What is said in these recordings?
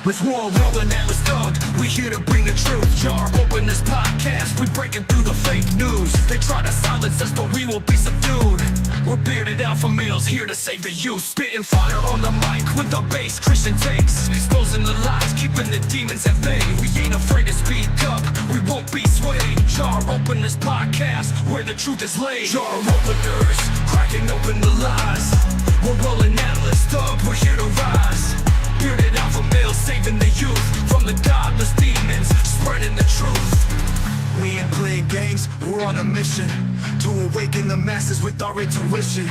With Warrol and Atlas Dog, we here to bring the truth. Jar open this podcast, we breaking through the fake news. They try to silence us, but we will be subdued. We're bearded alpha males here to save the youth. Spitting fire on the mic with the bass Christian takes. Exposing the lies, keeping the demons at bay. We ain't afraid to speak up, we won't be swayed. Jar open this podcast, where the truth is laid. Jar openers, cracking open the lies. We're rolling Atlas Dog, we're here to rise. Bearded alpha males saving the youth from the godless demons, spreading the truth. We ain't playing games, we're on a mission to awaken the masses with our intuition.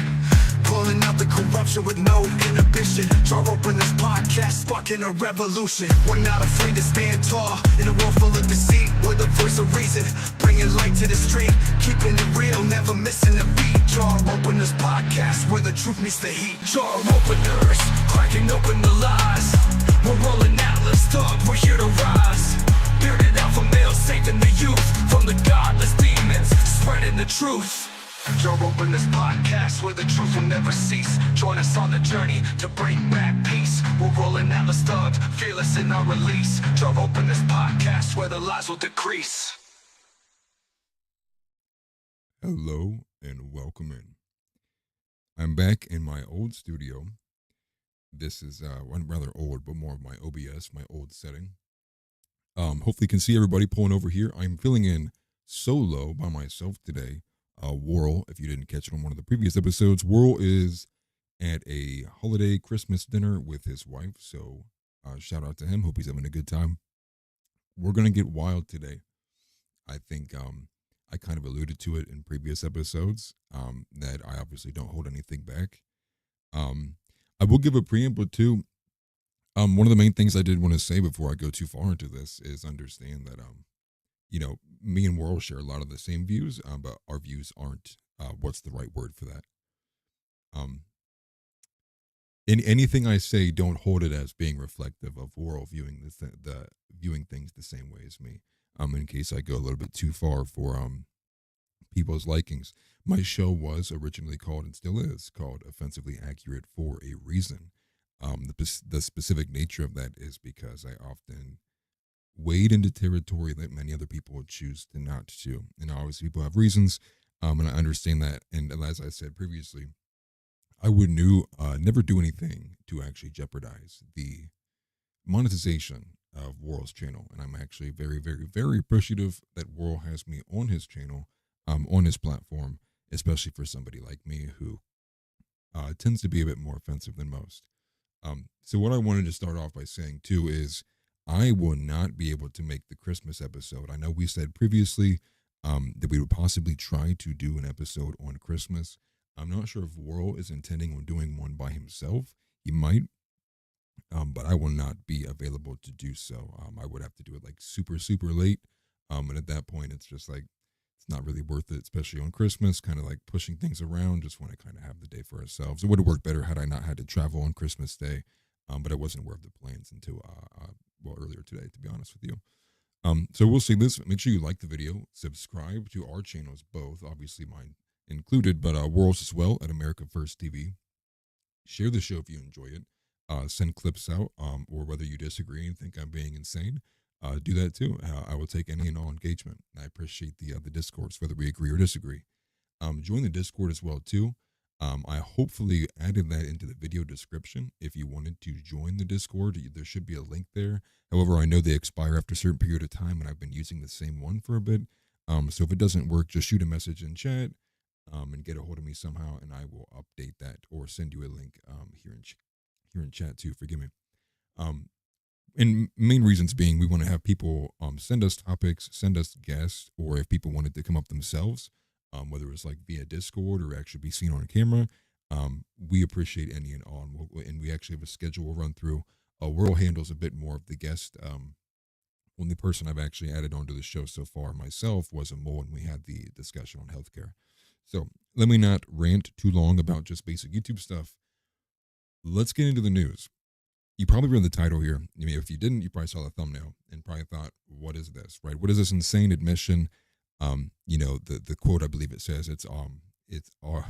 Pulling out the corruption with no inhibition. Jar open this podcast, sparking a revolution. We're not afraid to stand tall in a world full of deceit. We're the voice of reason, bringing light to the street. Keeping it real, never missing a beat. Jar open this podcast, where the truth meets the heat. Jar openers, cracking open the lies. We're rolling Atlas Dog, we're here to rise. Bearded alpha males saving the youth from the godless demons, spreading the truth. Jar open this podcast, where the truth will never cease. Join us on the journey to bring back peace. We're rolling Atlas Dog, fearless in our release. Jar open this podcast, where the lies will decrease. Hello and welcome in. I'm back in my old studio. This is rather old, but more of my OBS, my old setting. Hopefully you can see everybody pulling over here. I'm filling in solo by myself today. Warrol, if you didn't catch it on one of the previous episodes, Warrol is at a holiday Christmas dinner with his wife, so shout out to him. Hope he's having a good time. We're going to get wild today. I think I kind of alluded to it in previous episodes, that I obviously don't hold anything back. I will give a preamble too. One of the main things I did want to say before I go too far into this is understand that me and Warrol share a lot of the same views, but our views aren't, what's the right word for that? In anything I say, don't hold it as being reflective of Warrol viewing viewing things the same way as me. In case I go a little bit too far for people's likings. My show was originally called, and still is called, Offensively Accurate for a reason. The specific nature of that is because I often wade into territory that many other people would choose to not to. And obviously people have reasons, and I understand that. And as I said previously, I would never do anything to actually jeopardize the monetization of Warrol's channel. And I'm actually very, very, very appreciative that Warrol has me on his channel, on his platform, especially for somebody like me who tends to be a bit more offensive than most. So what I wanted to start off by saying too is I will not be able to make the Christmas episode. I know we said previously that we would possibly try to do an episode on Christmas. I'm not sure if Warrol is intending on doing one by himself. He might, but I will not be available to do so. I would have to do it like super, super late. And at that point, it's just like, it's not really worth it, especially on Christmas, kind of like pushing things around. Just want to kind of have the day for ourselves. It would have worked better had I not had to travel on Christmas Day, but it wasn't worth the plans until earlier today, to be honest with you. So we'll see this. Make sure you like the video, subscribe to our channels, both, obviously mine included, but Warrol's as well at America First TV. Share the show if you enjoy it. Send clips out, or whether you disagree and think I'm being insane, do that too. I will take any and all engagement. I appreciate the discourse, whether we agree or disagree. Join the Discord as well too. I hopefully added that into the video description. If you wanted to join the Discord, there should be a link there. However, I know they expire after a certain period of time, and I've been using the same one for a bit. So if it doesn't work, just shoot a message in chat, and get a hold of me somehow, and I will update that or send you a link here in chat too. Forgive me. And main reasons being, we want to have people send us topics, send us guests, or if people wanted to come up themselves, whether it's like via Discord or actually be seen on camera, we appreciate any and all. And we actually have a schedule we'll run through. Warrol handles a bit more of the guest. Only person I've actually added onto the show so far myself was a mole, and we had the discussion on healthcare. So let me not rant too long about just basic YouTube stuff. Let's get into the news. You probably read the title here. I mean, if you didn't, you probably saw the thumbnail and probably thought, what is this, right? What is this insane admission? The quote, I believe it says, it's our,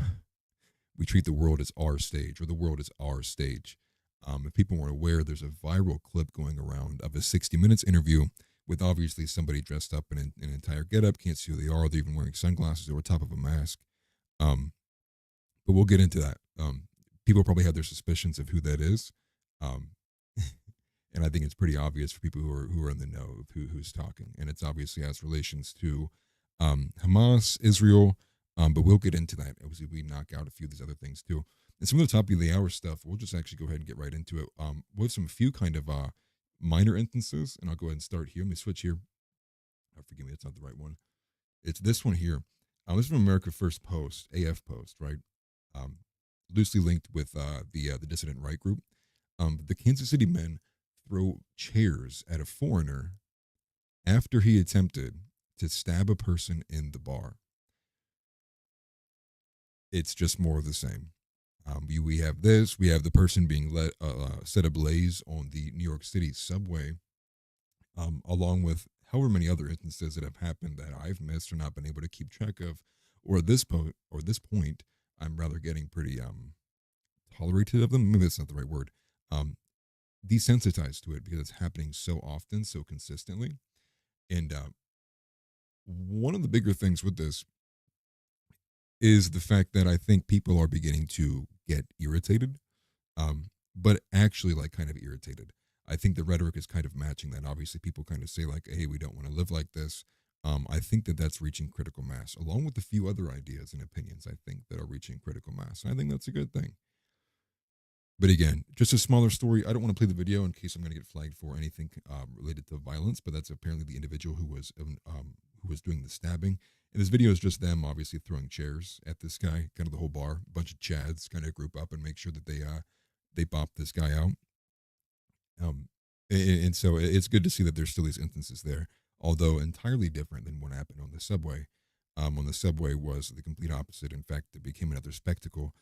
we treat the world as our stage, or the world is our stage. If people weren't aware, there's a viral clip going around of a 60 Minutes interview with obviously somebody dressed up in an entire getup. Can't see who they are. They're even wearing sunglasses over top of a mask. Um, but we'll get into that. People probably have their suspicions of who that is. Um, and I think it's pretty obvious for people who are in the know of who's talking, and it's obviously has relations to Hamas, Israel, but we'll get into that as we knock out a few of these other things too. And some of the top of the hour stuff, we'll just actually go ahead and get right into it. We have some few kind of minor instances, and I'll go ahead and start here. Let me switch here. Oh, forgive me, that's not the right one. It's this one here. This is from America First Post, AF Post, right? Um, Loosely linked with the dissident right group. The Kansas City men throw chairs at a foreigner after he attempted to stab a person in the bar. It's just more of the same. We have this. We have the person being set ablaze on the New York City subway, along with however many other instances that have happened that I've missed or not been able to keep track of, or at this point, I'm rather getting pretty tolerated of them. Maybe that's not the right word. Um, Desensitized to it because it's happening so often, so consistently. And one of the bigger things with this is the fact that I think people are beginning to get irritated, but actually like kind of irritated. I think the rhetoric is kind of matching that. Obviously, people kind of say like, "Hey, we don't want to live like this." I think that that's reaching critical mass, along with a few other ideas and opinions. I think that are reaching critical mass, and I think that's a good thing. But again, just a smaller story. I don't want to play the video in case I'm going to get flagged for anything related to violence. But that's apparently the individual who was doing the stabbing. And this video is just them obviously throwing chairs at this guy, kind of the whole bar. A bunch of chads kind of group up and make sure that they bop this guy out. Um, and so it's good to see that there's still these instances there, although entirely different than what happened on the subway. On the subway was the complete opposite. In fact, it became another spectacle,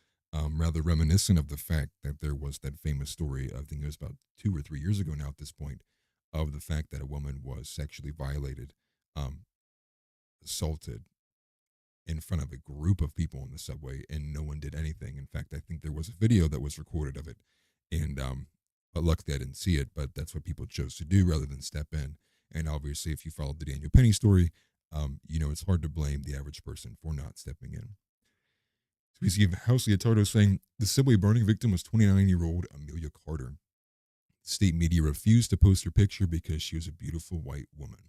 rather reminiscent of the fact that there was that famous story, I think it was about 2 or 3 years ago now at this point, of the fact that a woman was sexually violated, um, assaulted in front of a group of people on the subway, and no one did anything. In fact, I think there was a video that was recorded of it, and but luckily I didn't see it. But that's what people chose to do rather than step in. And obviously, if you followed the Daniel Penny story, it's hard to blame the average person for not stepping in. So we see House Leotardo saying the subway burning victim was 29-year-old Amelia Carter. State media refused to post her picture because she was a beautiful white woman.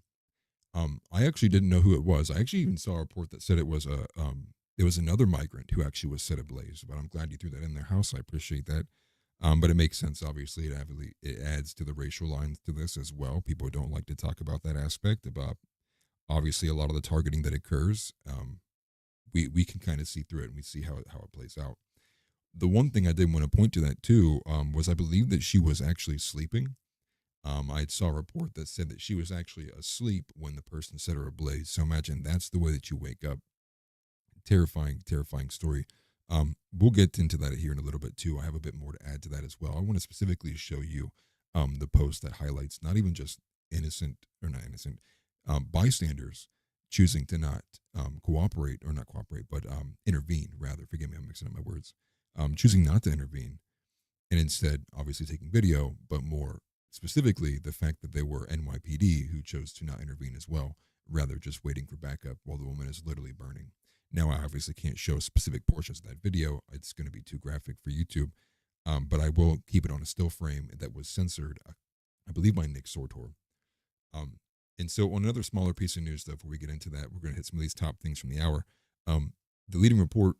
I actually didn't know who it was. I actually even saw a report that said it was another migrant who actually was set ablaze. But I'm glad you threw that in their house. I appreciate that. But it makes sense. Obviously, it adds to the racial lines to this as well. People don't like to talk about that aspect about obviously a lot of the targeting that occurs. We can kind of see through it and we see how it plays out. The one thing I did want to point to that too was I believe that she was actually sleeping. I saw a report that said that she was actually asleep when the person set her ablaze. So imagine that's the way that you wake up. Terrifying, terrifying story. We'll get into that here in a little bit too. I have a bit more to add to that as well. I want to specifically show you the post that highlights not even just not innocent bystanders choosing to not cooperate or not cooperate, but intervene rather. Forgive me, I'm mixing up my words. Choosing not to intervene and instead obviously taking video, but more specifically the fact that they were NYPD who chose to not intervene as well, rather just waiting for backup while the woman is literally burning. Now, I obviously can't show specific portions of that video. It's going to be too graphic for YouTube, but I will keep it on a still frame that was censored, I believe, by Nick Sortor. And so on another smaller piece of news, though, before we get into that, we're going to hit some of these top things from the hour. The leading report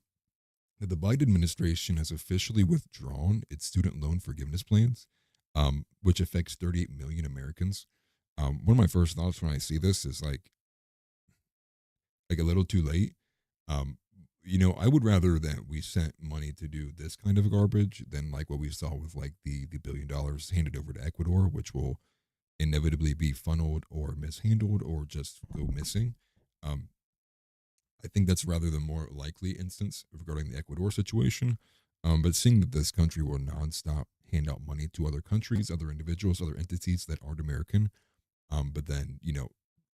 that the Biden administration has officially withdrawn its student loan forgiveness plans, which affects 38 million Americans. One of my first thoughts when I see this is like a little too late. I would rather that we sent money to do this kind of garbage than like what we saw with like the $1 billion handed over to Ecuador, which will inevitably be funneled or mishandled or just go missing. I think that's rather the more likely instance regarding the Ecuador situation. But seeing that this country will nonstop hand out money to other countries, other individuals, other entities that aren't American, but then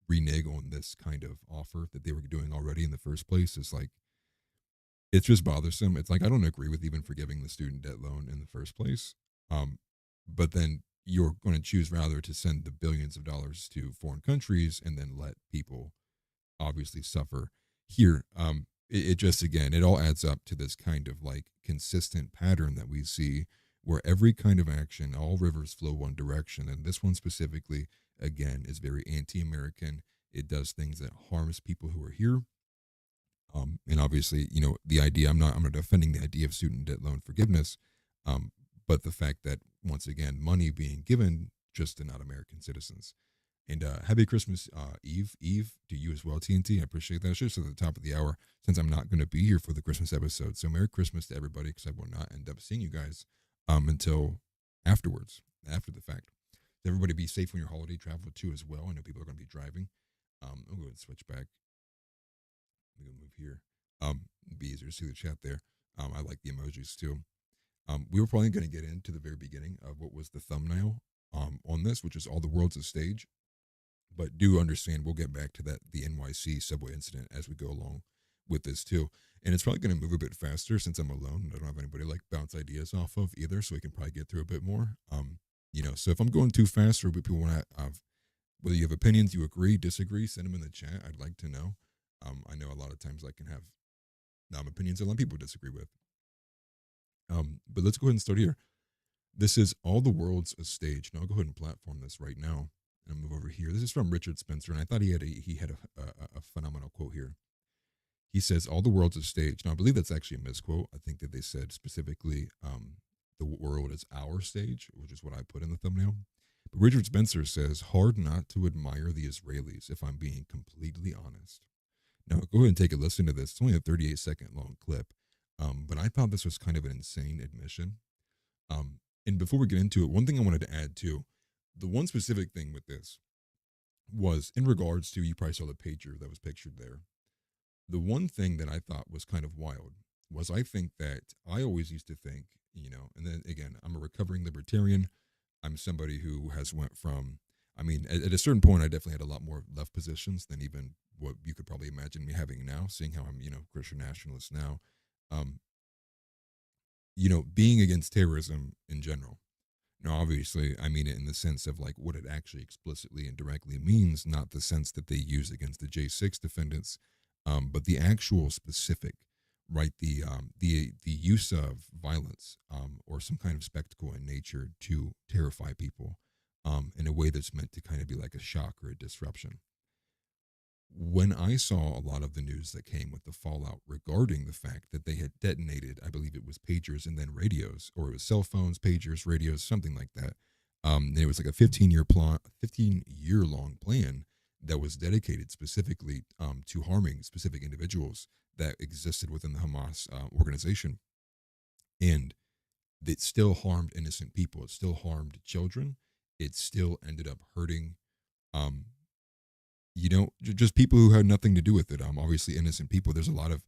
renege on this kind of offer that they were doing already in the first place is like, it's just bothersome. It's like I don't agree with even forgiving the student debt loan in the first place. Um, but then you're going to choose rather to send the billions of dollars to foreign countries and then let people obviously suffer here. It just, again, it all adds up to this kind of like consistent pattern that we see where every kind of action, all rivers flow one direction. And this one specifically, again, is very anti-American. It does things that harms people who are here. And obviously, the idea, I'm not defending the idea of student debt loan forgiveness. Um, but the fact that, once again, money being given just to not American citizens. And happy Christmas Eve to you as well, TNT. I appreciate that. It's just at the top of the hour since I'm not going to be here for the Christmas episode. So Merry Christmas to everybody, because I will not end up seeing you guys until afterwards, after the fact. Everybody be safe on your holiday travel too as well. I know people are going to be driving. I'm going to switch back. I'm going to move here. Be easier to see the chat there. I like the emojis too. We were probably going to get into the very beginning of what was the thumbnail on this, which is All the World's a Stage. But do understand, we'll get back to that, the NYC subway incident, as we go along with this too. And it's probably going to move a bit faster since I'm alone. I don't have anybody like bounce ideas off of either, so we can probably get through a bit more. So if I'm going too fast or people want to, whether you have opinions, you agree, disagree, send them in the chat. I'd like to know. I know a lot of times I can have opinions that a lot of people disagree with. But let's go ahead and start here. This is All the World's a Stage. Now I'll go ahead and platform this right now. And I'll move over here. This is from Richard Spencer, and I thought he had a phenomenal quote here. He says, "All the world's a stage." Now I believe that's actually a misquote. I think that they said specifically, "The world is our stage," which is what I put in the thumbnail. But Richard Spencer says, "Hard not to admire the Israelis, if I'm being completely honest." Now go ahead and take a listen to this. It's only a 38-second long clip, but I thought this was kind of an insane admission. And before we get into it, one thing I wanted to add too. The one specific thing with this was in regards to, you probably saw the pager that was pictured there. The one thing that I thought was kind of wild was, I think that I always used to think, and then again, I'm a recovering libertarian. I'm somebody who has went from, at a certain point, I definitely had a lot more left positions than even what you could probably imagine me having now, seeing how I'm, Christian nationalist now. Being against terrorism in general. Now, obviously, I mean it in the sense of like what it actually explicitly and directly means, not the sense that they use against the J6 defendants, but the actual specific, right? The use of violence or some kind of spectacle in nature to terrify people in a way that's meant to kind of be like a shock or a disruption. When I saw a lot of the news that came with the fallout regarding the fact that they had detonated, I believe it was pagers and then radios, or it was cell phones, pagers, radios, something like that. And it was like a 15-year long plan that was dedicated specifically to harming specific individuals that existed within the Hamas organization. And it still harmed innocent people. It still harmed children. It still ended up hurting just people who had nothing to do with it. Obviously innocent people. There's a lot of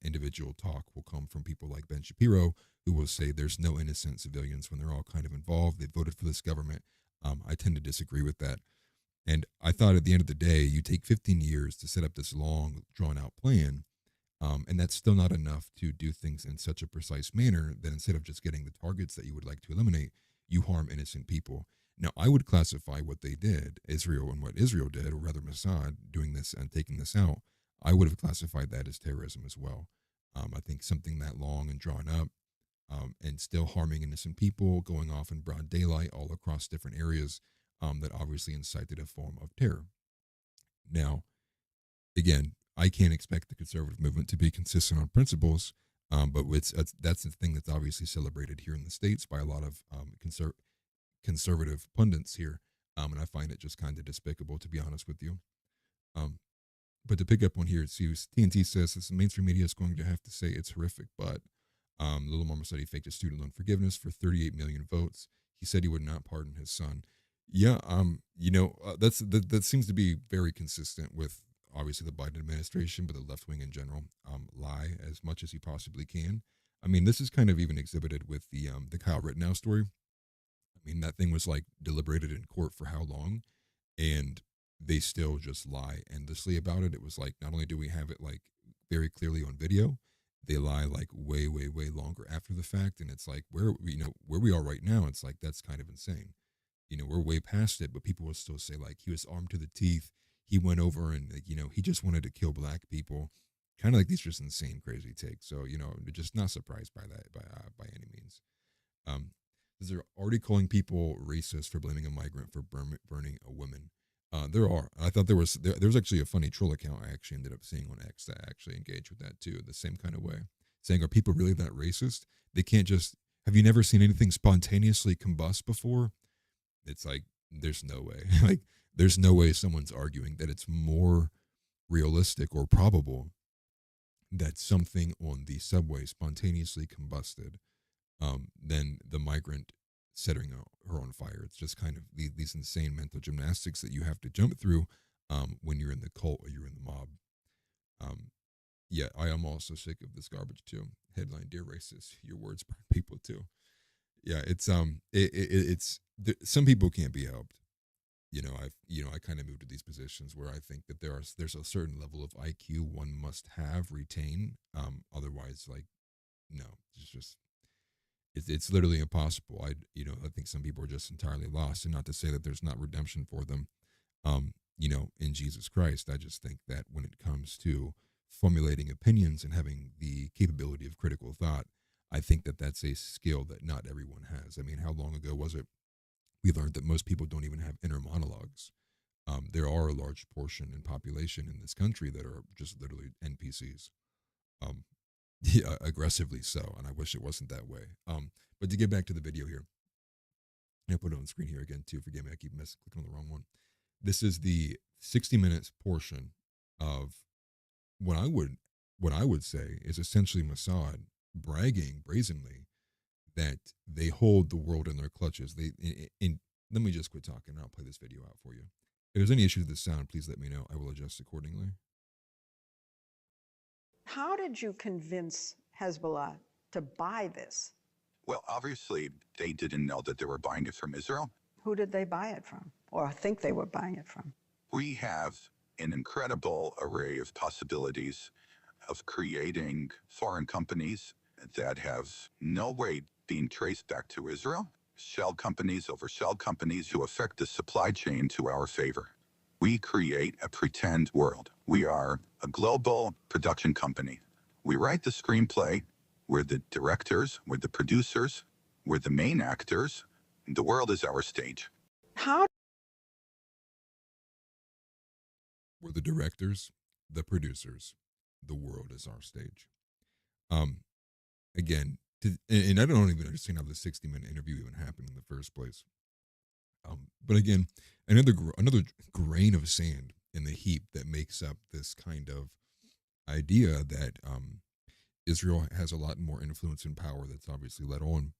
individual talk will come from people like Ben Shapiro, who will say there's no innocent civilians when they're all kind of involved. They voted for this government. I tend to disagree with that. And I thought at the end of the day, you take 15 years to set up this long, drawn-out plan, and that's still not enough to do things in such a precise manner that instead of just getting the targets that you would like to eliminate, you harm innocent people. Now, I would classify what they did, Israel, and what Israel did, or rather Mossad, doing this and taking this out, I would have classified that as terrorism as well. I think something that long and drawn up and still harming innocent people, going off in broad daylight all across different areas that obviously incited a form of terror. Now, again, I can't expect the conservative movement to be consistent on principles, but that's the thing that's obviously celebrated here in the States by a lot of conservative pundits here, and I find it just kind of despicable, to be honest with you. But to pick up on here, TNT says this mainstream media is going to have to say it's horrific, but Little Mama said he faked a student loan forgiveness for 38 million votes. He said he would not pardon his son. Yeah, that seems to be very consistent with obviously the Biden administration, but the left wing in general. Lie as much as he possibly can. I mean, this is kind of even exhibited with the Kyle Rittenhouse story. I mean, that thing was like deliberated in court for how long, and they still just lie endlessly about it. It was like, not only do we have it like very clearly on video, they lie like way, way, way longer after the fact, and it's like where we are right now. It's like that's kind of insane. We're way past it, but people will still say like he was armed to the teeth. He went over and like, he just wanted to kill black people. Kind of like these just insane, crazy takes. So just not surprised by that by any means. Um, they're already calling people racist for blaming a migrant for burning a woman. There are. I thought there was actually a funny troll account I actually ended up seeing on X that actually engaged with that too, the same kind of way, saying, "Are people really that racist? They can't just. Have you never seen anything spontaneously combust before?" It's like there's no way. Like there's no way someone's arguing that it's more realistic or probable that something on the subway spontaneously combusted than the migrant setting her on fire. It's just kind of these insane mental gymnastics that you have to jump through when you're in the cult or you're in the mob. Um, yeah, I am also sick of this garbage too. Headline: Dear racist, your words burn people too. Yeah, it's some people can't be helped. I kind of moved to these positions where I think that there's a certain level of IQ one must have retain. Otherwise, like no, it's just it's literally impossible. I think some people are just entirely lost, and not to say that there's not redemption for them. In Jesus Christ, I just think that when it comes to formulating opinions and having the capability of critical thought, I think that that's a skill that not everyone has. I mean, how long ago was it we learned that most people don't even have inner monologues? There are a large portion in population in this country that are just literally NPCs. Um, yeah, aggressively so, and I wish it wasn't that way. But to get back to the video here, I put it on screen here again too. Forgive me, I keep clicking on the wrong one. This is the 60 minutes portion of what I would say is essentially Mossad bragging brazenly that they hold the world in their clutches. Let me just quit talking and I'll play this video out for you. If there's any issues with the sound, please let me know. I will adjust accordingly. How did you convince Hezbollah to buy this? Well, obviously, they didn't know that they were buying it from Israel. Who did they buy it from, or think they were buying it from? We have an incredible array of possibilities of creating foreign companies that have no way being traced back to Israel, shell companies over shell companies who affect the supply chain to our favor. We create a pretend world. We are a global production company. We write the screenplay. We're the directors. We're the producers. We're the main actors. The world is our stage. How? We're the directors, the producers. The world is our stage. Again, and I don't even understand how the 60-minute interview even happened in the first place. But again, another grain of sand in the heap that makes up this kind of idea that Israel has a lot more influence and power that's obviously led on.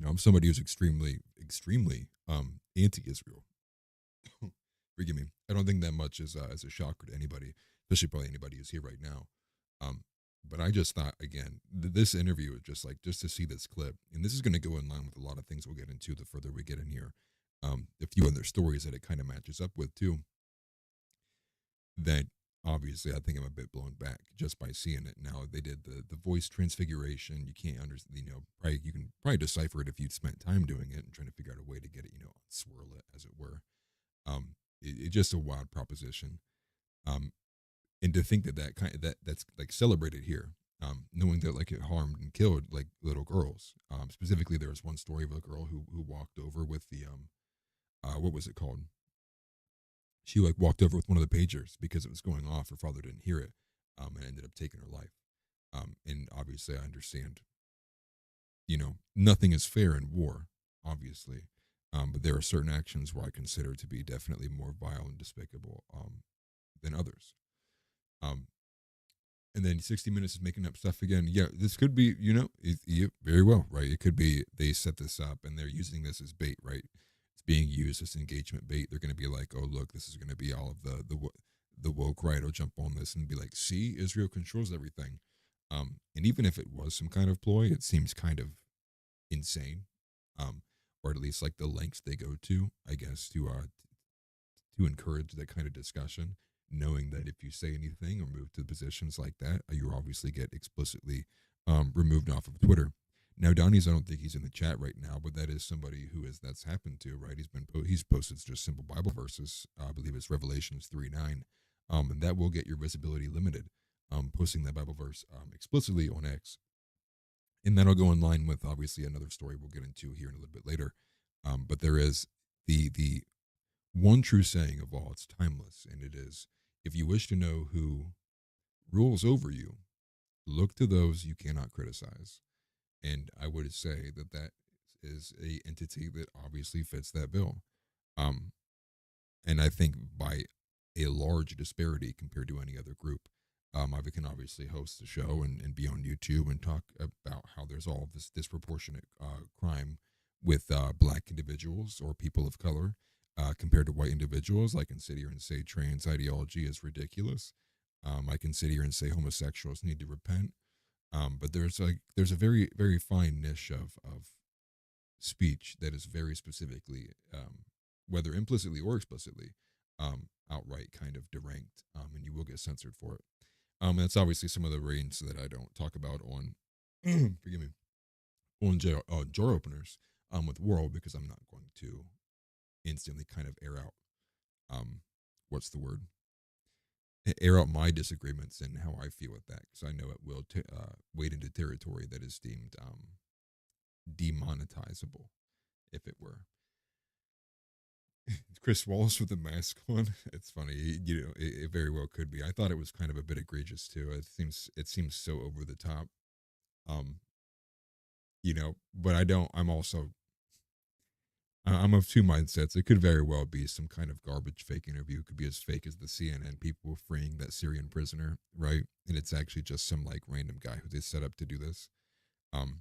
I'm somebody who's extremely anti-Israel. Forgive me. I don't think that much is a shocker to anybody, especially probably anybody who's here right now. But I just thought, again, this interview is just to see this clip, and this is going to go in line with a lot of things we'll get into the further we get in here. A few other stories that it kind of matches up with too. That obviously I think I'm a bit blown back just by seeing it. Now they did the voice transfiguration. You can't understand, probably you can probably decipher it if you'd spent time doing it and trying to figure out a way to get it, swirl it as it were. It's just a wild proposition. And to think that's like celebrated here, knowing that like it harmed and killed like little girls. Specifically, there was one story of a girl who walked over with the what was it called? She like walked over with one of the pagers because it was going off. Her father didn't hear it, and ended up taking her life. And obviously, I understand. Nothing is fair in war, obviously, but there are certain actions where I consider to be definitely more vile and despicable than others. And then 60 Minutes is making up stuff again. Yeah, this could be, very well, right? It could be they set this up and they're using this as bait, right? It's being used as engagement bait. They're going to be like, oh, look, this is going to be all of the woke right will jump on this and be like, see, Israel controls everything. And even if it was some kind of ploy, it seems kind of insane, or at least like the lengths they go to, I guess, to encourage that kind of discussion. knowing that if you say anything or move to positions like that, you obviously get explicitly removed off of Twitter. Now, Donnie's, I don't think he's in the chat right now, but that is somebody who is that's happened to, right? He's posted just simple Bible verses. I believe it's Revelations 3:9, and that will get your visibility limited. Posting that Bible verse explicitly on X, and that'll go in line with obviously another story we'll get into here in a little bit later. But there is the one true saying of all. It's timeless, and it is: if you wish to know who rules over you, look to those you cannot criticize. And I would say that that is a entity that obviously fits that bill. Um, and I think by a large disparity compared to any other group. I can obviously host the show and be on YouTube and talk about how there's all this disproportionate crime with black individuals or people of color compared to white individuals. I can sit here and say trans ideology is ridiculous. I can sit here and say homosexuals need to repent. But there's a very fine niche of speech that is very specifically, whether implicitly or explicitly, outright kind of deranked, and you will get censored for it. That's obviously some of the reigns that I don't talk about on, forgive me, on jar openers with Warrol, because I'm not going to instantly kind of air out, what's the word? Air out my disagreements and how I feel with that, because I know it will wade into territory that is deemed demonetizable, if it were. Chris Wallace with the mask on. It's funny, it very well could be. I thought it was kind of a bit egregious too. It seems so over the top. Um, but I don't. I'm of two mindsets. It could very well be some kind of garbage fake interview. It could be as fake as the CNN people freeing that Syrian prisoner, right? And it's actually just some like random guy who they set up to do this. Um,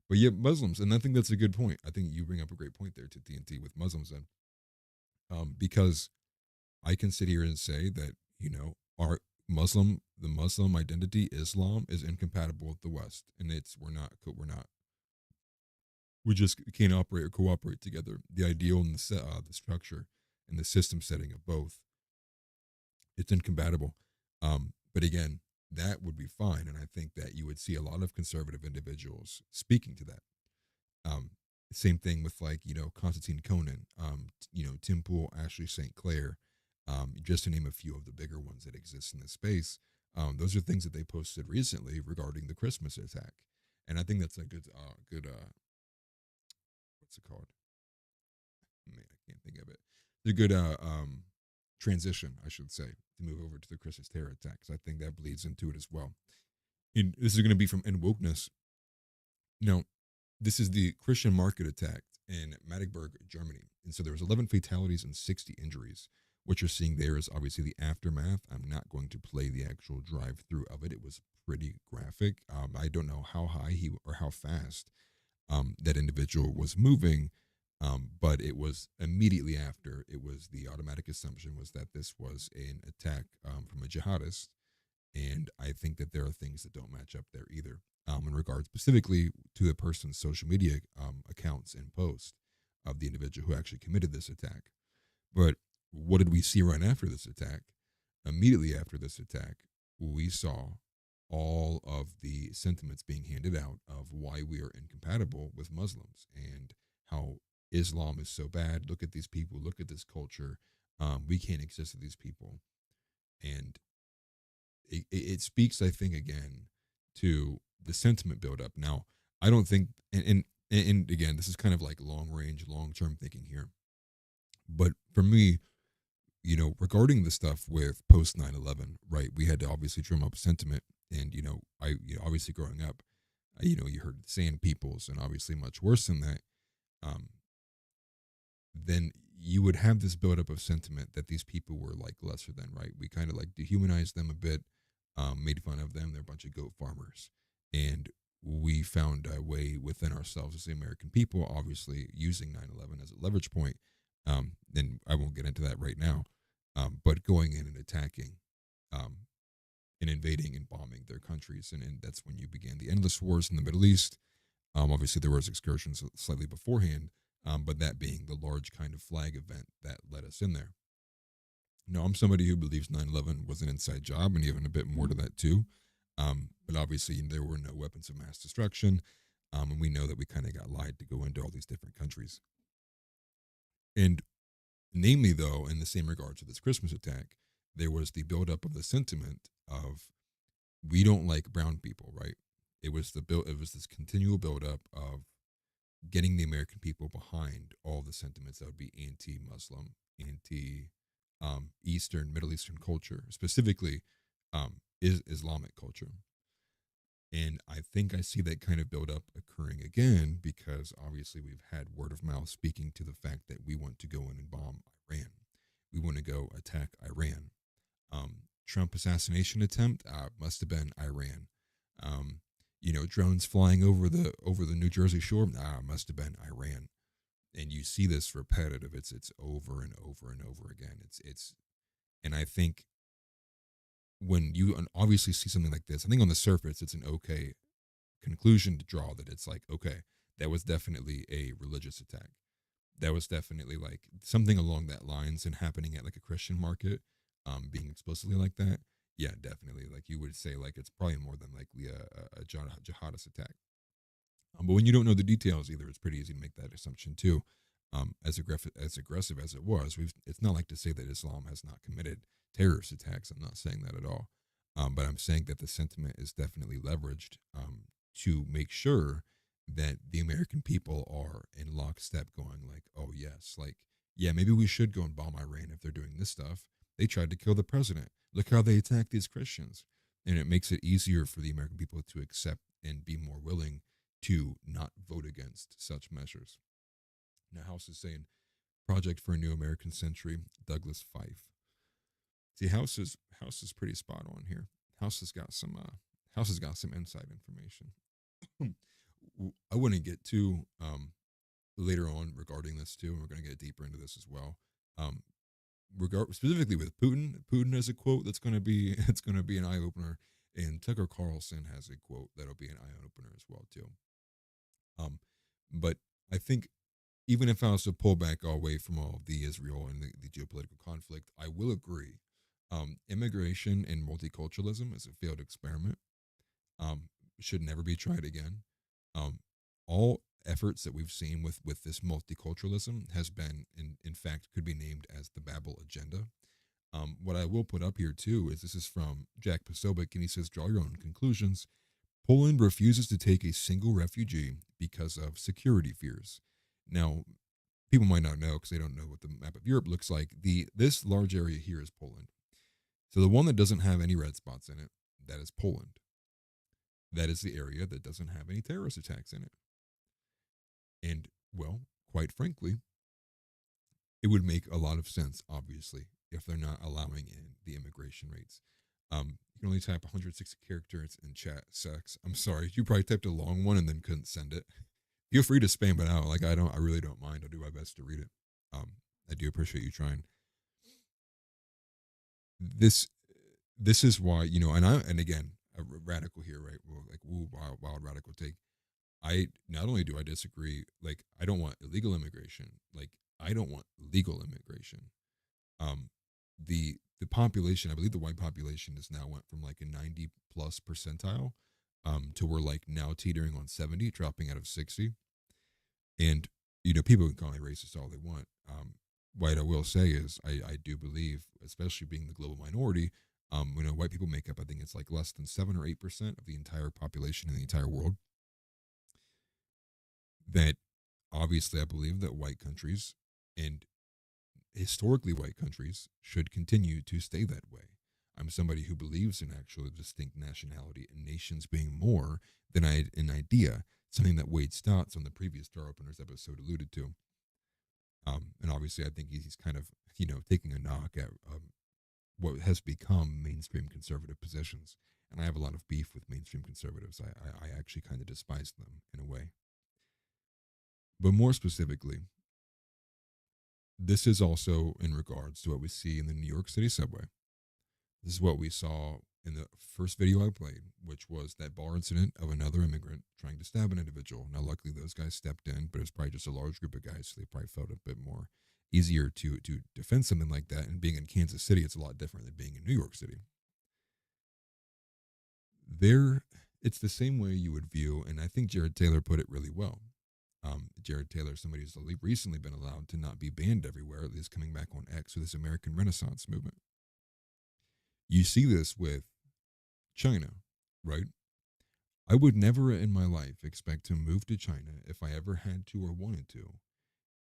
but yeah, Muslims, and I think that's a good point. I think you bring up a great point there to TNT with Muslims, and because I can sit here and say that our the Muslim identity, Islam, is incompatible with the West, and we just can't operate or cooperate together. The ideal and the structure and the system setting of both, it's incompatible. But again, that would be fine, and I think that you would see a lot of conservative individuals speaking to that. Um, Same thing with Constantine Conan, Tim Pool, Ashley St. Clair, just to name a few of the bigger ones that exist in this space. Those are things that they posted recently regarding the Christmas attack, and I think that's a good what's it called? Man, I can't think of it. The good transition, I should say, to move over to the Christmas terror attacks. I think that bleeds into it as well. And this is going to be from End Wokeness. Now, this is the Christian market attack in Magdeburg, Germany. And so there was 11 fatalities and 60 injuries. What you're seeing there is obviously the aftermath. I'm not going to play the actual drive-through of it. It was pretty graphic. I don't know how high or how fast that individual was moving, but it was immediately after. It was the automatic assumption was that this was an attack from a jihadist, and I think that there are things that don't match up there either. In regards specifically to the person's social media accounts and posts of the individual who actually committed this attack. But what did we see right after this attack? Immediately after this attack, we saw all of the sentiments being handed out of why we are incompatible with Muslims and how Islam is so bad. Look at these people. Look at this culture. We can't exist with these people. And it speaks, I think, again, to the sentiment buildup. Now, I don't think, and again, this is kind of like long range, long term thinking here. But for me, regarding the stuff with post 9/11, right, we had to obviously drum up sentiment. And, obviously growing up, you heard sand peoples and obviously much worse than that. Then you would have this buildup of sentiment that these people were like lesser than, right? We kind of like dehumanized them a bit, made fun of them. They're a bunch of goat farmers. And we found a way within ourselves as the American people, obviously using 9/11 as a leverage point. And I won't get into that right now, but going in and attacking and invading and bombing their countries. And that's when you began the endless wars in the Middle East. Obviously, there was excursions slightly beforehand, but that being the large kind of flag event that led us in there. No, I'm somebody who believes 9/11 was an inside job, and even a bit more to that too. But obviously, there were no weapons of mass destruction, and we know that we kind of got lied to go into all these different countries. And namely, though, in the same regard to this Christmas attack, there was the buildup of the sentiment of we don't like brown people, right? It was the build. It was this continual buildup of getting the American people behind all the sentiments that would be anti-Muslim, anti-Eastern, Middle Eastern culture, specifically Islamic culture. And I think I see that kind of build up occurring again because obviously we've had word of mouth speaking to the fact that we want to go in and bomb Iran. We want to go attack Iran. Trump assassination attempt must have been Iran. Um, drones flying over the New Jersey shore must have been Iran. And you see this repetitive. It's over and over and over again. And I think when you obviously see something like this, I think on the surface it's an okay conclusion to draw that it's like, okay, that was definitely a religious attack. That was definitely like something along that lines and happening at like a Christian market, being explicitly like that. Yeah, definitely. Like you would say, like it's probably more than likely a jihadist attack. But when you don't know the details either, it's pretty easy to make that assumption too. As aggressive as it was, it's not like to say that Islam has not committed terrorist attacks. I'm not saying that at all. But I'm saying that the sentiment is definitely leveraged to make sure that the American people are in lockstep going like, oh yes, like, yeah, maybe we should go and bomb Iran if they're doing this stuff. They tried to kill the president. Look how they attacked these Christians. And it makes it easier for the American people to accept and be more willing to not vote against such measures. Now, House is saying Project for a New American Century, Douglas Fife. See, House is pretty spot on here. House has got some inside information. I wouldn't get too later on regarding this too, and we're going to get deeper into this as well. Specifically with Putin, Putin has a quote that's going to be it's going to be an eye opener, and Tucker Carlson has a quote that'll be an eye opener as well too. But I think even if I was to pull back away from all the Israel and the geopolitical conflict, I will agree. Immigration and multiculturalism is a failed experiment. Should never be tried again. All efforts that we've seen with this multiculturalism has been, in fact, could be named as the Babel agenda. What I will put up here too is this is from Jack Posobiec, and he says, "Draw your own conclusions. Poland refuses to take a single refugee because of security fears." Now, people might not know because they don't know what the map of Europe looks like. This large area here is Poland. So the one that doesn't have any red spots in it, that is Poland. That is the area that doesn't have any terrorist attacks in it. And, well, quite frankly, it would make a lot of sense, obviously, if they're not allowing in the immigration rates. You can only type 160 characters in chat, sex. I'm sorry, you probably typed a long one and then couldn't send it. Feel free to spam it out. Like I really don't mind. I'll do my best to read it. I do appreciate you trying. This is why, and again, a radical here, right? Well, like wild radical take. I not only do I disagree, like I don't want illegal immigration, like I don't want legal immigration. The population, I believe the white population is now went from like a 90 plus percentile, to we're like now teetering on 70, dropping out of 60. And people can call me racist all they want. What I will say is I do believe, especially being the global minority, white people make up, I think it's like less than 7 or 8% of the entire population in the entire world. That obviously I believe that white countries and historically white countries should continue to stay that way. I'm somebody who believes in actual distinct nationality and nations being more than an idea, something that Wade Stotts on the previous Star Openers episode alluded to. And obviously I think he's kind of, taking a knock at what has become mainstream conservative positions. And I have a lot of beef with mainstream conservatives. I actually kind of despise them in a way. But more specifically, this is also in regards to what we see in the New York City subway. This is what we saw in the first video I played, which was that bar incident of another immigrant trying to stab an individual. Now, luckily, those guys stepped in, but it was probably just a large group of guys, so they probably felt a bit more easier to defend something like that. And being in Kansas City, it's a lot different than being in New York City. There, it's the same way you would view, and I think Jared Taylor put it really well. Jared Taylor, somebody who's recently been allowed to not be banned everywhere, at least coming back on X with this American Renaissance movement. You see this with China, right? I would never in my life expect to move to China if I ever had to or wanted to,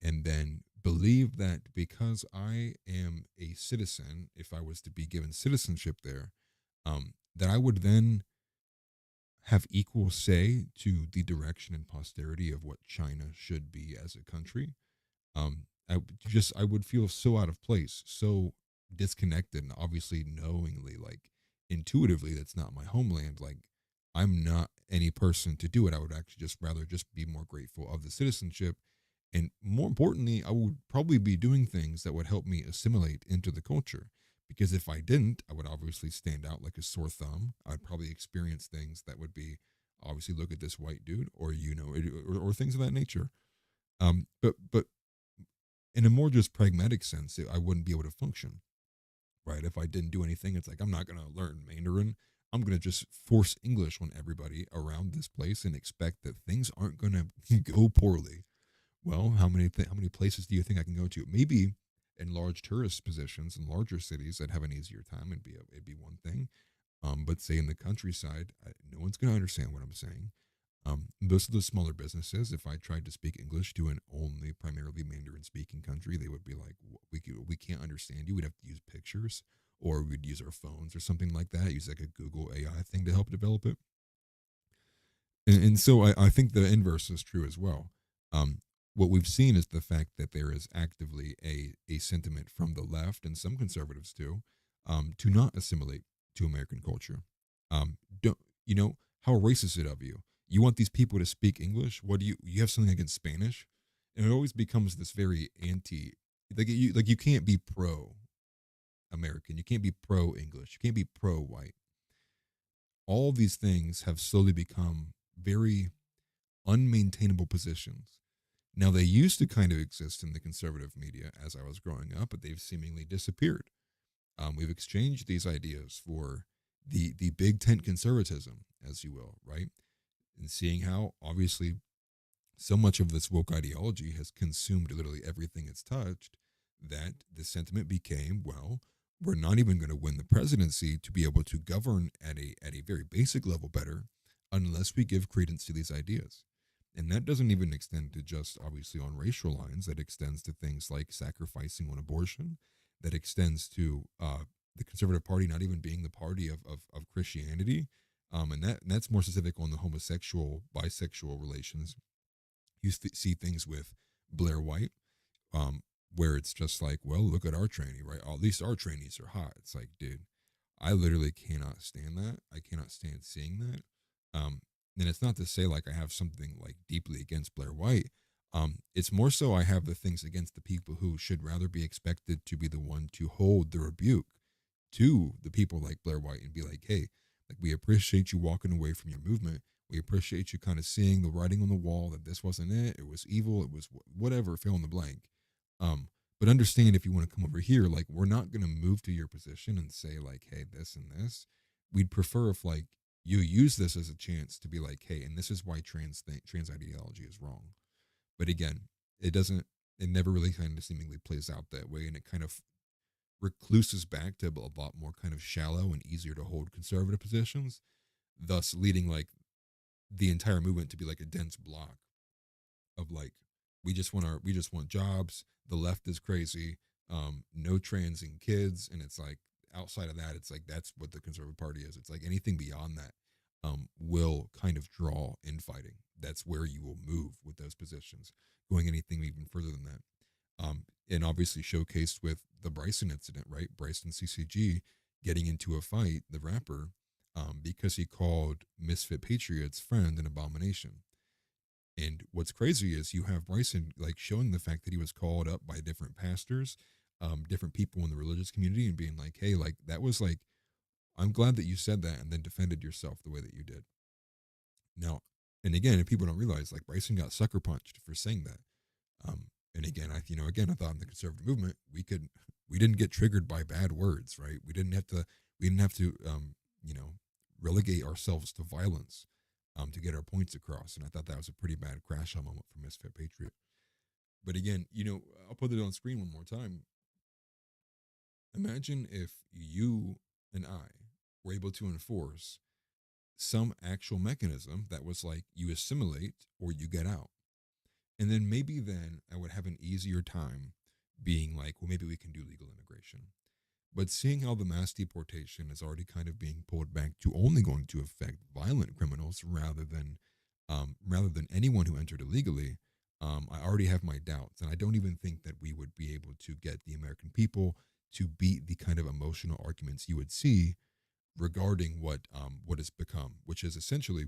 and then believe that because I am a citizen, if I was to be given citizenship there, that I would then have equal say to the direction and posterity of what China should be as a country. I would feel so out of place, so disconnected, and obviously knowingly, like intuitively, that's not my homeland. Like I'm not any person to do it. I would actually just rather just be more grateful of the citizenship, and more importantly, I would probably be doing things that would help me assimilate into the culture. Because if I didn't, I would obviously stand out like a sore thumb. I'd probably experience things that would be obviously look at this white dude, or or things of that nature. But in a more just pragmatic sense, I wouldn't be able to function, right? If I didn't do anything, it's like I'm not going to learn Mandarin. I'm going to just force English on everybody around this place and expect that things aren't going to go poorly. Well, how many places do you think I can go to? Maybe in large tourist positions in larger cities, I'd have an easier time and it'd be one thing. But say in the countryside, no one's going to understand what I'm saying. Most of the smaller businesses, if I tried to speak English to an only primarily Mandarin speaking country, they would be like, we can't understand you. We'd have to use pictures, or we'd use our phones or something like that, use like a Google AI thing to help develop it. And so I think the inverse is true as well. Um, what we've seen is the fact that there is actively a sentiment from the left and some conservatives too, to not assimilate to American culture. Don't you know how racist it of you? You want these people to speak English? What do you have something against Spanish? And it always becomes this very anti, like you can't be pro American, you can't be pro English, you can't be pro white. All of these things have slowly become very unmaintainable positions. Now, they used to kind of exist in the conservative media as I was growing up, but they've seemingly disappeared. We've exchanged these ideas for the big tent conservatism, as you will, right? And seeing how obviously so much of this woke ideology has consumed literally everything it's touched, that the sentiment became, well, we're not even going to win the presidency to be able to govern at a very basic level better unless we give credence to these ideas. And that doesn't even extend to just obviously on racial lines. That extends to things like sacrificing on abortion. That extends to the conservative party not even being the party of Christianity. And that's more specific on the homosexual, bisexual relations. You see things with Blair White, where it's just like, well, look at our trainee, right? At least our trainees are hot. It's like, dude, I literally cannot stand that. I cannot stand seeing that. And it's not to say like I have something like deeply against Blair White. It's more so I have the things against the people who should rather be expected to be the one to hold the rebuke to the people like Blair White and be like, hey, like we appreciate you walking away from your movement. We appreciate you kind of seeing the writing on the wall that this wasn't it. It was evil. It was whatever, fill in the blank. But understand if you want to come over here, like we're not going to move to your position and say like, hey, this and this. We'd prefer if like you use this as a chance to be like, hey, and this is why trans ideology is wrong. But again, it doesn't. It never really kind of seemingly plays out that way, and it kind of recluses back to a lot more kind of shallow and easier to hold conservative positions, thus leading like the entire movement to be like a dense block of like we just want jobs. The left is crazy. No trans and kids, and it's like outside of that, it's like that's what the conservative party is. It's like anything beyond that will kind of draw infighting. That's where you will move with those positions. Going anything even further than that, and obviously showcased with the Bryson incident, right? Bryson CCG getting into a fight, the rapper, because he called Misfit Patriots friend an abomination. And what's crazy is you have Bryson like showing the fact that he was called up by different pastors, different people in the religious community, and being like, "Hey, like that was like, I'm glad that you said that and then defended yourself the way that you did." Now, and again, if people don't realize, like Bryson got sucker punched for saying that. And again, I thought in the conservative movement, we didn't get triggered by bad words, right? We didn't have to, you know, relegate ourselves to violence, to get our points across. And I thought that was a pretty bad crash out moment for Misfit Patriot. But again, I'll put it on screen one more time. Imagine if you and I were able to enforce some actual mechanism that was like you assimilate or you get out. And then I would have an easier time being like, well, maybe we can do legal immigration. But seeing how the mass deportation is already kind of being pulled back to only going to affect violent criminals rather than anyone who entered illegally, I already have my doubts, and I don't even think that we would be able to get the American people to beat the kind of emotional arguments you would see regarding what has become, which is essentially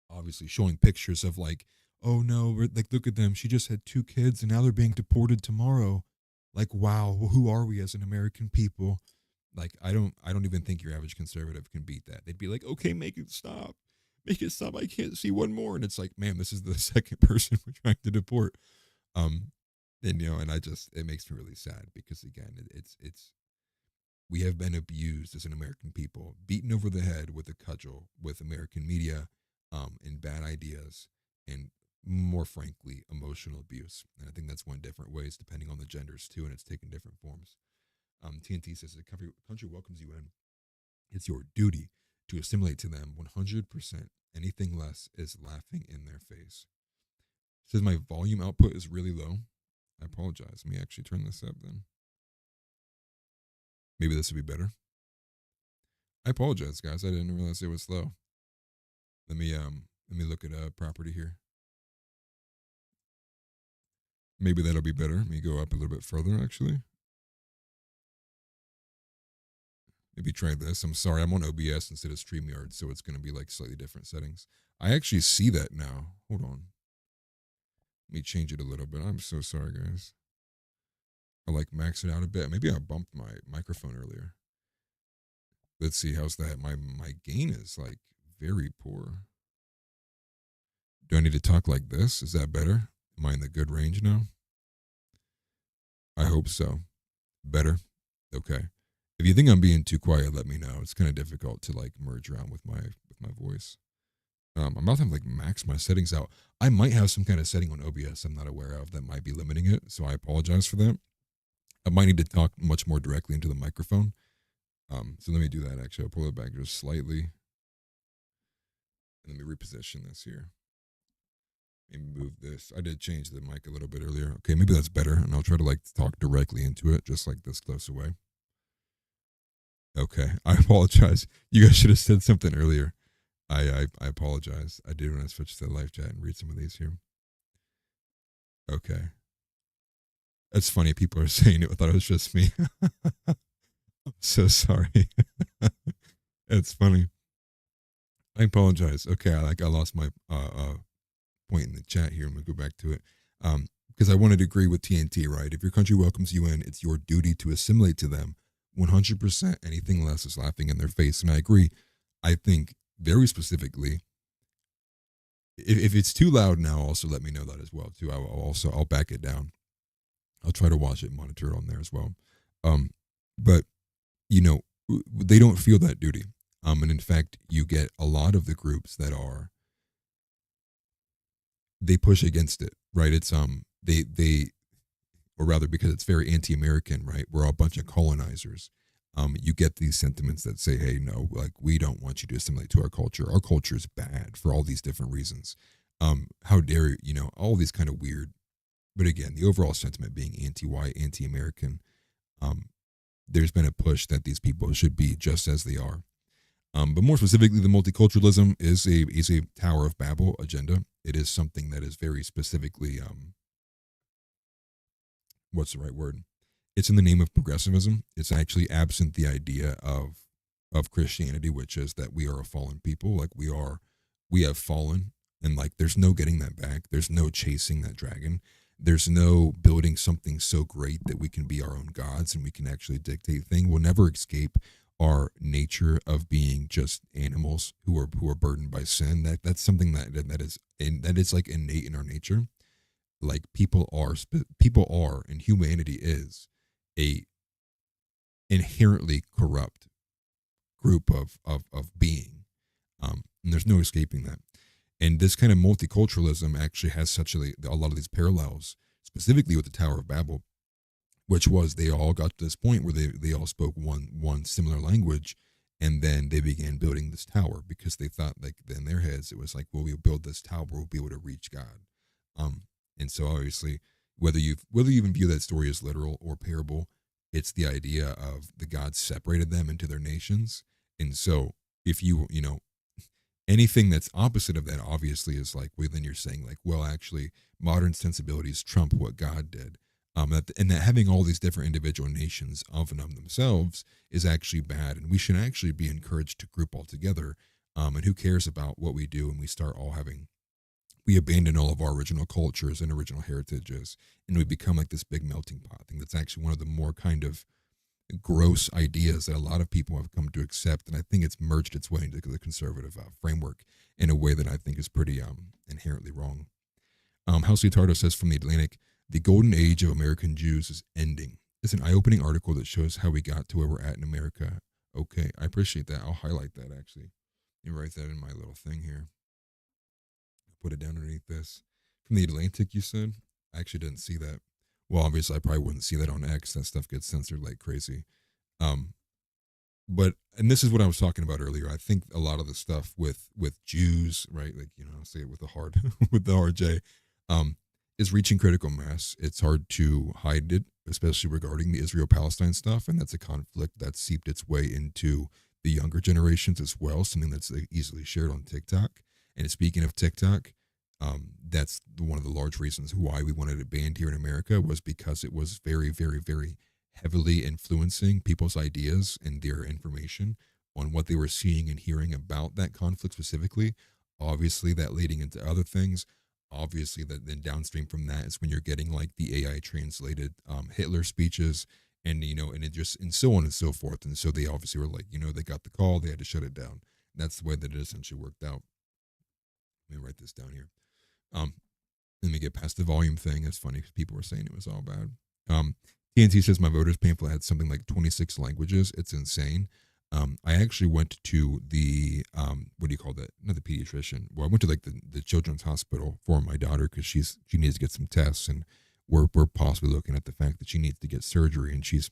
obviously showing pictures of like, oh no, like look at them, she just had 2 kids and now they're being deported tomorrow. Like, wow, who are we as an American people? Like, I don't even think your average conservative can beat that. They'd be like, okay, make it stop. Make it stop. I can't see one more. And it's like, man, this is the second person we're trying to deport. And it makes me really sad because again, it's we have been abused as an American people, beaten over the head with a cudgel with American media, and bad ideas, and more frankly, emotional abuse. And I think that's one different ways depending on the genders too, and it's taken different forms. TNT says the country welcomes you in. It's your duty to assimilate to them 100%. Anything less is laughing in their face. Says my volume output is really low. I apologize. Let me actually turn this up then. Maybe this would be better. I apologize, guys. I didn't realize it was slow. Let me look at a property here. Maybe that'll be better. Let me go up a little bit further, actually. Maybe try this. I'm sorry, I'm on OBS instead of StreamYard, so it's going to be like slightly different settings. I actually see that now. Hold on. Let me change it a little bit. I'm so sorry, guys. I like max it out a bit. Maybe I bumped my microphone earlier. Let's see, how's that? My gain is like very poor. Do I need to talk like this? Is that better? Am I in the good range now? I hope so. Better? Okay. If you think I'm being too quiet, let me know. It's kind of difficult to like merge around with my voice. I'm about to have like max my settings out. I might have some kind of setting on OBS I'm not aware of that might be limiting it, so I apologize for that. I might need to talk much more directly into the microphone. So let me do that actually. I'll pull it back just slightly. And let me reposition this here. Maybe move this. I did change the mic a little bit earlier. Okay, maybe that's better. And I'll try to like talk directly into it, just like this close away. Okay, I apologize. You guys should have said something earlier. I apologize. I did when I switched to the live chat and read some of these here. Okay. That's funny. People are saying it. I thought it was just me. I'm so sorry. It's funny. I apologize. Okay, I lost my point in the chat here. I'm gonna go back to it. Because I wanted to agree with TNT, right? If your country welcomes you in, it's your duty to assimilate to them 100%. Anything less is laughing in their face. And I agree. I think very specifically, if it's too loud now, also let me know that as well too. I'll back it down. I'll try to watch it, monitor it on there as well. But they don't feel that duty. And in fact, you get a lot of the groups that they push against it, right? It's or rather because it's very anti-American, right? We're all a bunch of colonizers. You get these sentiments that say, hey, no, like we don't want you to assimilate to our culture. Our culture is bad for all these different reasons. How dare you, all these kind of weird, but again, the overall sentiment being anti-white, anti-American, there's been a push that these people should be just as they are. But more specifically, the multiculturalism is a Tower of Babel agenda. It is something that is very specifically, what's the right word? It's in the name of progressivism. It's actually absent the idea of Christianity, which is that we are a fallen people. Like we have fallen, and like there's no getting that back. There's no chasing that dragon. There's no building something so great that we can be our own gods and we can actually dictate things. We'll never escape our nature of being just animals who are burdened by sin. That's something that is like innate in our nature. like people are, and humanity is a inherently corrupt group of being, and there's no escaping that. And this kind of multiculturalism actually has such a lot of these parallels, specifically with the Tower of Babel, which was they all got to this point where they all spoke one similar language, and then they began building this tower because they thought, like, in their heads it was like, well, we'll build this tower, we'll be able to reach God. And so obviously, whether you even view that story as literal or parable, it's the idea of the gods separated them into their nations. And so if you know anything that's opposite of that, obviously, is like, well, then you're saying, like, well, actually modern sensibilities trump what God did. And that having all these different individual nations of and of themselves is actually bad, and we should actually be encouraged to group all together. And who cares about what we do, and we abandon all of our original cultures and original heritages, and we become like this big melting pot thing. That's actually one of the more kind of gross ideas that a lot of people have come to accept, and I think it's merged its way into the conservative framework in a way that I think is pretty inherently wrong. House Tardo says from the Atlantic, the golden age of American Jews is ending. It's an eye-opening article that shows how we got to where we're at in America. Okay, I appreciate that. I'll highlight that, actually. Let me write that in my little thing here. I'll put it down underneath this. From the Atlantic, you said? I actually didn't see that. Well, obviously, I probably wouldn't see that on X. That stuff gets censored like crazy. And this is what I was talking about earlier. I think a lot of the stuff with Jews, right? Like, say it with the hard with the hard J, is reaching critical mass. It's hard to hide it, especially regarding the Israel-Palestine stuff, and that's a conflict that's seeped its way into the younger generations as well, something that's easily shared on TikTok. And speaking of TikTok, that's one of the large reasons why we wanted it banned here in America, was because it was very, very, very heavily influencing people's ideas and their information on what they were seeing and hearing about that conflict specifically. Obviously, that leading into other things. Obviously, that then downstream from that is when you're getting like the AI translated Hitler speeches, and and it just, and so on and so forth. And so they obviously were like, they got the call, they had to shut it down. That's the way that it essentially worked out. Let me write this down here. Let me get past the volume thing. It's funny because people were saying it was all bad. TNT says my voters pamphlet had something like 26 languages. It's insane. I actually went to the what do you call that? Not the pediatrician. Well, I went to like the children's hospital for my daughter because she needs to get some tests, and we're possibly looking at the fact that she needs to get surgery, and she's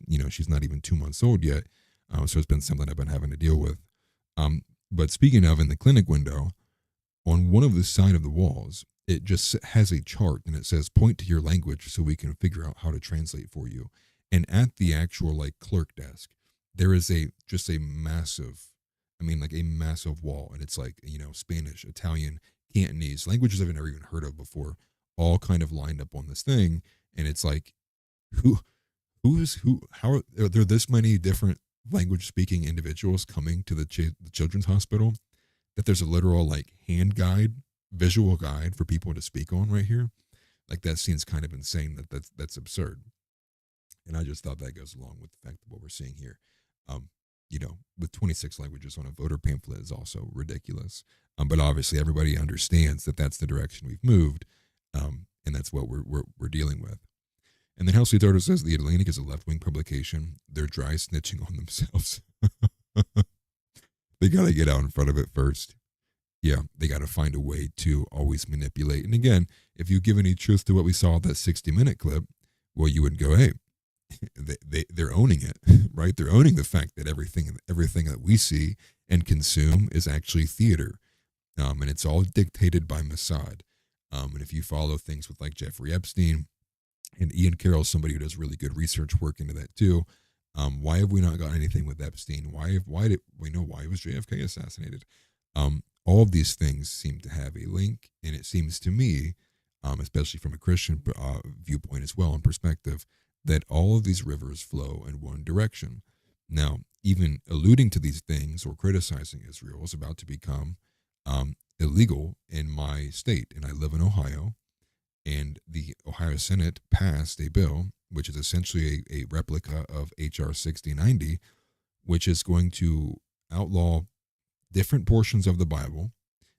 not even 2 months old yet. So it's been something I've been having to deal with. But speaking of, in the clinic window, on one of the side of the walls, it just has a chart, and it says point to your language so we can figure out how to translate for you. And at the actual like clerk desk, there is just a massive, like a massive wall, and it's like, Spanish, Italian, Cantonese, languages I've never even heard of before, all kind of lined up on this thing. And it's like, how are there this many different language speaking individuals coming to the children's hospital, that there's a literal like hand guide, visual guide for people to speak on right here? Like, that seems kind of insane. That's absurd. And I just thought that goes along with the fact that what we're seeing here, with 26 languages on a voter pamphlet, is also ridiculous. But obviously everybody understands that that's the direction we've moved, and that's what we're dealing with. And then House Leonardo says the Atlantic is a left-wing publication. They're dry snitching on themselves. They got to get out in front of it first. Yeah, they got to find a way to always manipulate. And again, if you give any truth to what we saw in that 60-minute clip, well, you would go, hey, they're owning it, right? They're owning the fact that everything that we see and consume is actually theater, and it's all dictated by Mossad. And if you follow things with like Jeffrey Epstein, and Ian Carroll, somebody who does really good research work into that too, why have we not got anything with Epstein? Why did we know why was JFK assassinated? All of these things seem to have a link, and it seems to me, especially from a Christian viewpoint as well and perspective, that all of these rivers flow in one direction. Now, even alluding to these things or criticizing Israel is about to become illegal in my state, and I live in Ohio, and the Ohio Senate passed a bill, which is essentially a replica of H.R. 6090, which is going to outlaw different portions of the Bible,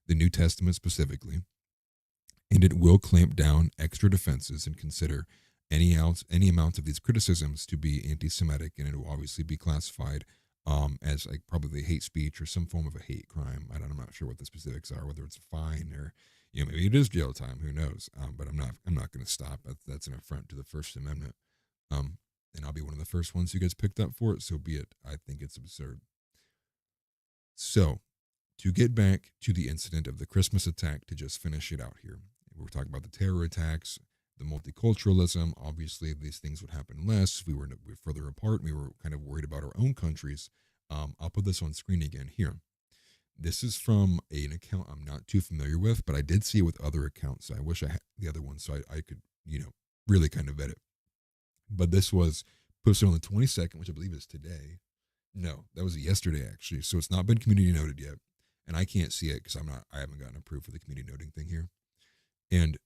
the New Testament specifically, and it will clamp down extra defenses and consider any amount of these criticisms to be anti-Semitic, and it will obviously be classified as like probably hate speech or some form of a hate crime. I'm not sure what the specifics are, whether it's a fine or maybe it is jail time. Who knows? But I'm not going to stop. That's an affront to the First Amendment. And I'll be one of the first ones who gets picked up for it. So be it. I think it's absurd. So, to get back to the incident of the Christmas attack, to just finish it out here, we're talking about the terror attacks, the multiculturalism. Obviously, these things would happen less if we were further apart. We were kind of worried about our own countries. I'll put this on screen again here. This is from an account I'm not too familiar with, but I did see it with other accounts. I wish I had the other one so I could, really kind of vet it. But this was posted on the 22nd, which I believe is today. No, that was yesterday actually. So it's not been community noted yet, and I can't see it because I haven't gotten approved for the community noting thing here. And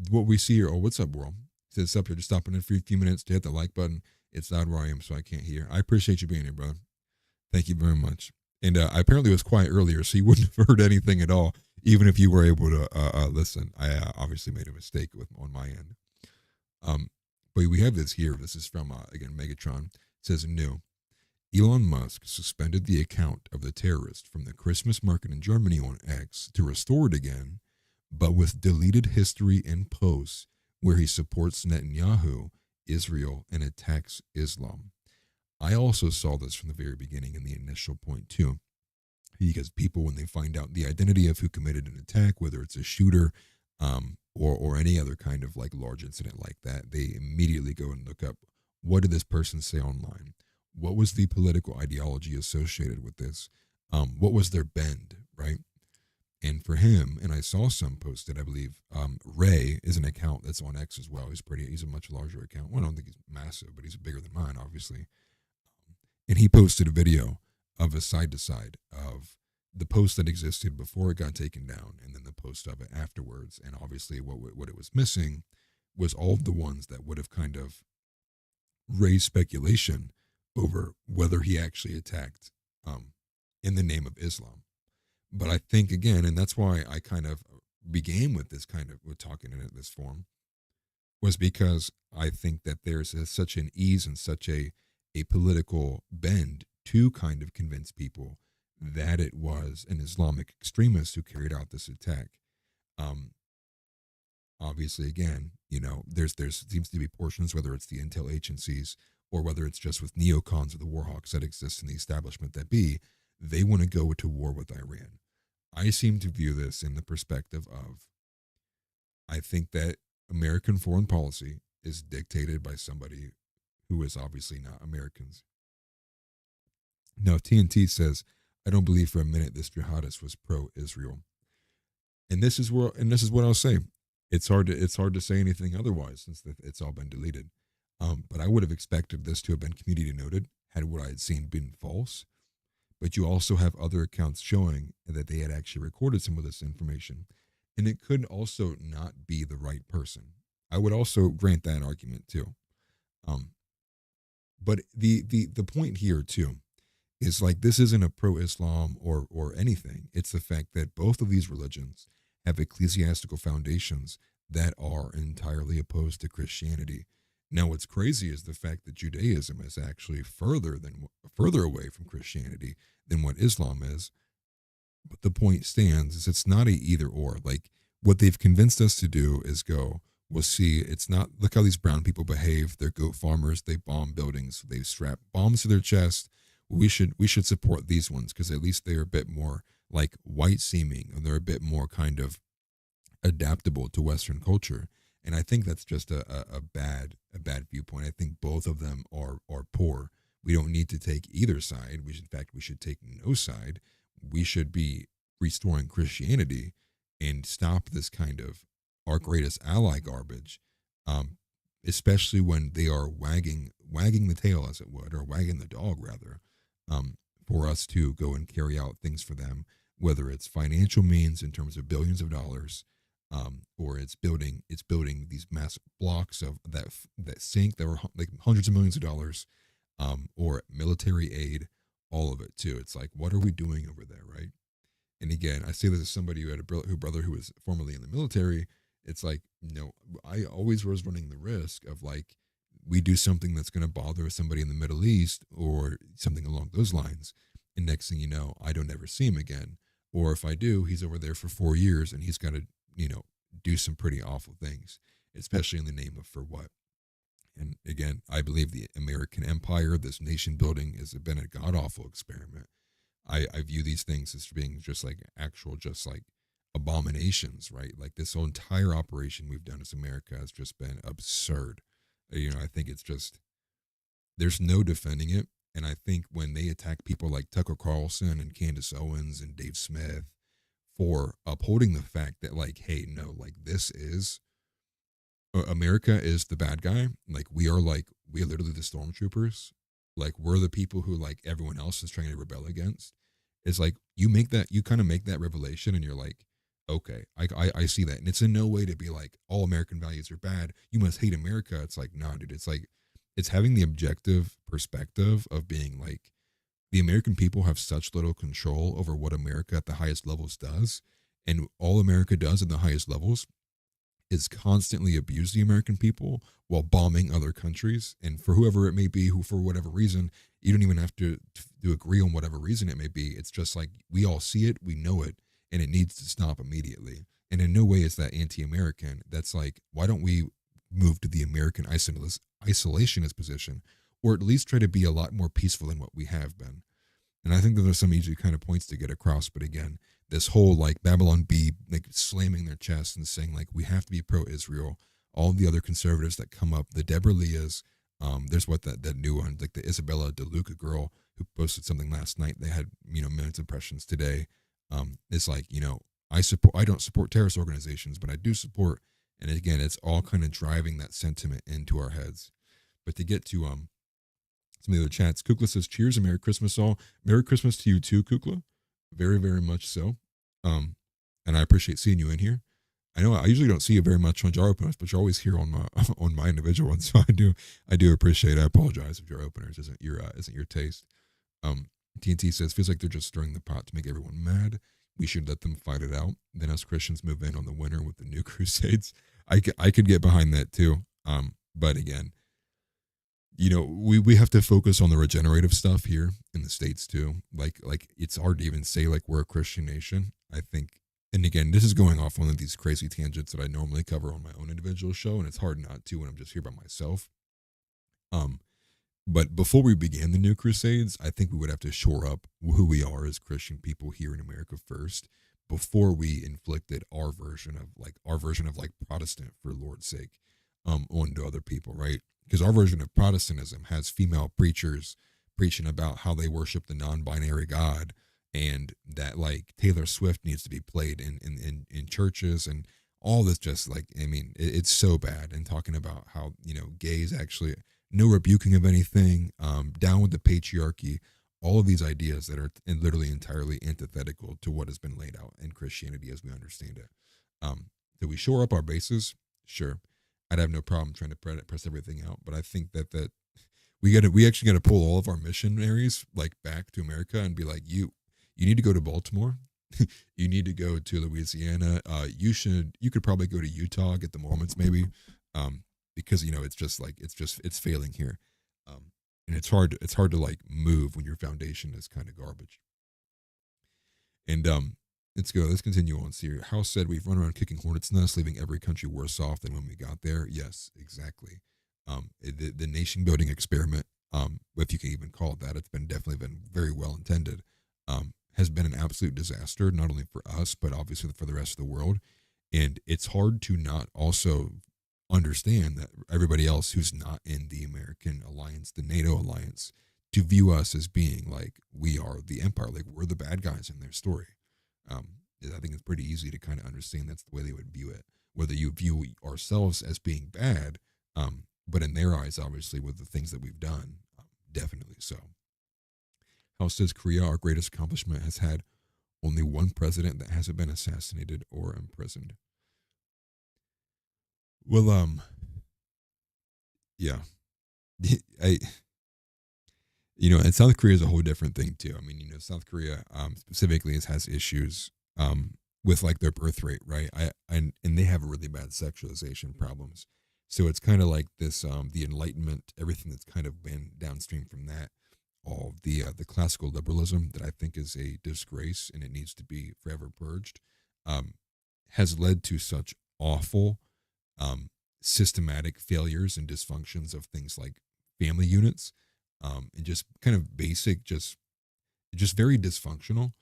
what we see here, what's up, Warrol? He says, up here, just stopping in for a few minutes to hit the like button. It's loud where I am, so I can't hear. I appreciate you being here, brother. Thank you very much. And I apparently was quiet earlier, so you wouldn't have heard anything at all, even if you were able to listen. I obviously made a mistake on my end. But we have this here. This is from, again, Megatron. It says, new. Elon Musk suspended the account of the terrorist from the Christmas market in Germany on X to restore it again, but with deleted history and posts where he supports Netanyahu, Israel, and attacks Islam. I also saw this from the very beginning in the initial point too, because people, when they find out the identity of who committed an attack, whether it's a shooter or any other kind of like large incident like that, they immediately go and look up, what did this person say online? What was the political ideology associated with this? What was their bend, right? And for him, and I saw some posted, I believe, Ray is an account that's on X as well. He's a much larger account. Well, I don't think he's massive, but he's bigger than mine, obviously. And he posted a video of a side-to-side of the post that existed before it got taken down and then the post of it afterwards. And obviously what it was missing was all of the ones that would have kind of raised speculation over whether he actually attacked in the name of Islam. But I think, again, and that's why I kind of began with this kind of, with talking in this form, was because I think that there's such an ease and such a political bend to kind of convince people that it was an Islamic extremist who carried out this attack. Obviously, again, there seems to be portions, whether it's the intel agencies or whether it's just with neocons or the warhawks that exist in the establishment that be, they want to go to war with Iran. I seem to view this in the perspective of, I think that American foreign policy is dictated by somebody who is obviously not Americans. Now, TNT says, I don't believe for a minute this jihadist was pro-Israel. And this is what I'll say. It's hard to say anything otherwise since it's all been deleted. But I would have expected this to have been community noted had what I had seen been false. But you also have other accounts showing that they had actually recorded some of this information. And it could also not be the right person. I would also grant that argument too. But the point here too is like, this isn't a pro-Islam or anything. It's the fact that both of these religions have ecclesiastical foundations that are entirely opposed to Christianity. Now, what's crazy is the fact that Judaism is actually further away from Christianity than what Islam is. But the point stands is it's not a either or. Like, what they've convinced us to do is go, we'll see, it's not, look how these brown people behave. They're goat farmers. They bomb buildings. They strap bombs to their chest. We should support these ones because at least they're a bit more like white seeming, and they're a bit more kind of adaptable to Western culture. And I think that's just a bad viewpoint. I think both of them are poor. We don't need to take either side. In fact, we should take no side. We should be restoring Christianity and stop this kind of our greatest ally garbage, especially when they are wagging the tail, as it would, or wagging the dog rather, for us to go and carry out things for them, whether it's financial means in terms of billions of dollars, or it's building these massive blocks of that sink that were like hundreds of millions of dollars, or military aid, all of it too. It's like, what are we doing over there, right? And again, I say this as somebody who had a brother who was formerly in the military. It's like, I always was running the risk of like, we do something that's going to bother somebody in the Middle East or something along those lines. And next thing you know, I don't ever see him again. Or if I do, he's over there for 4 years and he's got to, do some pretty awful things, especially in the name of for what. And again, I believe the American empire, this nation building, has been a god awful experiment. I view these things as being just like just like abominations, right? Like this whole entire operation we've done as America has just been absurd. I think it's just, there's no defending it. And I think when they attack people like Tucker Carlson and Candace Owens and Dave Smith for upholding the fact that like, hey, no, like this is America is the bad guy. Like we are literally the stormtroopers. Like we're the people who like everyone else is trying to rebel against. It's like you kind of make that revelation and you're like, okay, I see that. And it's in no way to be like all American values are bad. You must hate America. It's like, nah, dude, it's like, it's having the objective perspective of being like, the American people have such little control over what America at the highest levels does. And all America does at the highest levels is constantly abuse the American people while bombing other countries. And for whoever it may be, who for whatever reason, you don't even have to agree on whatever reason it may be. It's just like we all see it, we know it, and it needs to stop immediately. And in no way is that anti-American. That's like, why don't we move to the American isolationist position, or at least try to be a lot more peaceful than what we have been? And I think that there's some easy kind of points to get across. But again, this whole like Babylon Bee like slamming their chest and saying like we have to be pro-Israel. All the other conservatives that come up, the Deborah Leahs, there's that new one, like the Isabella DeLuca girl who posted something last night. They had millions of impressions today. It's like I don't support terrorist organizations, but I do support. And again, it's all kind of driving that sentiment into our heads. But to get to some of the other chats, Kukla says, cheers and Merry Christmas all. Merry Christmas to you too, Kukla. Very, very much so. And I appreciate seeing you in here. I know I usually don't see you very much on jar openers, but you're always here on my on my individual ones. So I do appreciate it. I apologize if jar openers isn't your taste. TNT says, feels like they're just stirring the pot to make everyone mad. We should let them fight it out. Then us Christians move in on the winner with the new crusades. I could get behind that too. But again, we have to focus on the regenerative stuff here in the States too. Like it's hard to even say like we're a Christian nation. I think, and again, this is going off one of these crazy tangents that I normally cover on my own individual show, and it's hard not to when I'm just here by myself. But before we began the new crusades, I think we would have to shore up who we are as Christian people here in America first, before we inflicted our version of like Protestant, for Lord's sake, onto other people, right? Because our version of Protestantism has female preachers preaching about how they worship the non-binary God, and that like Taylor Swift needs to be played in churches, and all this. Just like, I mean, it's so bad. And talking about how gays actually no rebuking of anything, down with the patriarchy, all of these ideas that are literally entirely antithetical to what has been laid out in Christianity as we understand it. Do we shore up our bases? Sure. I'd have no problem trying to press everything out, but I think that we actually got to pull all of our missionaries like back to America and be like, you need to go to Baltimore, you need to go to Louisiana, you could probably go to Utah, get the Mormons maybe, because it's failing here, and it's hard to like move when your foundation is kind of garbage. And let's continue on. See, House said we've run around kicking hornets' nests, leaving every country worse off than when we got there. Yes, exactly. The nation building experiment, if you can even call it that, it's definitely been very well intended, has been an absolute disaster, not only for us, but obviously for the rest of the world. And it's hard to not also understand that everybody else who's not in the American alliance, the NATO alliance, to view us as being like we are the empire, like we're the bad guys in their story. I think it's pretty easy to kind of understand that's the way they would view it. Whether you view ourselves as being bad, but in their eyes, obviously, with the things that we've done, definitely so. House says Korea, our greatest accomplishment, has had only one president that hasn't been assassinated or imprisoned. Well, yeah, And South Korea is a whole different thing too. I mean, South Korea specifically has issues with like their birth rate, right? And they have really bad sexualization problems. So it's kind of like this the Enlightenment, everything that's kind of been downstream from that, all of the classical liberalism that I think is a disgrace and it needs to be forever purged, um, has led to such awful systematic failures and dysfunctions of things like family units, and just kind of basic, just very dysfunctional.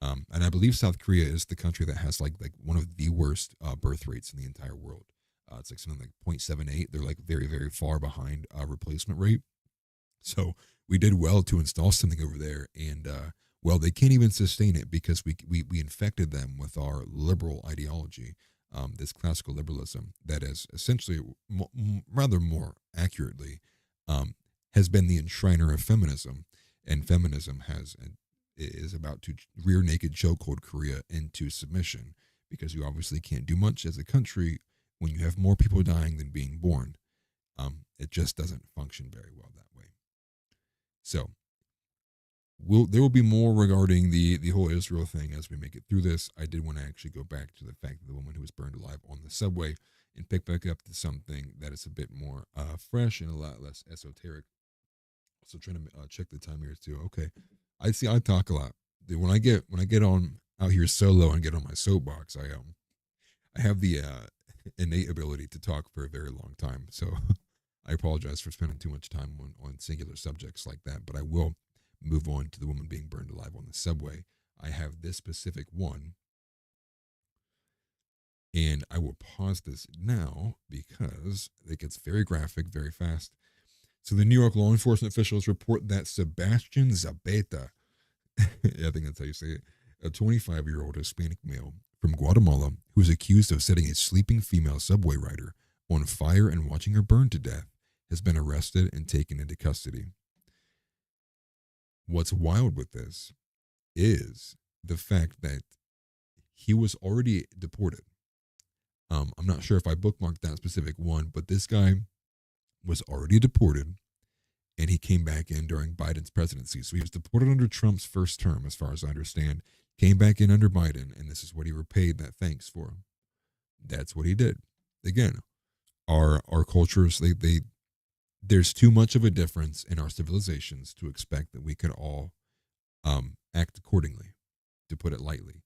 And I believe South Korea is the country that has like one of the worst birth rates in the entire world. It's like something like 0.78. They're like very, very far behind replacement rate. So we did well to install something over there, and well, they can't even sustain it because we infected them with our liberal ideology, this classical liberalism that is essentially, rather more accurately, has been the enshriner of feminism, and feminism is about to rear naked chokehold Korea into submission because you obviously can't do much as a country when you have more people dying than being born. It just doesn't function very well that way. So there will be more regarding the whole Israel thing as we make it through this. I did want to actually go back to the fact that the woman who was burned alive on the subway and pick back up to something that is a bit more fresh and a lot less esoteric. Also trying to check the time here too. Okay, I talk a lot. When I get on out here solo and get on my soapbox, I have the innate ability to talk for a very long time. So I apologize for spending too much time on singular subjects like that, but I will move on to the woman being burned alive on the subway. I have this specific one, and I will pause this now because it gets very graphic very fast. So the New York law enforcement officials report that Sebastian Zabeta, yeah, I think that's how you say it, a 25-year-old Hispanic male from Guatemala who is accused of setting a sleeping female subway rider on fire and watching her burn to death, has been arrested and taken into custody. What's wild with this is the fact that he was already deported. I'm not sure if I bookmarked that specific one, but this guy was already deported and he came back in during Biden's presidency. So he was deported under Trump's first term, as far as I understand, came back in under Biden, and this is what he repaid that thanks for. That's what he did. Again, our cultures, there's too much of a difference in our civilizations to expect that we could all act accordingly, to put it lightly.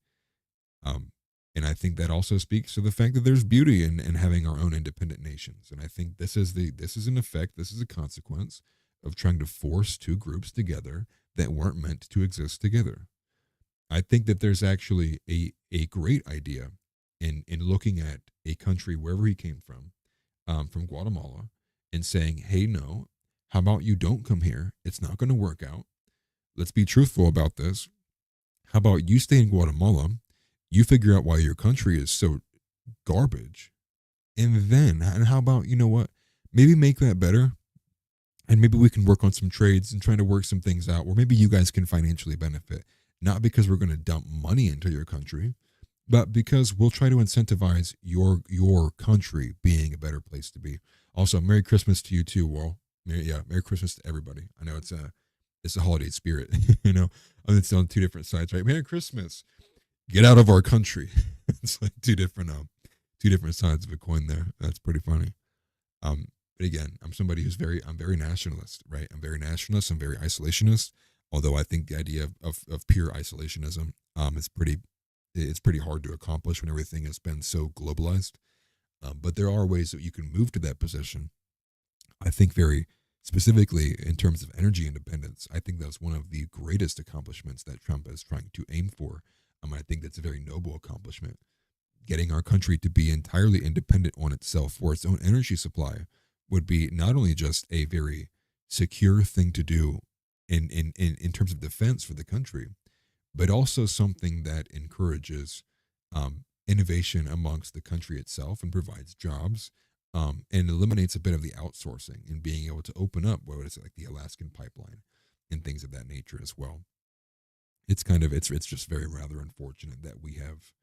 And I think that also speaks to the fact that there's beauty in having our own independent nations. And I think this is an effect, this is a consequence of trying to force two groups together that weren't meant to exist together. I think that there's actually a great idea in looking at a country wherever he came from Guatemala, and saying, hey, no, how about you don't come here? It's not going to work out. Let's be truthful about this. How about you stay in Guatemala? You figure out why your country is so garbage. And how about, you know what? Maybe make that better. And maybe we can work on some trades and trying to work some things out where maybe you guys can financially benefit. Not because we're going to dump money into your country, but because we'll try to incentivize your country being a better place to be. Also, Merry Christmas to you too, Warrol. Merry Christmas to everybody. I know it's a holiday spirit, it's on two different sides, right? Merry Christmas. Get out of our country. It's like two different sides of a coin there. That's pretty funny. But again, I'm somebody I'm very nationalist, right? I'm very nationalist. I'm very isolationist. Although I think the idea of pure isolationism it's pretty hard to accomplish when everything has been so globalized. But there are ways that you can move to that position. I think very specifically in terms of energy independence, I think that's one of the greatest accomplishments that Trump is trying to aim for. I think that's a very noble accomplishment. Getting our country to be entirely independent on itself for its own energy supply would be not only just a very secure thing to do in terms of defense for the country, but also something that encourages innovation amongst the country itself and provides jobs, and eliminates a bit of the outsourcing and being able to open up what is like the Alaskan pipeline and things of that nature as well. It's just very rather unfortunate that we have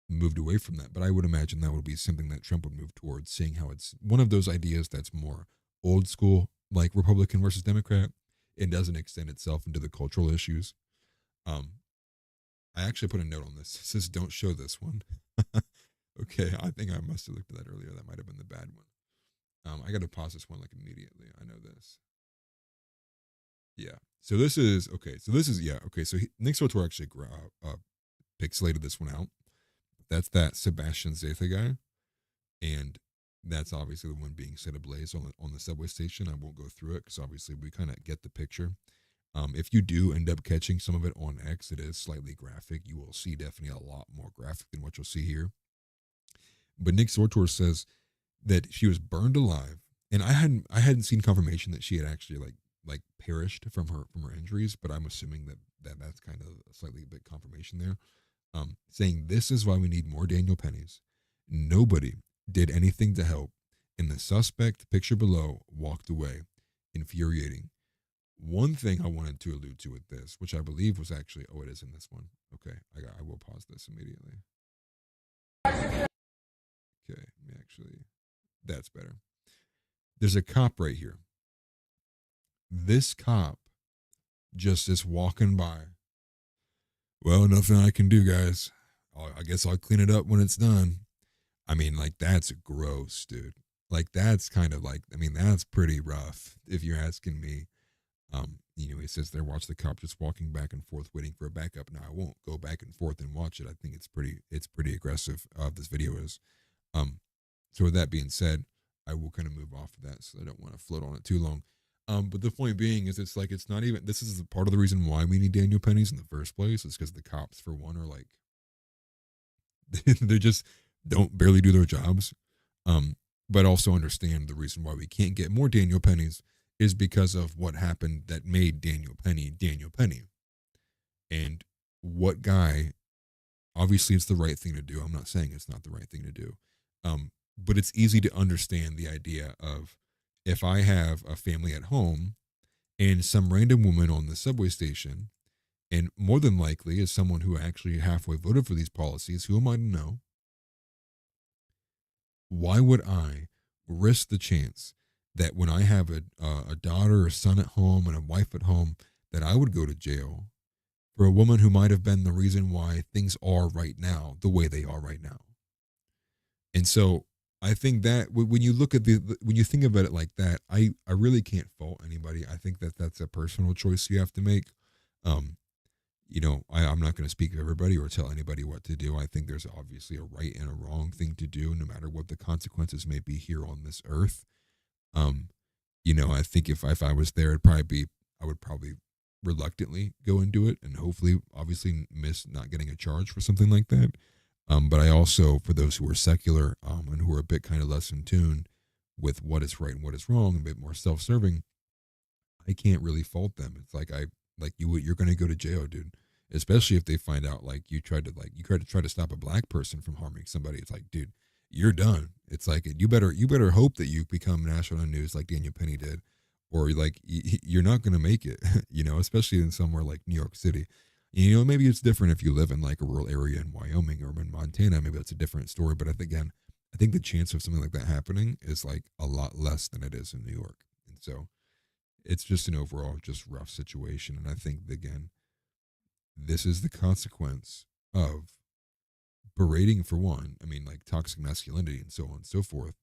moved away from that. But I would imagine that would be something that Trump would move towards, seeing how it's one of those ideas that's more old school, like Republican versus Democrat, it doesn't extend itself into the cultural issues. Um, I actually put a note on this. It says, "Don't show this one." Okay, I think I must have looked at that earlier. That might have been the bad one. I got to pause this one like immediately. I know this. Yeah. So this is okay. So this is yeah. Okay. So Nick Fuentes actually pixelated this one out. That's that Sebastian Zeta guy, and that's obviously the one being set ablaze on the subway station. I won't go through it because obviously we kind of get the picture. If you do end up catching some of it on X, it is slightly graphic. You will see definitely a lot more graphic than what you'll see here. But Nick Fuentes says that she was burned alive, and I hadn't seen confirmation that she had actually like perished from her injuries, but I'm assuming that's kind of a slightly bit confirmation there. Saying this is why we need more Daniel Pennies. Nobody did anything to help, and the suspect, picture below, walked away. Infuriating. One thing I wanted to allude to with this, which I believe was actually, it is in this one. Okay, I will pause this immediately. Okay, that's better. There's a cop right here. This cop just is walking by. Well, nothing I can do, guys. I guess I'll clean it up when it's done. I mean, like, that's gross, dude. Like, that's kind of like, I mean, that's pretty rough if you're asking me. He says there, watch the cop just walking back and forth waiting for a backup. Now, I won't go back and forth and watch it. I think it's pretty aggressive. This video is. So with that being said, I will kind of move off of that, so I don't want to float on it too long. But the point being is, it's like, it's not even, this is part of the reason why we need Daniel Pennies in the first place, is because the cops, for one, are like, they just don't barely do their jobs. But also understand the reason why we can't get more Daniel Pennies is because of what happened that made Daniel Penny. And what guy, obviously it's the right thing to do. I'm not saying it's not the right thing to do. But it's easy to understand the idea of, if I have a family at home and some random woman on the subway station, and more than likely is someone who actually halfway voted for these policies, who am I to know? Why would I risk the chance that when I have a daughter or son at home and a wife at home, that I would go to jail for a woman who might have been the reason why things are right now the way they are right now? And so I think that when you look at when you think about it like that, I really can't fault anybody. I think that that's a personal choice you have to make. I'm not going to speak for everybody or tell anybody what to do. I think there's obviously a right and a wrong thing to do, no matter what the consequences may be here on this earth. I think if I was there, I would probably reluctantly go and do it, and hopefully, obviously, miss not getting a charge for something like that. But I also, for those who are secular and who are a bit kind of less in tune with what is right and what is wrong, a bit more self-serving, I can't really fault them. It's like, you're going to go to jail, dude. Especially if they find out you tried to stop a black person from harming somebody. It's like, dude, you're done. It's like, you better hope that you become national news like Daniel Penny did, or you're not going to make it. Especially in somewhere like New York City. Maybe it's different if you live in like a rural area in Wyoming or in Montana. Maybe that's a different story. But I think the chance of something like that happening is like a lot less than it is in New York. And so it's just an overall just rough situation. And I think, again, this is the consequence of berating, for one. I mean, like toxic masculinity and so on and so forth.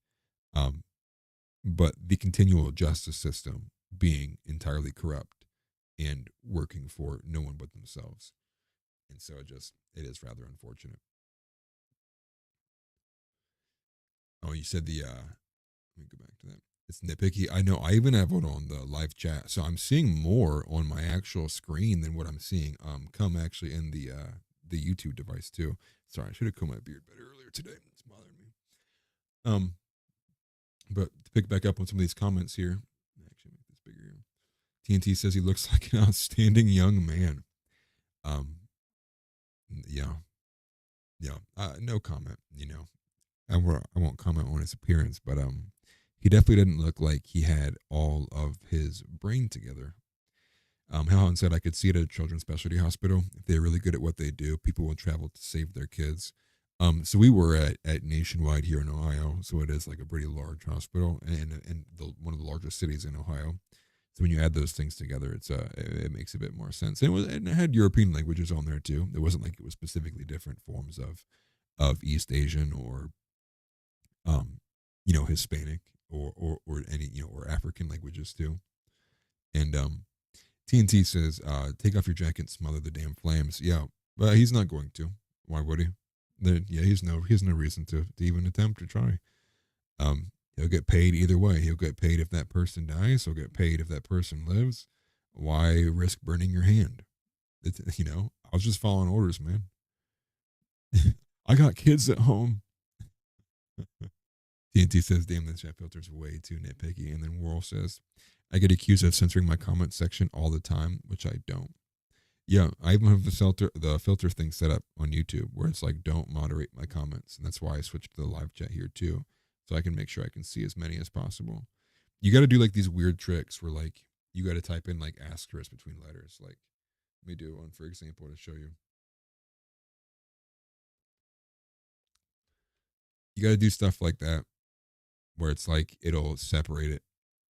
But the continual justice system being entirely corrupt and working for no one but themselves. And so it is rather unfortunate. Oh, you said let me go back to that. It's nitpicky. I know I even have it on the live chat. So I'm seeing more on my actual screen than what I'm seeing come actually in the YouTube device too. Sorry, I should have combed my beard better earlier today. It's bothering me. But to pick back up on some of these comments here, actually make this bigger here. TNT says he looks like an outstanding young man. Yeah. No comment. I won't comment on his appearance, but he definitely didn't look like he had all of his brain together. Helen said, I could see it at a children's specialty hospital. If they're really good at what they do, people will travel to save their kids. So we were at Nationwide here in Ohio, so it is like a pretty large hospital and one of the largest cities in Ohio. So when you add those things together, it makes a bit more sense. And it had European languages on there too. It wasn't like it was specifically different forms of East Asian or Hispanic or any or African languages too. And TNT says, take off your jacket and smother the damn flames. Yeah, but he's not going to. Why would he? He has no reason to even attempt to try. He'll get paid either way. He'll get paid if that person dies. He'll get paid if that person lives. Why risk burning your hand? I was just following orders, man. I got kids at home. TNT says, damn, this chat filter's way too nitpicky. And then Warrol says, I get accused of censoring my comment section all the time, which I don't. Yeah, I even have the filter thing set up on YouTube where it's like, don't moderate my comments. And that's why I switched to the live chat here too. So I can make sure I can see as many as possible. You got to do like these weird tricks where like you got to type in like asterisk between letters. Like, let me do one, for example, to show you. You got to do stuff like that where it's like it'll separate it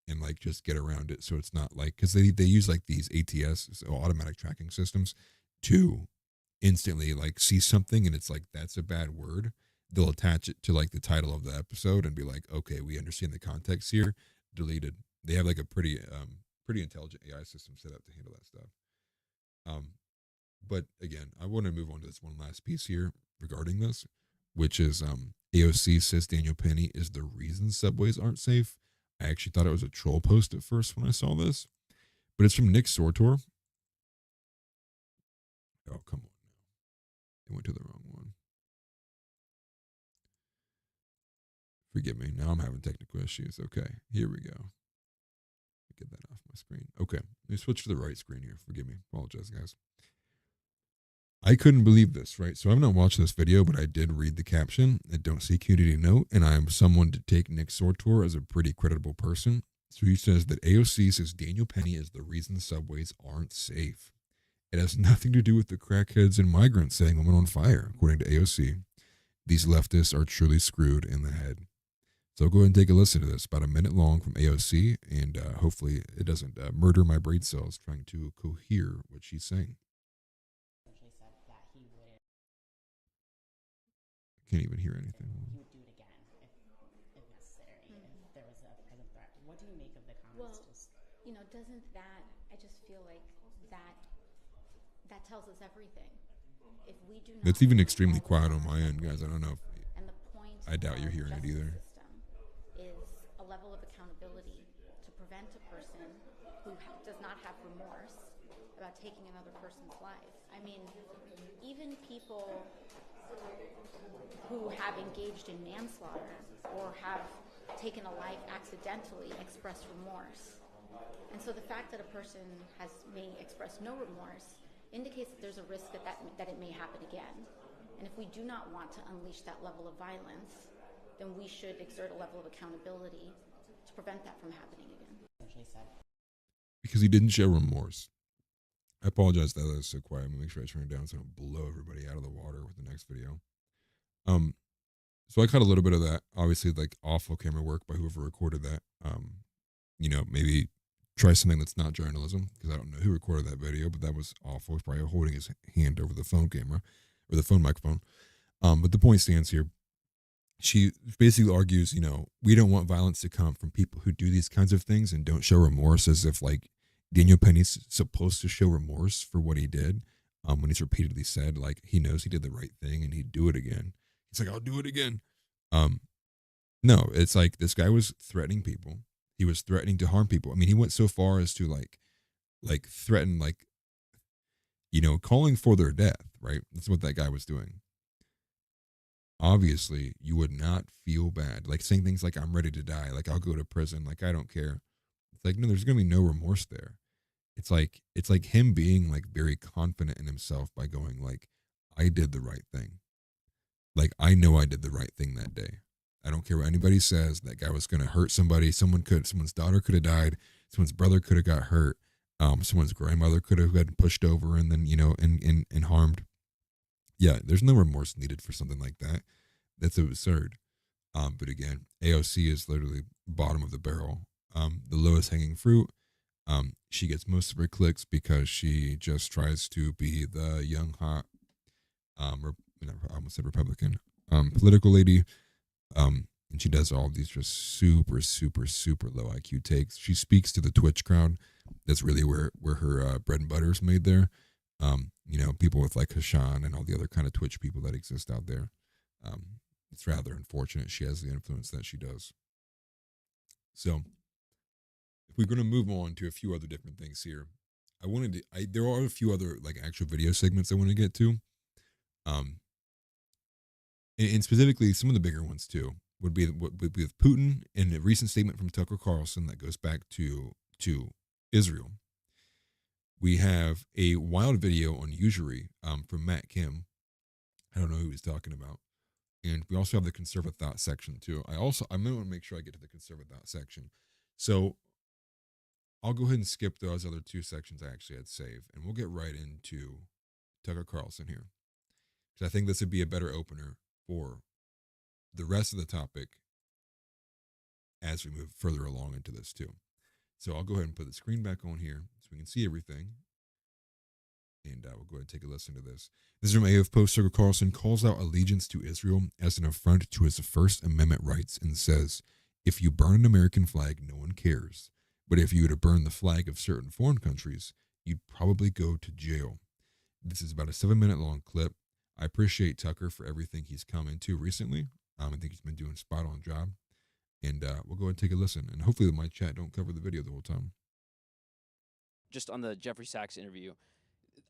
and like just get around it. So it's not like, because they use like these ATS, so automatic tracking systems, to instantly like see something and it's like, that's a bad word. They'll attach it to like the title of the episode and be like, okay, we understand the context here, deleted. They have like a pretty intelligent AI system set up to handle that stuff. But again, I want to move on to this one last piece here regarding this, which is AOC says Daniel Penny is the reason subways aren't safe. I actually thought it was a troll post at first when I saw this, but it's from Nick Sortor. Oh, come on now. I went to the wrong one. Forgive me. Now I'm having technical issues. Okay, here we go. Get that off my screen. Okay, let me switch to the right screen here. Forgive me. Apologize, guys. I couldn't believe this, right? So I've not watched this video, but I did read the caption. I don't see community note, and I'm someone to take Nick Sortor as a pretty credible person. So he says that AOC says Daniel Penny is the reason subways aren't safe. It has nothing to do with the crackheads and migrants setting women on fire, according to AOC. These leftists are truly screwed in the head. So go ahead and take a listen to this, about a minute long from AOC, and hopefully it doesn't murder my brain cells trying to cohere what she's saying. Can't even hear anything. He would do it again if necessary, if there was a present threat. What do you make of the comments? Doesn't that, I just feel like that tells us everything. If we do not. It's even extremely quiet on my end, guys. I don't know. And the point I doubt you're hearing it either. System is a level of accountability to prevent a person who does not have remorse about taking another person's life. I mean, even people who have engaged in manslaughter or have taken a life accidentally express remorse. And so the fact that a person may express no remorse indicates that there's a risk that it may happen again. And if we do not want to unleash that level of violence, then we should exert a level of accountability to prevent that from happening again. Because he didn't show remorse. I apologize that was so quiet. I'm gonna make sure I turn it down so I don't blow everybody out of the water with the next video. So I caught a little bit of that, obviously, like awful camera work by whoever recorded that. Maybe try something that's not journalism, because I don't know who recorded that video, but that was awful. He's probably holding his hand over the phone camera or the phone microphone. But the point stands here. She basically argues, we don't want violence to come from people who do these kinds of things and don't show remorse, as if like Daniel Penny's supposed to show remorse for what he did. When he's repeatedly said like he knows he did the right thing and he'd do it again. He's like, I'll do it again. No, it's like this guy was threatening people. He was threatening to harm people. I mean, he went so far as to like threaten, calling for their death, right? That's what that guy was doing. Obviously, you would not feel bad. Like saying things like, I'm ready to die. Like, I'll go to prison. Like, I don't care. It's like, no, there's going to be no remorse there. It's like him being like very confident in himself by going like, I did the right thing. Like, I know I did the right thing that day. I don't care what anybody says. That guy was going to hurt somebody. Someone's daughter could have died. Someone's brother could have got hurt. Someone's grandmother could have gotten pushed over and then, and harmed. Yeah, there's no remorse needed for something like that. That's absurd. But again, AOC is literally bottom of the barrel. The lowest hanging fruit. She gets most of her clicks because she just tries to be the young hot, I almost said Republican, political lady. And she does all these just super, super, super low IQ takes. She speaks to the Twitch crowd. That's really where her bread and butter is made there. People with like Hashan and all the other kind of Twitch people that exist out there. It's rather unfortunate she has the influence that she does. So, if we're going to move on to a few other different things here, there are a few other like actual video segments I want to get to. And specifically some of the bigger ones too would be with Putin and a recent statement from Tucker Carlson that goes back to Israel. We have a wild video on usury from Matt Kim. I don't know who he's talking about. And we also have the conservative thought section too. I may want to make sure I get to the conservative thought section. So I'll go ahead and skip those other two sections I actually had saved, and we'll get right into Tucker Carlson here. Because I think this would be a better opener for the rest of the topic as we move further along into this too. So I'll go ahead and put the screen back on here so we can see everything. And we'll go ahead and take a listen to this. This is from AF Post. Tucker Carlson calls out allegiance to Israel as an affront to his First Amendment rights and says, if you burn an American flag, no one cares. But if you were to burn the flag of certain foreign countries, you'd probably go to jail. This is about a 7-minute long clip. I appreciate Tucker for everything he's come into recently. I think he's been doing a spot on job. And we'll go ahead and take a listen. And hopefully my chat don't cover the video the whole time. Just on the Jeffrey Sachs interview,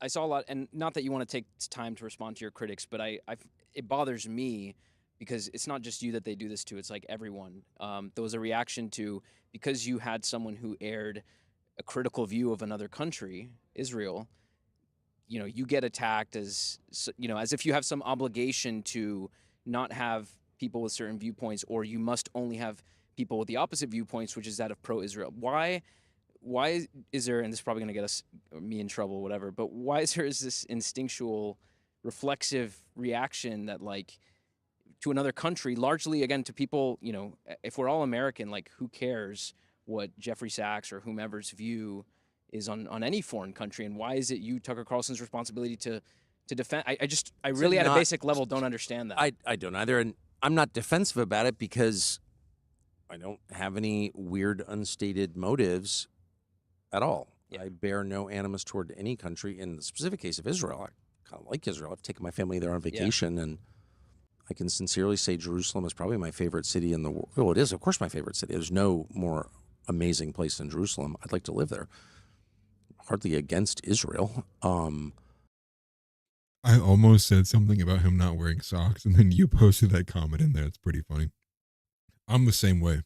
I saw a lot, and not that you want to take time to respond to your critics, but it bothers me because it's not just you that they do this to. It's like everyone. There was a reaction to, because you had someone who aired a critical view of another country, Israel, you get attacked as if you have some obligation to not have people with certain viewpoints, or you must only have people with the opposite viewpoints, which is that of pro-Israel. Why is there, and this is probably going to get me in trouble, whatever, but why is this instinctual, reflexive reaction that, like, to another country, largely, again, to people, if we're all American, like, who cares what Jeffrey Sachs or whomever's view is on any foreign country, and why is it Tucker Carlson's responsibility to defend? I really, at a basic level, don't understand that. I don't either, and I'm not defensive about it because I don't have any weird, unstated motives at all. Yeah. I bear no animus toward any country. In the specific case of Israel, I kind of like Israel. I've taken my family there on vacation, and I can sincerely say Jerusalem is probably my favorite city in the world. Well, it is, of course, my favorite city. There's no more amazing place than Jerusalem. I'd like to live there. Hardly against Israel. I almost said something about him not wearing socks, and then you posted that comment in there. It's pretty funny. I'm the same way.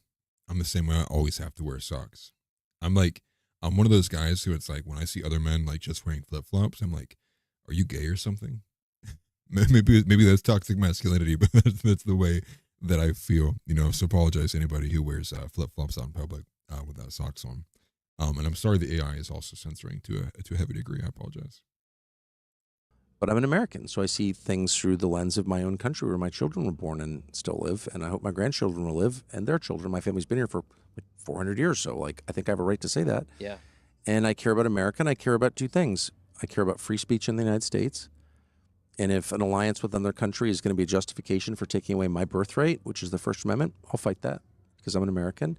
I always have to wear socks. I'm one of those guys who it's like when I see other men like just wearing flip-flops, I'm like, are you gay or something? maybe that's toxic masculinity, but that's the way that I feel. So apologize to anybody who wears flip-flops out in public without socks on. And I'm sorry the AI is also censoring to a heavy degree. I apologize. But I'm an American, so I see things through the lens of my own country where my children were born and still live, and I hope my grandchildren will live, and their children. My family's been here for like 400 years, so like I think I have a right to say that. Yeah. And I care about America, and I care about two things. I care about free speech in the United States, and if an alliance with another country is going to be a justification for taking away my birthright, which is the First Amendment, I'll fight that because I'm an American.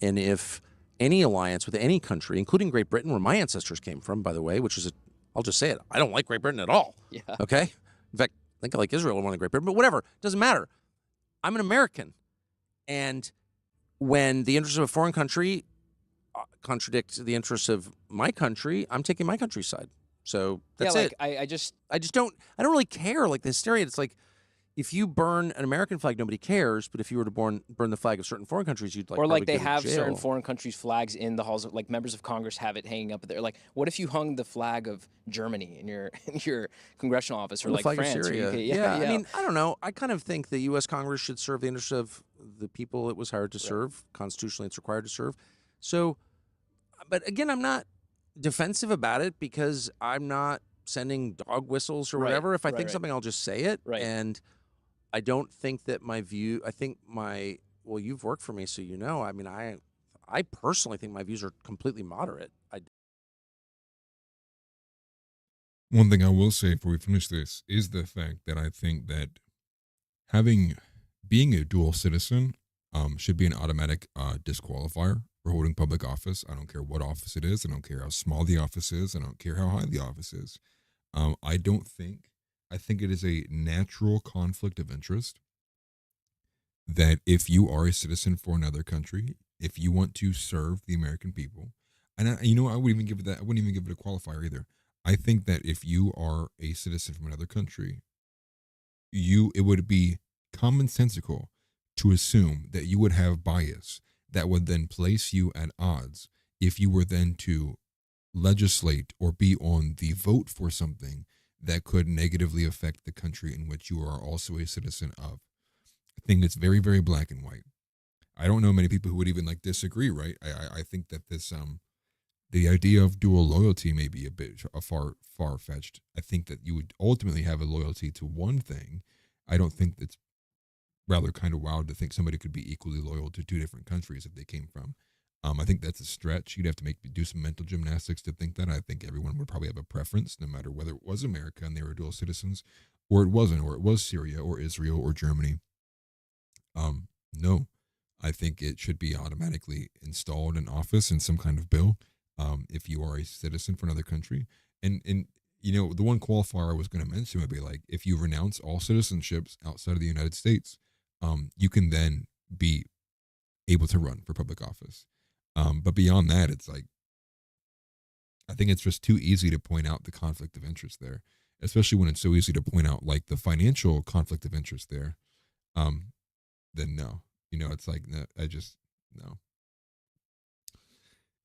And if any alliance with any country, including Great Britain, where my ancestors came from, by the way, which is I'll just say it. I don't like Great Britain at all. Yeah. Okay? In fact, I think I like Israel more than Great Britain, but whatever. Doesn't matter. I'm an American. And when the interests of a foreign country contradict the interests of my country, I'm taking my country's side. So that's it. I just don't really care. Like the hysteria, it's like if you burn an American flag, nobody cares. But if you were to burn the flag of certain foreign countries, you'd or like they go to have jail. certain foreign countries' flags in the halls of, like, members of Congress have it hanging up there. Like, what if you hung the flag of Germany in your congressional office, or the like flag France? of Syria. Or UK? Yeah. I mean, I don't know. I kind of think the U.S. Congress should serve the interests of the people it was hired to serve. Constitutionally, it's required to serve. So, but again, I'm not defensive about it because I'm not sending dog whistles or whatever. If I think something, I'll just say it. Right. And I don't think that my view, well, you've worked for me, so you know, I mean, I I personally think my views are completely moderate. One thing I will say before we finish this is the fact that I think that being a dual citizen should be an automatic disqualifier for holding public office. I don't care what office it is. I don't care how small the office is. I don't care how high the office is. I think it is a natural conflict of interest that if you are a citizen for another country, if you want to serve the American people, and I wouldn't even give it that. I wouldn't even give it a qualifier either. I think that if you are a citizen from another country, it would be commonsensical to assume that you would have bias that would then place you at odds if you were then to legislate or be on the vote for something that could negatively affect the country in which you are also a citizen of. I think it's very, very black and white. I don't know many people who would even like disagree, right? I think that this the idea of dual loyalty may be a bit far fetched. I think that you would ultimately have a loyalty to one thing. I don't think that's rather kind of wild to think somebody could be equally loyal to two different countries if they came from. I think that's a stretch. You'd have to do some mental gymnastics to think that. I think everyone would probably have a preference, no matter whether it was America and they were dual citizens, or it wasn't, or it was Syria or Israel or Germany. No, I think it should be automatically installed in office in some kind of bill if you are a citizen for another country. And the one qualifier I was going to mention would be like if you renounce all citizenships outside of the United States, you can then be able to run for public office. But beyond that, it's like I think it's just too easy to point out the conflict of interest there, especially when it's so easy to point out like the financial conflict of interest there. Then no, it's like no, no.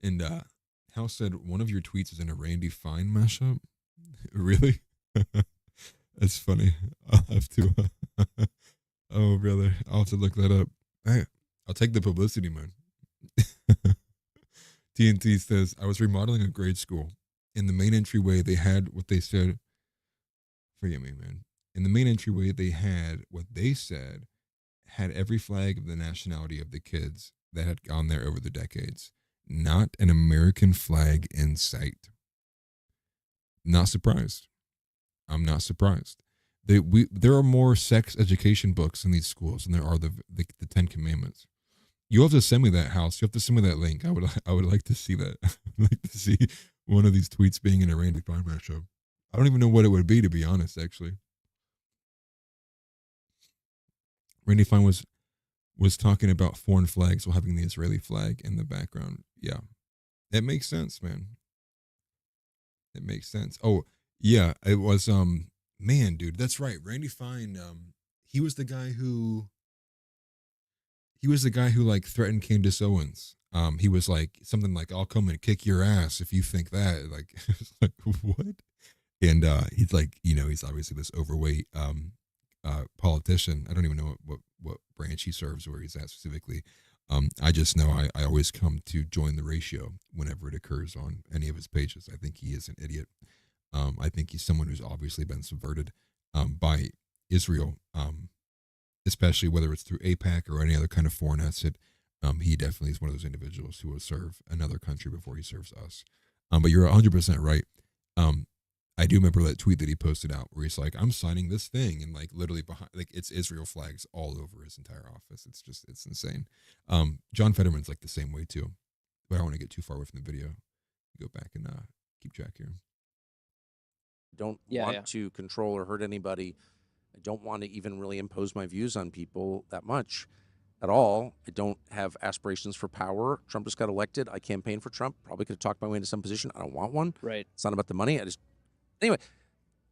And Hal said one of your tweets is in a Randy Fine mashup. Really? That's funny. I'll have to. Oh, brother, I'll have to look that up. Hey, I'll take the publicity, man. TNT says, I was remodeling a grade school. In the main entryway, they had what they said. Forgive me, man. In the main entryway, they had what they said had every flag of the nationality of the kids that had gone there over the decades. Not an American flag in sight. Not surprised. I'm not surprised. There are more sex education books in these schools than there are the 10 Commandments. You'll have to send me that, House. You have to send me that link. I would like to see that. I'd like to see one of these tweets being in a Randy Fine show. I don't even know what it would be, to be honest, actually. Randy Fine was talking about foreign flags while having the Israeli flag in the background. Yeah. It makes sense, man. It makes sense. Oh, yeah. It was man, dude, that's right. Randy Fine, he was the guy who like threatened Candace Owens. He was like something like, I'll come and kick your ass if you think that. Like, it's like, what? And he's like, he's obviously this overweight politician. I don't even know what branch he serves, where he's at specifically. I just know I always come to join the ratio whenever it occurs on any of his pages. I think he is an idiot. I think he's someone who's obviously been subverted by Israel, especially whether it's through AIPAC or any other kind of foreign asset. He definitely is one of those individuals who will serve another country before he serves us. But you're 100% right. I do remember that tweet that he posted out where he's like, I'm signing this thing, and like literally behind, like it's Israel flags all over his entire office. It's insane. John Fetterman's like the same way too. But I don't want to get too far away from the video. Go back and keep track here. Don't want to control or hurt anybody. I don't want to even really impose my views on people that much at all. I don't have aspirations for power. Trump just got elected. I campaigned for Trump. Probably could have talked my way into some position. I don't want one. Right. It's not about the money. Anyway,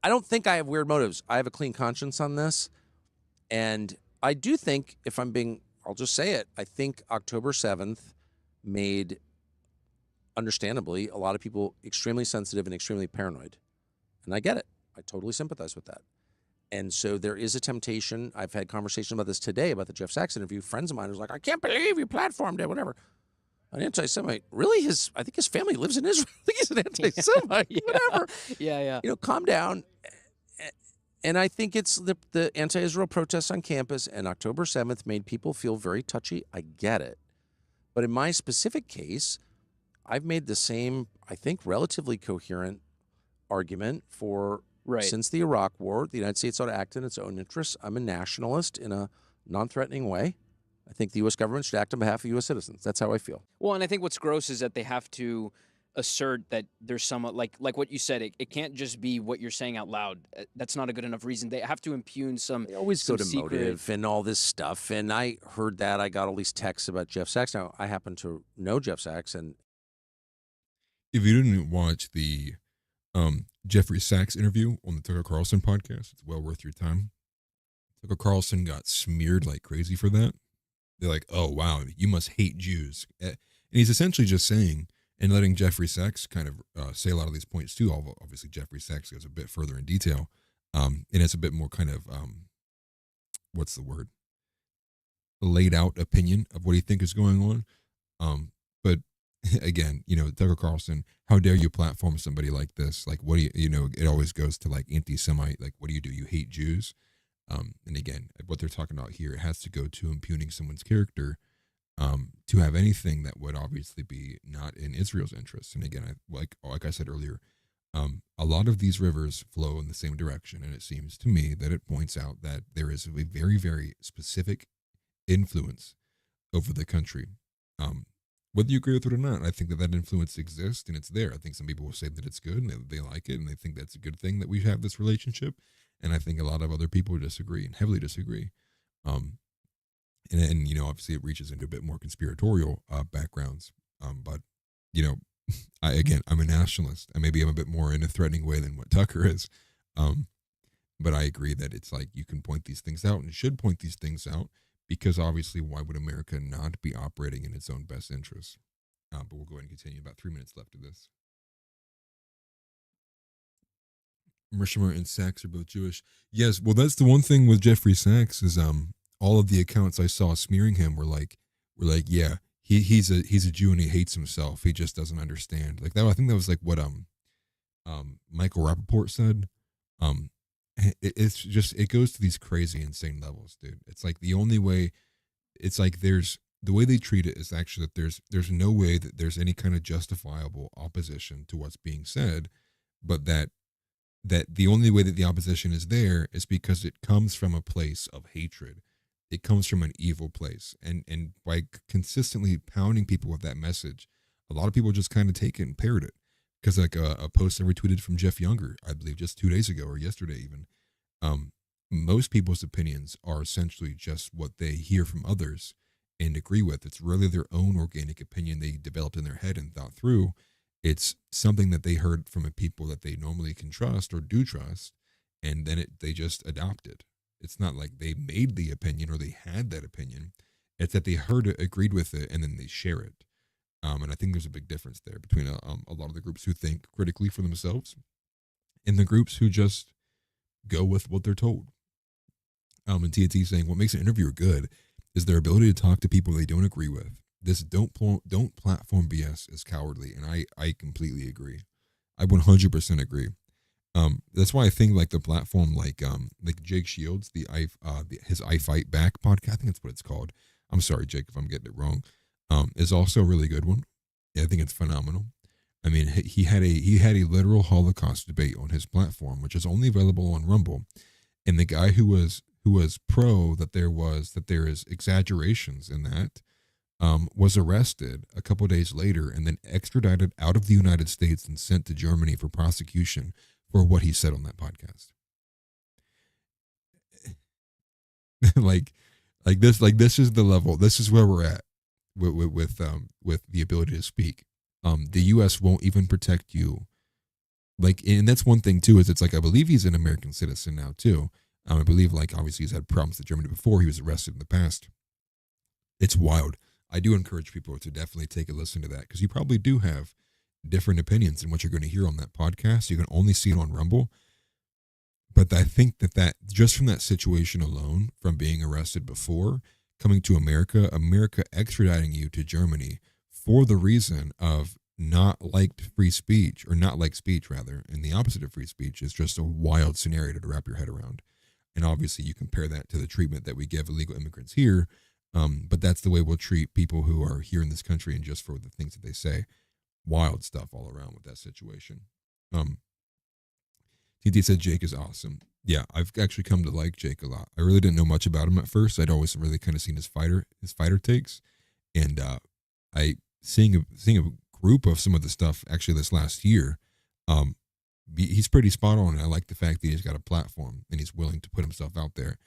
I don't think I have weird motives. I have a clean conscience on this. And I do think, I'll just say it, I think October 7th made, understandably, a lot of people extremely sensitive and extremely paranoid. And I get it. I totally sympathize with that. And so there is a temptation. I've had conversations about this today, about the Jeff Sachs interview. Friends of mine was like, I can't believe you platformed it, whatever. An anti-Semite. Really? I think his family lives in Israel. I think he's an anti-Semite. Whatever. Yeah. Calm down. And I think it's the anti-Israel protests on campus and October 7th made people feel very touchy. I get it. But in my specific case, I've made the same, I think, relatively coherent argument for Right. since the Iraq War, the United States ought to act in its own interests. I'm a nationalist in a non-threatening way. I think the U.S. government should act on behalf of U.S. citizens. That's how I feel. Well, and I think what's gross is that they have to assert that there's some like what you said. It can't just be what you're saying out loud. That's not a good enough reason. They have to impugn some. They always go some to secret. motive and all this stuff. And I heard that. I got all these texts about Jeff Sachs. Now, I happen to know Jeff Sachs, and If you didn't watch the Jeffrey Sachs interview on the Tucker Carlson podcast, it's well worth your time. Tucker Carlson got smeared like crazy for that. They're like, oh, wow, you must hate Jews. And he's essentially just saying, and letting Jeffrey Sachs kind of say a lot of these points too, although obviously Jeffrey Sachs goes a bit further in detail. And it's a bit more kind of, what's the word? Laid out opinion of what he think is going on. But again, Tucker Carlson, how dare you platform somebody like this? Like, what do it always goes to like anti-Semite. Like, what do? You hate Jews? And again, what they're talking about here, it has to go to impugning someone's character to have anything that would obviously be not in Israel's interest. And again, like I said earlier, a lot of these rivers flow in the same direction. And it seems to me that it points out that there is a very, very specific influence over the country. Whether you agree with it or not, I think that influence exists and it's there. I think some people will say that it's good and they like it and they think that's a good thing that we have this relationship. And I think a lot of other people disagree and heavily disagree. And obviously it reaches into a bit more conspiratorial backgrounds. But I'm a nationalist, and maybe I'm a bit more in a threatening way than what Tucker is. But I agree that it's like you can point these things out and should point these things out, because obviously why would America not be operating in its own best interests? But we'll go ahead and continue. About 3 minutes left of this. Mershmer and Sachs are both Jewish. Yes, well, that's the one thing with Jeffrey Sachs is all of the accounts I saw smearing him were like, yeah, he's a Jew and he hates himself. He just doesn't understand. Like that, I think that was like what Michael Rappaport said. It's just, it goes to these crazy, insane levels, dude. It's like the only way. It's like the way they treat it is actually that there's no way that there's any kind of justifiable opposition to what's being said, but that the only way that the opposition is there is because it comes from a place of hatred. It comes from an evil place. And by consistently pounding people with that message, a lot of people just kind of take it and parrot it. Because like a post I retweeted from Jeff Younger, I believe just 2 days ago or yesterday even, most people's opinions are essentially just what they hear from others and agree with. It's really their own organic opinion they developed in their head and thought through. It's something that they heard from a people that they normally can trust or do trust, and then they just adopt it. It's not like they made the opinion or they had that opinion. It's that they heard it, agreed with it, and then they share it. And I think there's a big difference there between a lot of the groups who think critically for themselves and the groups who just go with what they're told. And TNT saying what makes an interviewer good is their ability to talk to people they don't agree with. This don't platform BS is cowardly, and I completely agree. I 100% agree. That's why I think like the platform like Jake Shields, his I Fight Back podcast, I think that's what it's called. I'm sorry, Jake, if I'm getting it wrong. Is also a really good one. Yeah, I think it's phenomenal. I mean, he had a literal Holocaust debate on his platform, which is only available on Rumble. And the guy who was pro that there is exaggerations in that, was arrested a couple of days later and then extradited out of the United States and sent to Germany for prosecution for what he said on that podcast. This is the level. This is where we're at with the ability to speak. The U.S. won't even protect you. And that's one thing too. Is it's like I believe he's an American citizen now too. I believe obviously he's had problems with Germany before. He was arrested in the past. It's wild. I do encourage people to definitely take a listen to that, because you probably do have different opinions than what you're going to hear on that podcast. You can only see it on Rumble. But I think that just from that situation alone, from being arrested before, coming to America extraditing you to Germany for the reason of not liked free speech, or not like speech rather, and the opposite of free speech, is just a wild scenario to wrap your head around. And obviously you compare that to the treatment that we give illegal immigrants here. But that's the way we'll treat people who are here in this country and just for the things that they say. Wild stuff all around with that situation. TT said Jake is awesome. Yeah, I've actually come to like Jake a lot. I really didn't know much about him at first. I'd always really kind of seen his fighter takes, and I seeing a group of some of the stuff actually this last year. He's pretty spot on. And I like the fact that he's got a platform and he's willing to put himself out there.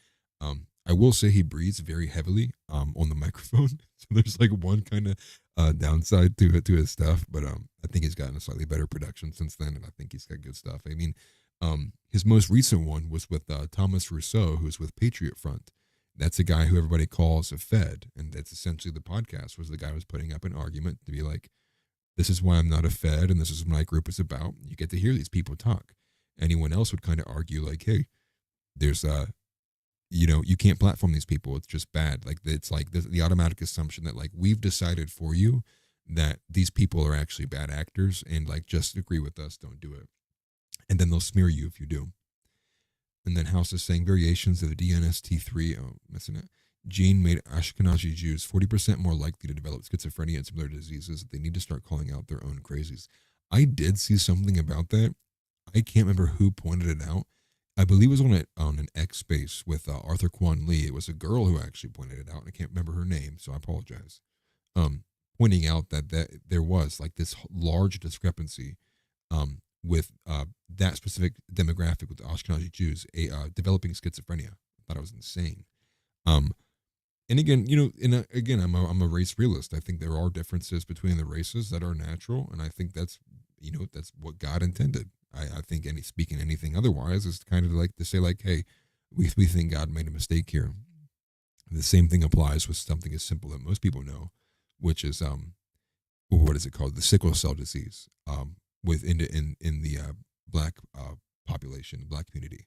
I will say he breathes very heavily on the microphone, so there's like one kind of downside to his stuff. But I think he's gotten a slightly better production since then, and I think he's got good stuff. I mean, his most recent one was with Thomas Rousseau, who's with Patriot Front. That's a guy who everybody calls a Fed, and that's essentially the podcast. Was the guy who was putting up an argument to be like, this is why I'm not a Fed, and this is what my group is about. You get to hear these people talk. Anyone else would kind of argue like, hey, there's you can't platform these people. It's just bad. Like it's like the automatic assumption that like we've decided for you that these people are actually bad actors, and like just agree with us, don't do it. And then they'll smear you if you do. And then House is saying variations of the DNST3, missing it, gene made Ashkenazi Jews 40% more likely to develop schizophrenia and similar diseases. They need to start calling out their own crazies. I did see something about that. I can't remember who pointed it out. I believe it was on an X space with Arthur Kwan Lee. It was a girl who actually pointed it out, and I can't remember her name, so I apologize. Pointing out that there was like this large discrepancy with that specific demographic with the Ashkenazi Jews developing schizophrenia. I thought it was insane. And again, I'm a race realist. I think there are differences between the races that are natural, and I think that's what God intended. I think speaking anything otherwise is kind of like to say like, hey, we think God made a mistake here. The same thing applies with something as simple that most people know, which is what is it called? The sickle cell disease. In the black population, black community,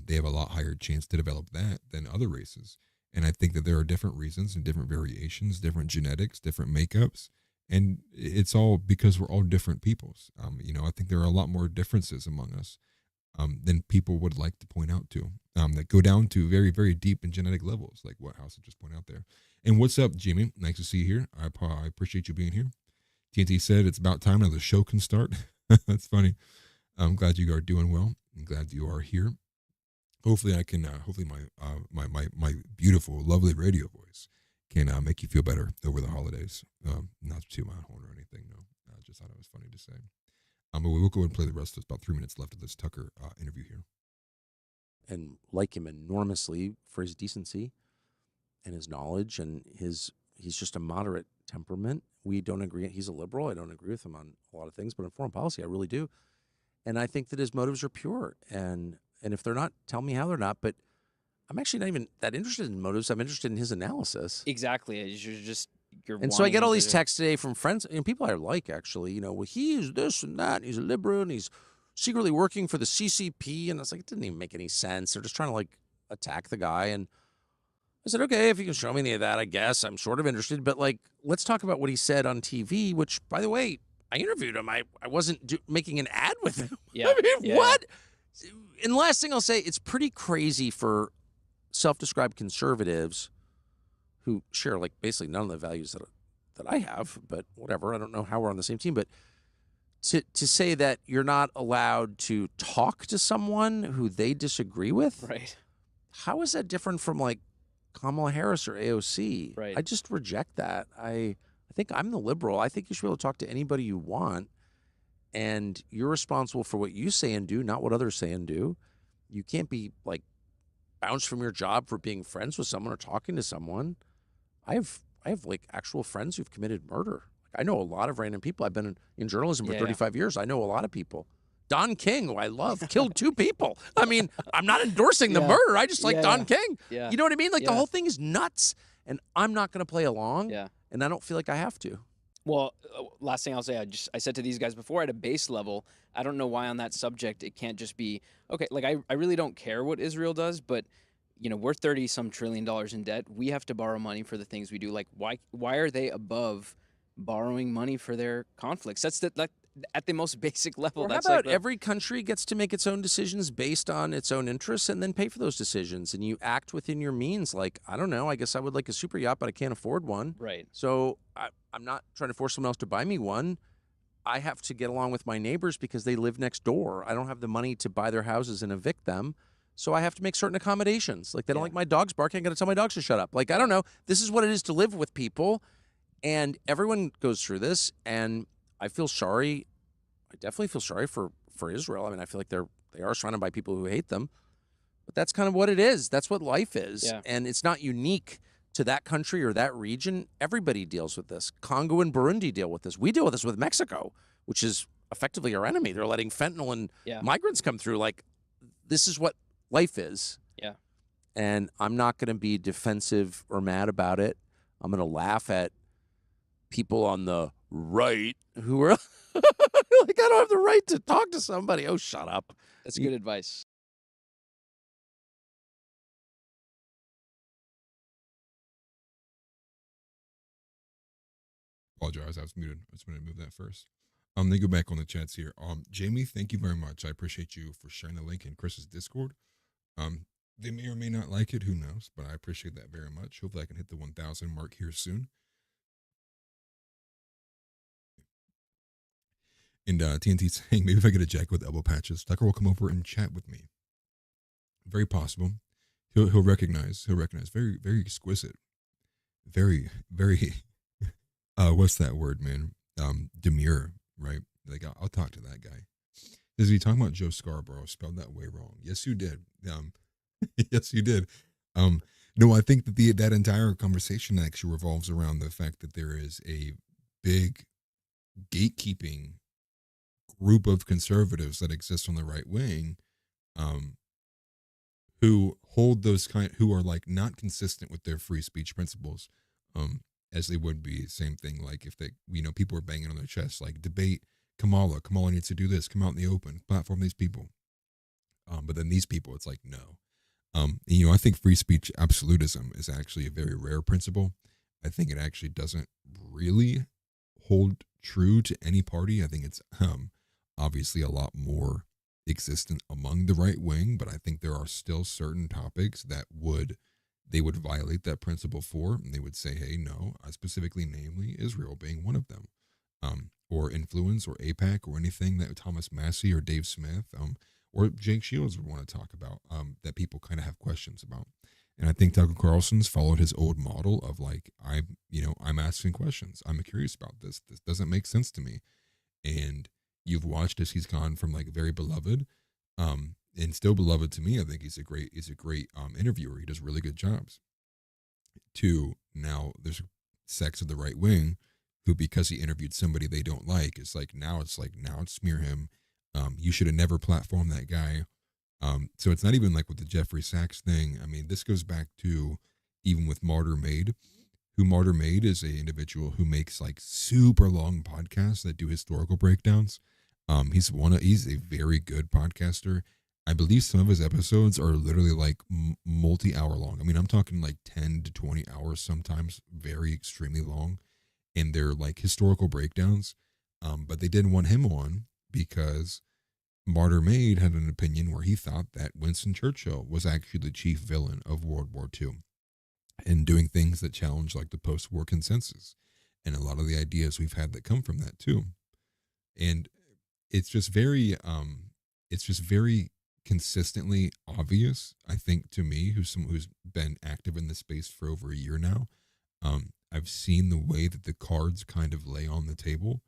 they have a lot higher chance to develop that than other races. And I think that there are different reasons and different variations, different genetics, different makeups, and it's all because we're all different peoples. I think there are a lot more differences among us than people would like to point out to, that go down to very, very deep in genetic levels, like what House just pointed out there. And what's up, Jimmy? Nice to see you here. I appreciate you being here. TNT said it's about time now the show can start. That's funny. I'm glad you are doing well. I'm glad you are here. Hopefully I can, hopefully my beautiful, lovely radio voice can make you feel better over the holidays. Not to toot my horn or anything, no. I just thought it was funny to say. But we'll go and play the rest of this. About 3 minutes left of this Tucker interview here. And like him enormously for his decency and his knowledge, and he's just a moderate temperament. We don't agree. He's a liberal. I don't agree with him on a lot of things, but in foreign policy, I really do. And I think that his motives are pure. And if they're not, tell me how they're not. But I'm actually not even that interested in motives. I'm interested in his analysis. Exactly. You're and so I get all these to... texts today from friends and people I like, actually. Well, he is this and that. And he's a liberal, and he's secretly working for the CCP. And I was like, it didn't even make any sense. They're just trying to attack the guy. And I said, okay, if you can show me any of that, I guess I'm sort of interested. But let's talk about what he said on TV, which, by the way, I interviewed him. I wasn't making an ad with him. Yeah. I mean, what? And last thing I'll say, it's pretty crazy for self-described conservatives who share basically none of the values that I have, but whatever. I don't know how we're on the same team, but to say that you're not allowed to talk to someone who they disagree with, right? How is that different from Kamala Harris or AOC? Right. I just reject that. I think I'm the liberal. I think you should be able to talk to anybody you want, and you're responsible for what you say and do, not what others say and do. You can't be bounced from your job for being friends with someone or talking to someone. I have actual friends who've committed murder. I know a lot of random people. I've been in journalism for 35 years. I know a lot of people. Don King, who I love, killed 2 people. I mean, I'm not endorsing the murder. I just like Don King. Yeah. You know what I mean? The whole thing is nuts, and I'm not going to play along, and I don't feel like I have to. Well, last thing I'll say, I said to these guys before, at a base level, I don't know why on that subject it can't just be, okay, I really don't care what Israel does, but, we're $30-some trillion in debt. We have to borrow money for the things we do. Why are they above borrowing money for their conflicts? at the most basic level, Or how that's about like the, every country gets to make its own decisions based on its own interests and then pay for those decisions, and you act within your means. Like, I don't know, I guess I would like a super yacht, but I can't afford one. right. So I'm not trying to force someone else to buy me one. I have to get along with my neighbors because they live next door. I don't have the money to buy their houses and evict them. So I have to make certain accommodations. Like, they don't like my dogs barking, I got to tell my dogs to shut up. Like, I don't know. This is what it is to live with people. And everyone goes through this. And I feel sorry. I definitely feel sorry for Israel. I mean, I feel like they are surrounded by people who hate them. But that's kind of what it is. That's what life is. Yeah. And it's not unique to that country or that region. Everybody deals with this. Congo and Burundi deal with this. We deal with this with Mexico, which is effectively our enemy. They're letting fentanyl and migrants come through. Like, this is what life is. Yeah. And I'm not going to be defensive or mad about it. I'm going to laugh at people on the right who are like, I don't have the right to talk to somebody. Oh, shut up. That's good advice. Apologize, I was muted. I just wanted to move that first. They go back on the chats here. Jamie, thank you very much. I appreciate you for sharing the link in Chris's Discord. They may or may not like it, who knows, but I appreciate that very much. Hopefully I can hit the 1,000 mark here soon. And TNT saying, maybe if I get a jacket with elbow patches, Tucker will come over and chat with me. Very possible. He'll recognize. Very, very exquisite. Very, very. What's that word, man? Demure, right? Like, I'll talk to that guy. Is he talking about Joe Scarborough? Spelled that way wrong. Yes, you did. Yes, you did. No, I think that that entire conversation actually revolves around the fact that there is a big gatekeeping group of conservatives that exist on the right wing, who hold those who are like not consistent with their free speech principles, as they would be. Same thing, like if they, people are banging on their chest, like debate Kamala needs to do this, come out in the open, platform these people. But then these people, it's like, no. I think free speech absolutism is actually a very rare principle. I think it actually doesn't really hold true to any party. I think it's obviously a lot more existent among the right wing, but I think there are still certain topics that they would violate that principle for, and they would say, hey, no, specifically, namely Israel being one of them, or influence or AIPAC or anything that Thomas Massey or Dave Smith, or Jake Shields would want to talk about, that people kind of have questions about. And I think Tucker Carlson's followed his old model of like, I'm asking questions. I'm curious about this. This doesn't make sense to me. And you've watched as he's gone from like very beloved, and still beloved to me. I think he's a great interviewer. He does really good jobs. To now there's sects of the right wing who, because he interviewed somebody they don't like, it's now it's smear him. You should have never platformed that guy. So it's not even like with the Jeffrey Sachs thing. I mean, this goes back to even with Martyr Made, who Martyr Made is a individual who makes like super long podcasts that do historical breakdowns. He's a very good podcaster. I believe some of his episodes are literally like multi-hour long. I mean, I'm talking like 10 to 20 hours, sometimes very extremely long. And they're like historical breakdowns. But they didn't want him on because Martyr Made had an opinion where he thought that Winston Churchill was actually the chief villain of World War II and doing things that challenge like the post-war consensus and a lot of the ideas we've had that come from that too. And it's just very consistently obvious, I think, to me, who's been active in this space for over a year now. I've seen the way that the cards kind of lay on the table.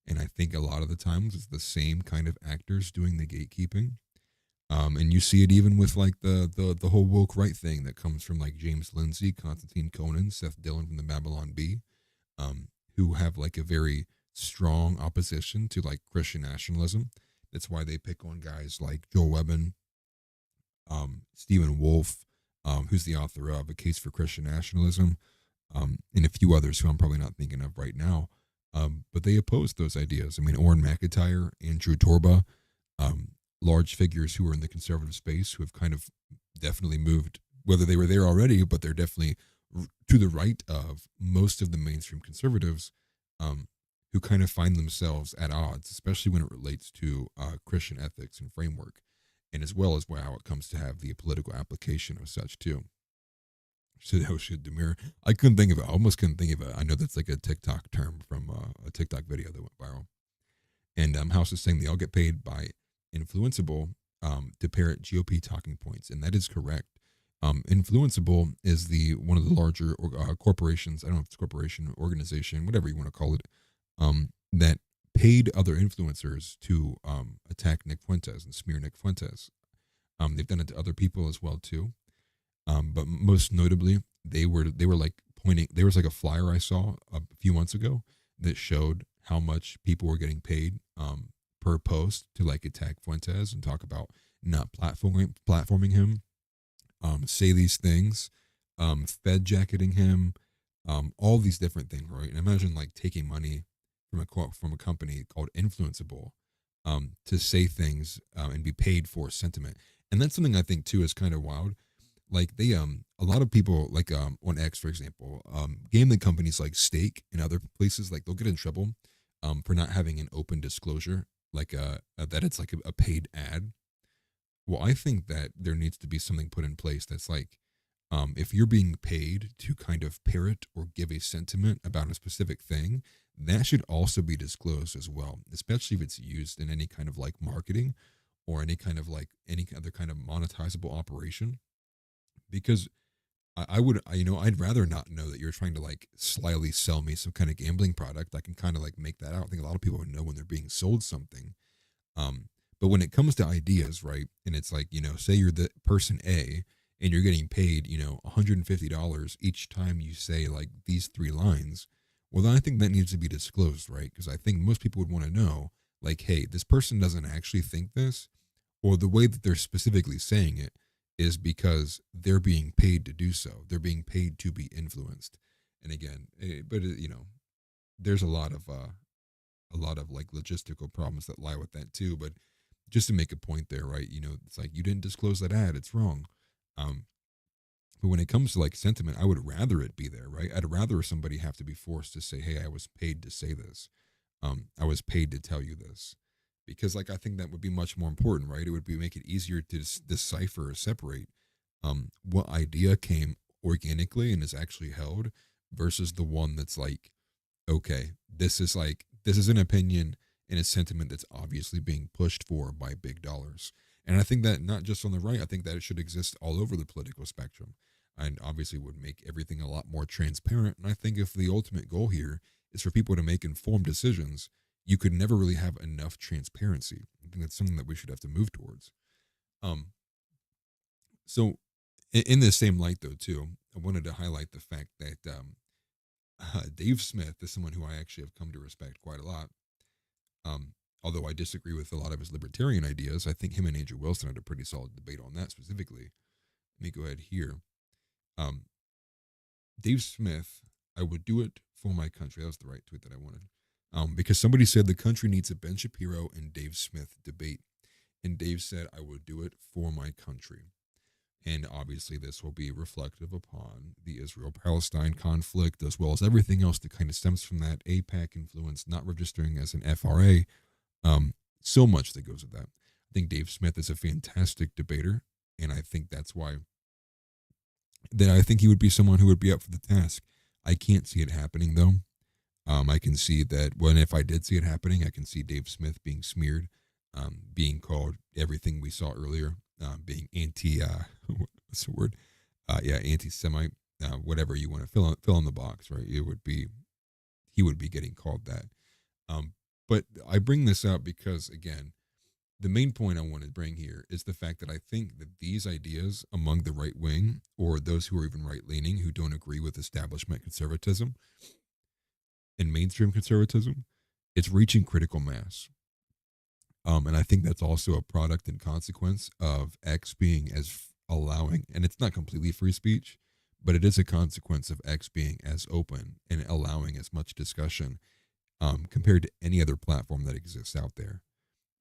And I think a lot of the times it's the same kind of actors doing the gatekeeping. And you see it even with like the whole woke right thing that comes from like James Lindsay, Constantine Conan, Seth Dillon from the Babylon Bee, who have like a very strong opposition to like Christian nationalism. That's why they pick on guys like Joel Webben, Stephen Wolfe, who's the author of A Case for Christian Nationalism, and a few others who I'm probably not thinking of right now. But they oppose those ideas. I mean, Orrin McIntyre, Andrew Torba, large figures who are in the conservative space who have kind of definitely moved, whether they were there already, but they're definitely to the right of most of the mainstream conservatives, who kind of find themselves at odds, especially when it relates to Christian ethics and framework, and as well as how it comes to have the political application of such too. So, oh shit, Demir. I couldn't think of it. I almost couldn't think of it. I know that's like a TikTok term from a TikTok video that went viral. And House is saying they all get paid by Influenceable to parrot GOP talking points, and that is correct. Influenceable is the one of the larger corporations. I don't know if it's corporation, organization, whatever you want to call it, that paid other influencers to attack Nick Fuentes and smear Nick Fuentes. They've done it to other people as well too. But most notably, they were like pointing. There was like a flyer I saw a few months ago that showed how much people were getting paid per post to like attack Fuentes and talk about not platforming him, say these things, fed jacketing him, all these different things, right? And imagine like taking money from a company called Influenceable to say things and be paid for sentiment. And that's something I think too is kind of wild. Like they a lot of people like on X, for example, gaming companies like Stake and other places, like they'll get in trouble for not having an open disclosure, like that it's like a paid ad. Well, I think that there needs to be something put in place that's like, if you're being paid to kind of parrot or give a sentiment about a specific thing, that should also be disclosed as well, especially if it's used in any kind of like marketing or any kind of like any other kind of monetizable operation. Because I'd rather not know that you're trying to like slyly sell me some kind of gambling product. I can kind of like make that out. I think a lot of people would know when they're being sold something. But when it comes to ideas, right? And it's like, say you're the person A and you're getting paid, $150 each time you say like these 3 lines. Well, then I think that needs to be disclosed, right? Because I think most people would want to know, like, hey, this person doesn't actually think this, or the way that they're specifically saying it is because they're being paid to do so. They're being paid to be influenced. And again, there's a lot of like logistical problems that lie with that too. But just to make a point there, right? It's like you didn't disclose that ad. It's wrong. But when it comes to like sentiment, I would rather it be there, right? I'd rather somebody have to be forced to say, hey, I was paid to say this. I was paid to tell you this. Because like I think that would be much more important, right? It would make it easier to decipher or separate what idea came organically and is actually held versus the one that's like, okay, this is an opinion and a sentiment that's obviously being pushed for by big dollars. And I think that not just on the right, I think that it should exist all over the political spectrum, and obviously would make everything a lot more transparent. And I think if the ultimate goal here is for people to make informed decisions, you could never really have enough transparency. I think that's something that we should have to move towards. So in the same light though, too, I wanted to highlight the fact that Dave Smith is someone who I actually have come to respect quite a lot. Although I disagree with a lot of his libertarian ideas, I think him and Andrew Wilson had a pretty solid debate on that specifically. Let me go ahead here. Dave Smith, I would do it for my country. That was the right tweet that I wanted. Because somebody said the country needs a Ben Shapiro and Dave Smith debate. And Dave said, I would do it for my country. And obviously this will be reflective upon the Israel-Palestine conflict, as well as everything else that kind of stems from that AIPAC influence, not registering as an FRA. So much that goes with that. I think Dave Smith is a fantastic debater, and I think that's why I think he would be someone who would be up for the task. I can't see it happening, though. I can see that if I did see it happening, I can see Dave Smith being smeared, being called everything we saw earlier, being what's the word? Anti-Semite, whatever you want to fill in the box, right? He would be getting called that. But I bring this up because, again, the main point I want to bring here is the fact that I think that these ideas among the right wing, or those who are even right leaning, who don't agree with establishment conservatism and mainstream conservatism, it's reaching critical mass. And I think that's also a product and consequence of X being as allowing, and it's not completely free speech, but it is a consequence of X being as open and allowing as much discussion compared to any other platform that exists out there.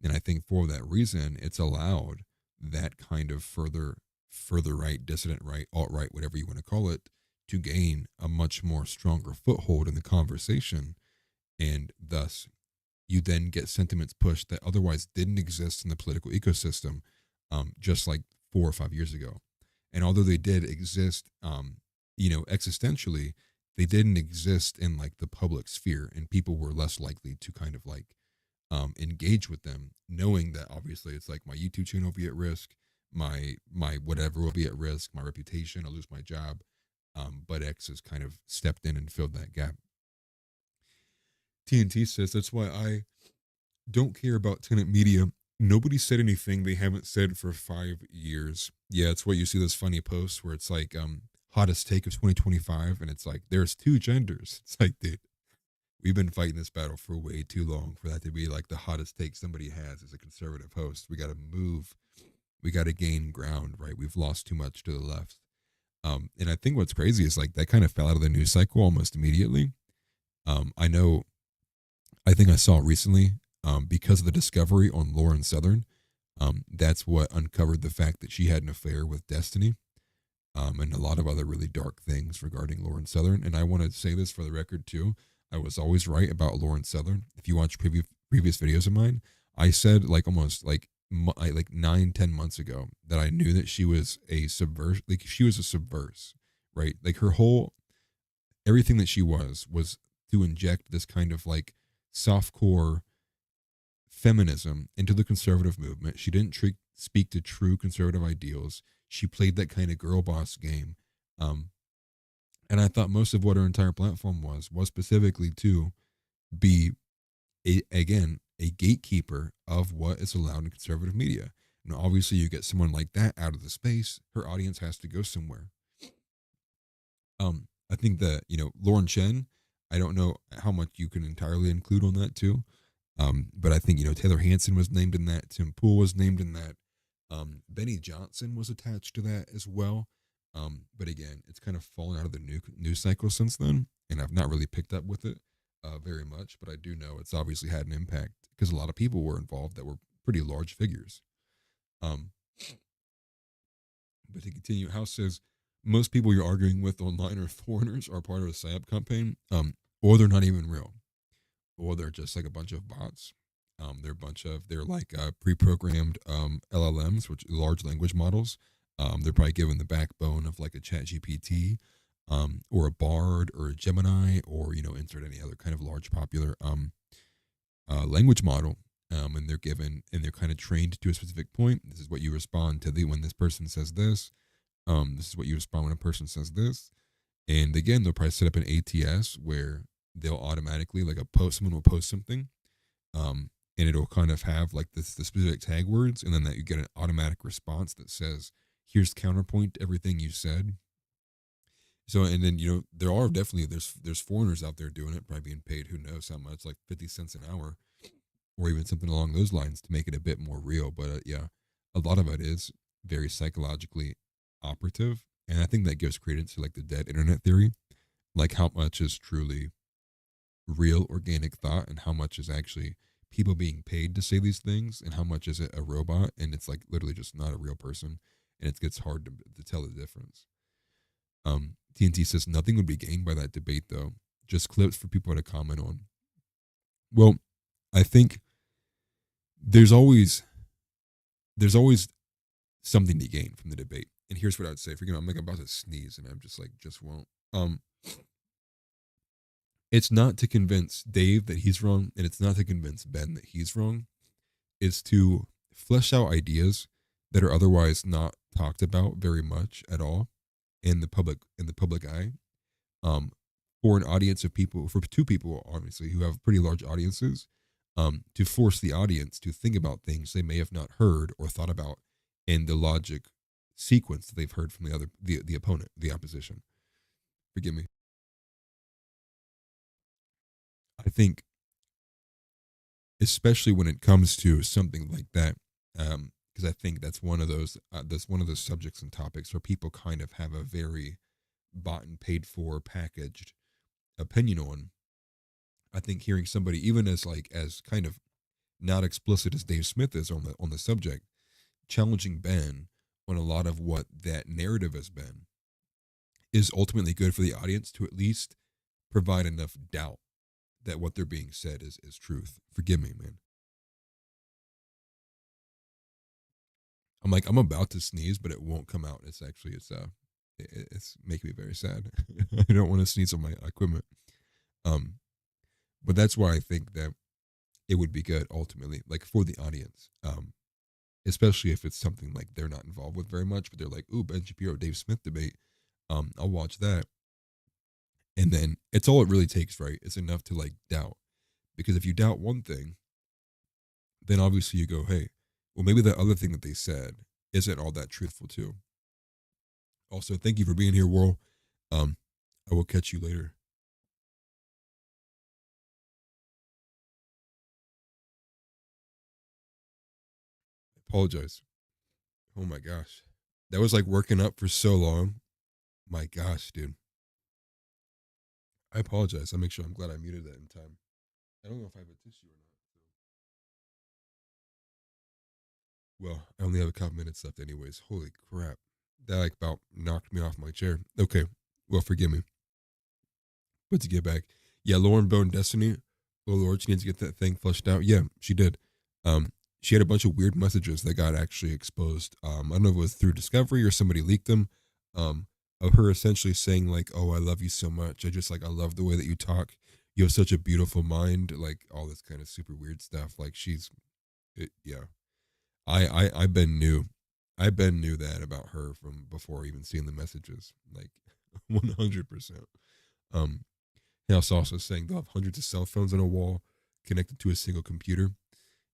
And I think for that reason, it's allowed that kind of further right, dissident right, alt-right, whatever you want to call it, to gain a much more stronger foothold in the conversation. and thus you then get sentiments pushed that otherwise didn't exist in the political ecosystem, just like 4 or 5 years ago. And although they did exist, existentially, they didn't exist in like the public sphere, and people were less likely to kind of like engage with them, knowing that obviously it's like my YouTube channel will be at risk, my whatever will be at risk, my reputation, I'll lose my job. But X has kind of stepped in and filled that gap. TNT says that's why I don't care about tenant media. Nobody said anything they haven't said for 5 years. Yeah, it's what you see those funny posts where it's like hottest take of 2025, and it's like there's two genders. It's like, dude, we've been fighting this battle for way too long for that to be like the hottest take somebody has as a conservative host. We got to move. We got to gain ground, right? We've lost too much to the left. And I think what's crazy is like that kind of fell out of the news cycle almost immediately. I think I saw it recently because of the discovery on Lauren Southern. That's what uncovered the fact that she had an affair with Destiny, and a lot of other really dark things regarding Lauren Southern. And I want to say this for the record too. I was always right about Lauren Southern. If you watch previous videos of mine, I said like almost like 9-10 months ago that I knew that she was a subverse, like she was a subverse, right? Like her whole, everything that she was to inject this kind of like softcore feminism into the conservative movement. She didn't speak to true conservative ideals. She played that kind of girl boss game. And I thought most of what her entire platform was specifically to be a gatekeeper of what is allowed in conservative media. And obviously you get someone like that out of the space, her audience has to go somewhere. I think that, Lauren Chen, I don't know how much you can entirely include on that too. But I think, Taylor Hansen was named in that. Tim Pool was named in that. Benny Johnson was attached to that as well. But again, it's kind of fallen out of the news cycle since then. And I've not really picked up with it very much. But I do know it's obviously had an impact because a lot of people were involved that were pretty large figures. But to continue, House says, most people you're arguing with online are foreigners or part of a PSYOP campaign, or they're not even real, or they're just like a bunch of bots. They're like pre-programmed LLMs, which large language models. They're probably given the backbone of like a Chat GPT, or a Bard or a Gemini, or insert any other kind of large popular language model. And they're kind of trained to a specific point. This is what you respond to when this person says this. This is what you respond when a person says this. And again, they'll probably set up an ATS where they'll automatically, like someone will post something, and it'll kind of have like the specific tag words, and then that you get an automatic response that says, here's counterpoint to everything you said. So, and then, there are definitely, there's foreigners out there doing it, probably being paid, who knows how much, like 50 cents an hour, or even something along those lines to make it a bit more real. But yeah, a lot of it is very psychologically operative. And I think that gives credence to like the dead internet theory, like how much is truly real organic thought and how much is actually people being paid to say these things, and how much is it a robot and it's like literally just not a real person, and it gets hard to tell the difference. TNT says nothing would be gained by that debate though, just clips for people to comment on. Well, I think there's always something to gain from the debate. And here's what I would say. Forgive me, I'm like about to sneeze and I'm just won't. It's not to convince Dave that he's wrong, and it's not to convince Ben that he's wrong. It's to flesh out ideas that are otherwise not talked about very much at all in the public eye. For an audience of people, for two people obviously who have pretty large audiences, to force the audience to think about things they may have not heard or thought about in the logic sequence that they've heard from the opponent, the opposition. Forgive me. I think, especially when it comes to something like that, because I think that's one of those subjects and topics where people kind of have a very bought and paid for packaged opinion on. I think hearing somebody, even as kind of not explicit as Dave Smith is on the subject, challenging Ben on a lot of what that narrative has been, is ultimately good for the audience to at least provide enough doubt that what they're being said is truth. Forgive me, man. I'm about to sneeze, but it won't come out. It's making me very sad. I don't want to sneeze on my equipment. Um, but that's why I think that it would be good ultimately, like for the audience. Especially if it's something like they're not involved with very much, but they're like, ooh, Ben Shapiro, Dave Smith debate. I'll watch that. And then it's all it really takes, right? It's enough to like doubt. Because if you doubt one thing, then obviously you go, hey, well, maybe the other thing that they said isn't all that truthful too. Also, thank you for being here, Warrol. I will catch you later. I apologize. Oh my gosh. That was like working up for so long. My gosh, dude. I apologize. I'll make sure. I'm glad I muted that in time. I don't know if I have a tissue or not. Well, I only have a couple minutes left anyways. Holy crap. That like about knocked me off my chair. Okay. Well, forgive me. But to get back. Yeah, Lauren Bone Destiny. Oh Lord, she needs to get that thing flushed out. Yeah, she did. She had a bunch of weird messages that got actually exposed. I don't know if it was through Discovery or somebody leaked them. Of her essentially saying like, "Oh, I love you so much. I love the way that you talk. You have such a beautiful mind." Like all this kind of super weird stuff. Like yeah. I've been knew that about her from before even seeing the messages. Like 100%. Um, House also saying they'll have hundreds of cell phones on a wall connected to a single computer.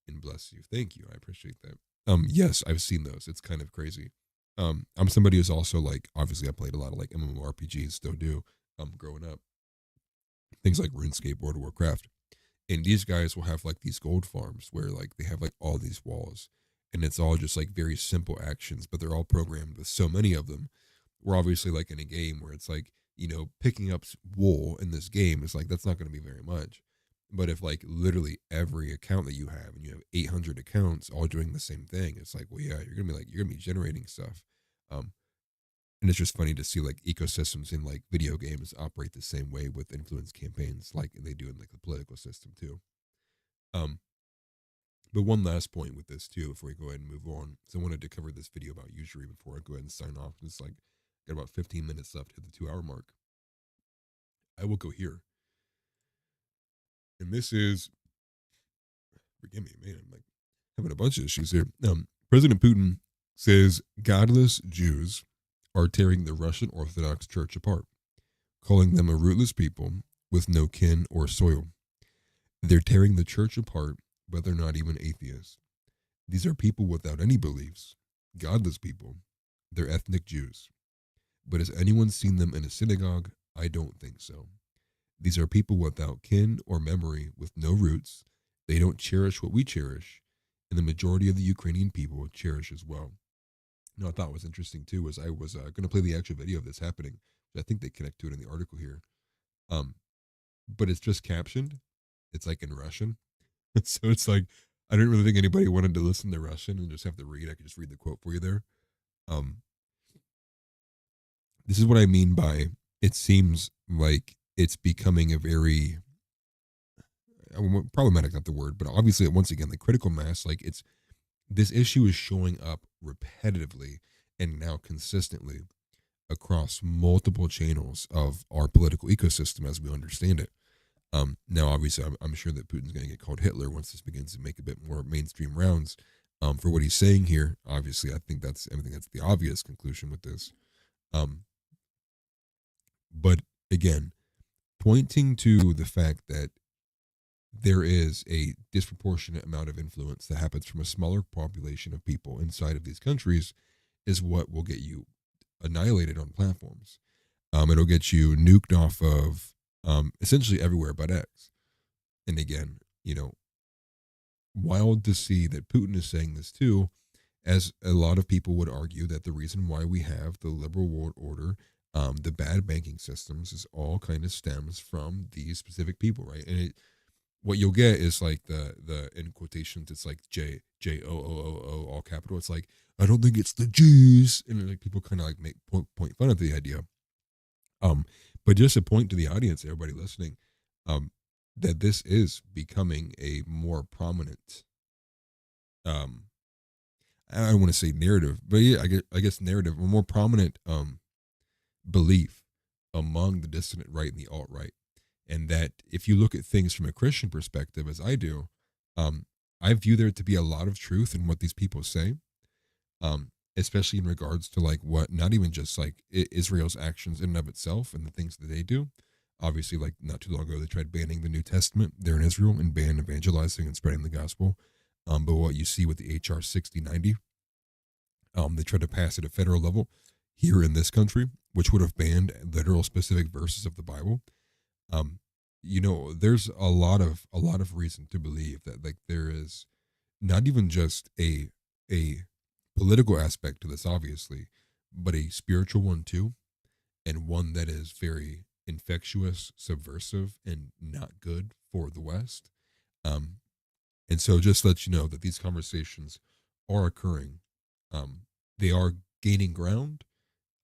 And bless you. Thank you. I appreciate that. Yes, I've seen those. It's kind of crazy. I'm somebody who's also like, obviously I played a lot of like MMORPGs, still do, growing up. Things like RuneScape, World of Warcraft. And these guys will have like these gold farms where like they have like all these walls. And it's all just like very simple actions, but they're all programmed with so many of them. We're obviously like in a game where it's like, picking up wool in this game is like, that's not going to be very much. But if like literally every account that you have and you have 800 accounts all doing the same thing, it's like, well, yeah, you're gonna be generating stuff. And it's just funny to see like ecosystems in like video games operate the same way with influence campaigns, like they do in like the political system too. But one last point with this too, before we go ahead and move on, so I wanted to cover this video about usury before I go ahead and sign off. It's like got about 15 minutes left at the 2 hour mark. I will go here. And this is, forgive me, man, I'm like having a bunch of issues here. President Putin says godless Jews are tearing the Russian Orthodox Church apart, calling them a rootless people with no kin or soil. They're tearing the church apart, but they're not even atheists. These are people without any beliefs, godless people. They're ethnic Jews. But has anyone seen them in a synagogue? I don't think so. These are people without kin or memory, with no roots. They don't cherish what we cherish, and the majority of the Ukrainian people cherish as well. I thought was interesting too was I was going to play the actual video of this happening. I think they connect to it in the article here. But it's just captioned. It's like in Russian. So it's like, I didn't really think anybody wanted to listen to Russian and just have to read. I could just read the quote for you there. This is what I mean by it seems like it's becoming a very problematic, not the word, but obviously once again, the critical mass, like this issue is showing up repetitively and now consistently across multiple channels of our political ecosystem as we understand it. Now, obviously, I'm sure that Putin's going to get called Hitler once this begins to make a bit more mainstream rounds for what he's saying here. Obviously, I think that's the obvious conclusion with this. But again, pointing to the fact that there is a disproportionate amount of influence that happens from a smaller population of people inside of these countries is what will get you annihilated on platforms. It'll get you nuked off of essentially everywhere but X. And again, wild to see that Putin is saying this too, as a lot of people would argue that the reason why we have the liberal world order, the bad banking systems, is all kind of stems from these specific people, right? And what you'll get is like the in quotations, it's like J-O-O-O all capital. It's like, I don't think it's the Jews, and like people kind of like make point fun of the idea. But just a point to the audience, everybody listening, that this is becoming a more prominent, um I don't want to say narrative, but yeah, I guess narrative, a more prominent belief among the dissident right and the alt right. And that if you look at things from a Christian perspective, as I do, um, I view there to be a lot of truth in what these people say, um, especially in regards to like what, not even just like Israel's actions in and of itself and the things that they do. Obviously, like not too long ago, they tried banning the New Testament there in Israel and ban evangelizing and spreading the gospel. But what you see with the HR 6090, they tried to pass it at federal level here in this country, which would have banned literal specific verses of the Bible. Um, there's a lot of reason to believe that like there is not even just a political aspect to this, obviously, but a spiritual one too, and one that is very infectious, subversive, and not good for the West. Um, and so just let you know that these conversations are occurring. They are gaining ground.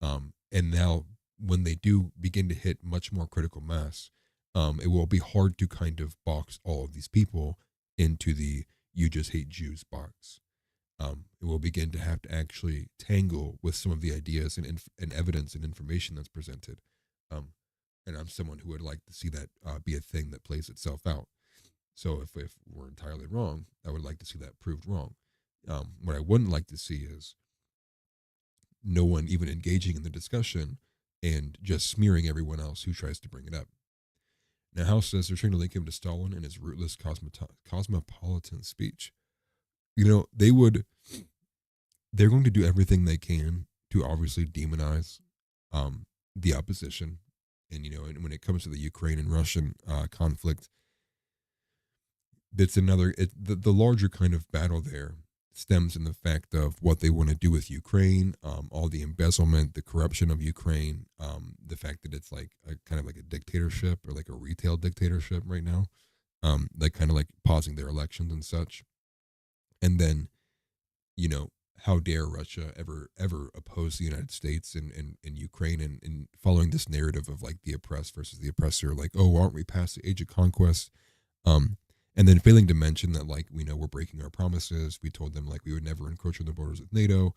And now when they do begin to hit much more critical mass, it will be hard to kind of box all of these people into the "you just hate Jews" box. It will begin to have to actually tangle with some of the ideas and evidence and information that's presented. Um, and I'm someone who would like to see that be a thing that plays itself out. So if we're entirely wrong, I would like to see that proved wrong. What I wouldn't like to see is no one even engaging in the discussion and just smearing everyone else who tries to bring it up. Now, House says they're trying to link him to Stalin and his rootless cosmopolitan speech. They're going to do everything they can to obviously demonize the opposition. And when it comes to the Ukraine and Russian conflict, that's the larger kind of battle there stems in the fact of what they want to do with Ukraine, all the embezzlement, the corruption of Ukraine, the fact that it's like a kind of like a dictatorship or like a retail dictatorship right now, like kind of like pausing their elections and such. And then, how dare Russia ever oppose the United States and Ukraine and following this narrative of like the oppressed versus the oppressor, like, oh, aren't we past the age of conquest? And then failing to mention that, like, we know we're breaking our promises. We told them, like, we would never encroach on the borders of NATO,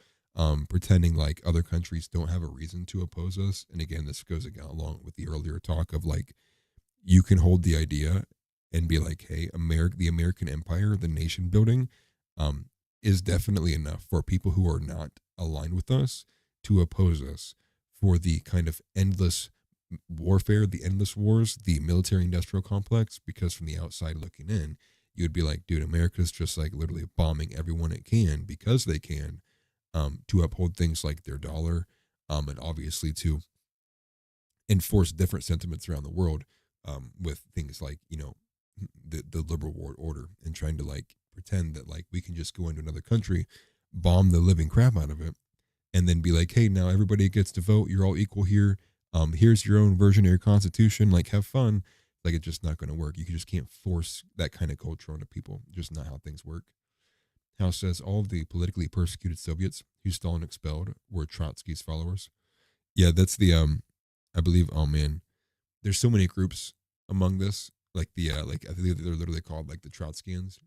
pretending like other countries don't have a reason to oppose us. And again, this goes along with the earlier talk of, like, you can hold the idea and be like, hey, the American empire, the nation building, is definitely enough for people who are not aligned with us to oppose us for the kind of endless warfare, the endless wars, the military industrial complex, because from the outside looking in, you would be like, dude, America's just like literally bombing everyone it can because they can, to uphold things like their dollar, and obviously to enforce different sentiments around the world, with things like, the liberal world order and trying to like pretend that like we can just go into another country, bomb the living crap out of it, and then be like, hey, now everybody gets to vote. You're all equal here. Here's your own version of your constitution. Like, have fun. Like, it's just not going to work. You just can't force that kind of culture onto people. Just not how things work. House says all of the politically persecuted Soviets who Stalin expelled were Trotsky's followers. Yeah, that's the I believe. Oh man, there's so many groups among this. Like like I think they're literally called like the Trotskyians,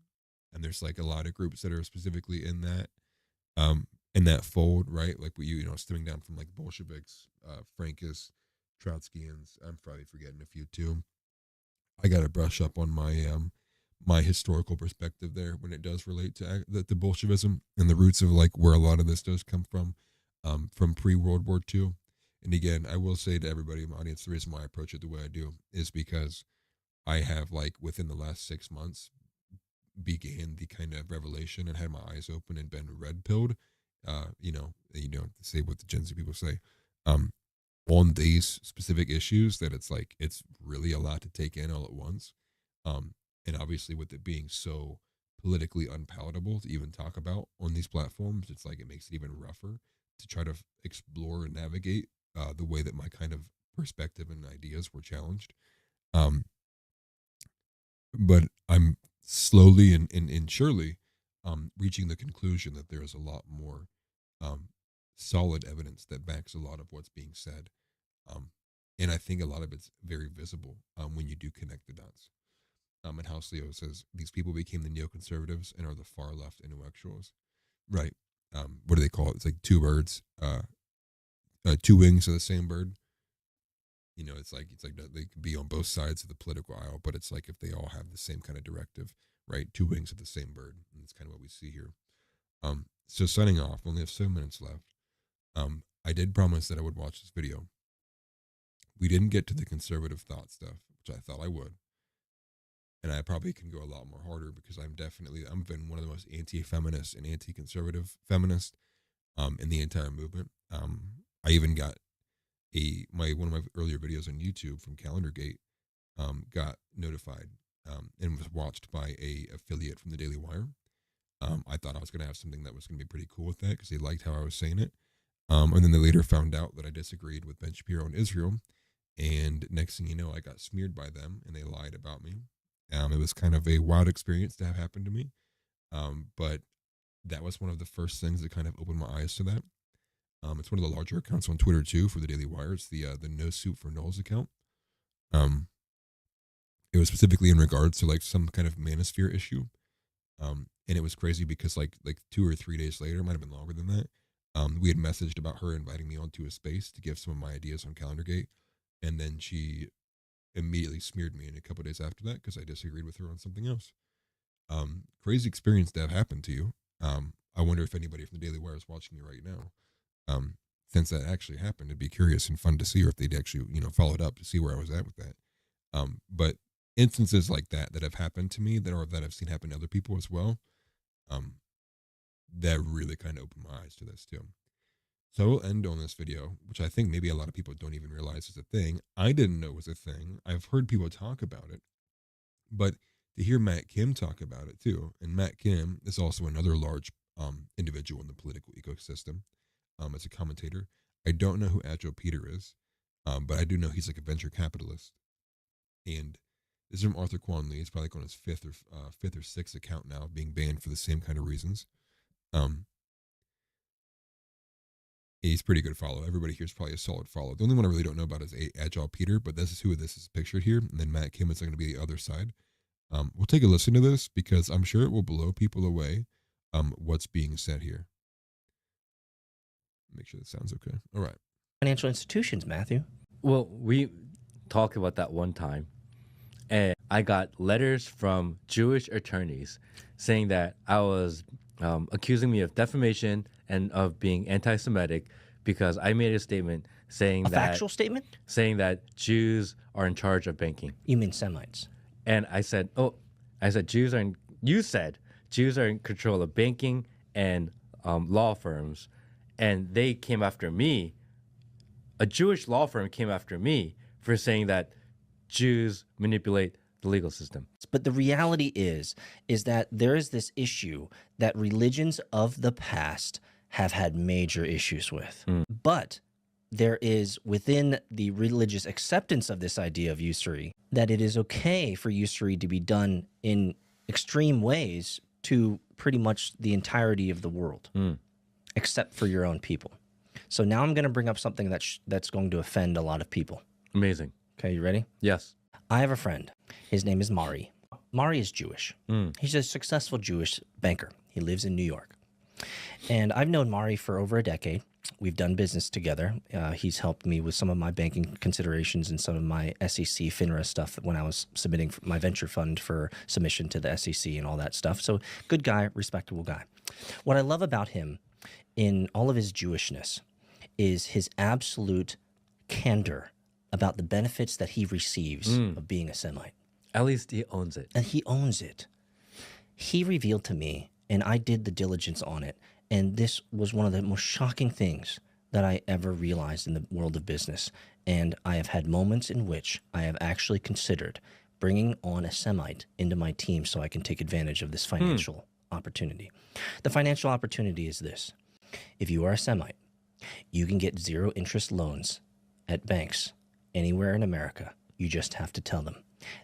and there's like a lot of groups that are specifically in that fold, right? Like stemming down from like Bolsheviks, Frankists, Trotskyians. I'm probably forgetting a few too. I got to brush up on my historical perspective there when it does relate to the Bolshevism and the roots of like where a lot of this does come from pre-World War II. And again, I will say to everybody in my audience, the reason why I approach it the way I do is because I have like within the last 6 months began the kind of revelation and had my eyes open and been red pilled, say what the Gen Z people say, on these specific issues, that it's really a lot to take in all at once. And obviously with it being so politically unpalatable to even talk about on these platforms, it's like it makes it even rougher to try to explore and navigate the way that my kind of perspective and ideas were challenged. Um, but I'm slowly and surely reaching the conclusion that there is a lot more solid evidence that backs a lot of what's being said. Um, and I think a lot of it's very visible when you do connect the dots. And House Leo says these people became the neoconservatives and are the far left intellectuals. Right. What do they call it? It's like two birds, two wings of the same bird. You know, it's like they could be on both sides of the political aisle, but it's like if they all have the same kind of directive, right? Two wings of the same bird. And that's kind of what we see here. So signing off, we only have 7 minutes left. I did promise that I would watch this video. We didn't get to the conservative thought stuff, which I thought I would. And I probably can go a lot more harder because I've been one of the most anti-feminist and anti-conservative feminist in the entire movement. I even got one of my earlier videos on YouTube from Calendargate got notified and was watched by a affiliate from the Daily Wire. I thought I was going to have something that was going to be pretty cool with that because they liked how I was saying it. And then they later found out that I disagreed with Ben Shapiro and Israel. And next thing you know, I got smeared by them and they lied about me. It was kind of a wild experience to have happened to me. But that was one of the first things that kind of opened my eyes to that. It's one of the larger accounts on Twitter too for the Daily Wire. It's the No Soup for Knowles account. It was specifically in regards to like some kind of manosphere issue. And it was crazy because like 2 or 3 days later, it might have been longer than that. We had messaged about her inviting me onto a space to give some of my ideas on Calendargate. And then she immediately smeared me in a couple of days after that because I disagreed with her on something else. Crazy experience to have happened to you. I wonder if anybody from the Daily Wire is watching you right now. Since that actually happened, it'd be curious and fun to see, or if they'd actually, followed up to see where I was at with that. But instances like that have happened to me that I've seen happen to other people as well. That really kind of opened my eyes to this too. So we'll end on this video, which I think maybe a lot of people don't even realize is a thing. I didn't know it was a thing. I've heard people talk about it, but to hear Matt Kim talk about it too, and Matt Kim is also another large individual in the political ecosystem as a commentator. I don't know who Agile Peter is, but I do know he's like a venture capitalist. And this is from Arthur Quan Lee. It's probably like on his fifth or sixth account now, being banned for the same kind of reasons. He's pretty good follow. Everybody here is probably a solid follow. The only one I really don't know about is Agile Peter, but this is who this is pictured here. And then Matt Kim is going to be the other side. We'll take a listen to this because I'm sure it will blow people away what's being said here. Make sure that sounds okay. All right. Financial institutions, Matthew. Well, we talked about that one time, and I got letters from Jewish attorneys saying that I was accusing me of defamation and of being anti-Semitic because I made a statement saying A factual statement? saying that Jews are in charge of banking. You mean Semites? And I said, you said Jews are in control of banking and law firms, and they came after me. A Jewish law firm came after me for saying that Jews manipulate the legal system. But the reality is that there is this issue that religions of the past have had major issues with. But there is within the religious acceptance of this idea of usury that it is okay for usury to be done in extreme ways to pretty much the entirety of the world, except for your own people. So now I'm going to bring up something that's going to offend a lot of people. Amazing. Okay, you ready? Yes. I have a friend. His name is Mari. Mari is Jewish. He's a successful Jewish banker. He lives in New York. And I've known Mari for over a decade. We've done business together. He's helped me with some of my banking considerations and some of my SEC FINRA stuff when I was submitting my venture fund for submission to the SEC and all that stuff. So good guy, respectable guy. What I love about him in all of his Jewishness is his absolute candor about the benefits that he receives of being a Semite. At least he owns it. And he owns it. He revealed to me, and I did the diligence on it, and this was one of the most shocking things that I ever realized in the world of business. And I have had moments in which I have actually considered bringing on a Semite into my team so I can take advantage of this financial opportunity. The financial opportunity is this. If you are a Semite, you can get zero interest loans at banks anywhere in America. You just have to tell them.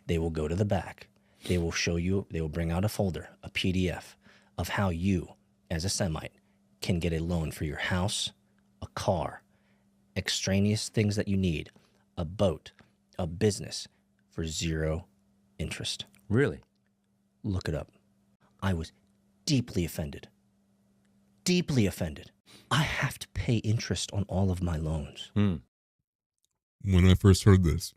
They will go to the back. They will show you, they will bring out a folder, a PDF of how you, as a Semite, can get a loan for your house, a car, extraneous things that you need, a boat, a business, for zero interest. Really? Look it up. I was deeply offended. Deeply offended. I have to pay interest on all of my loans. When I first heard this,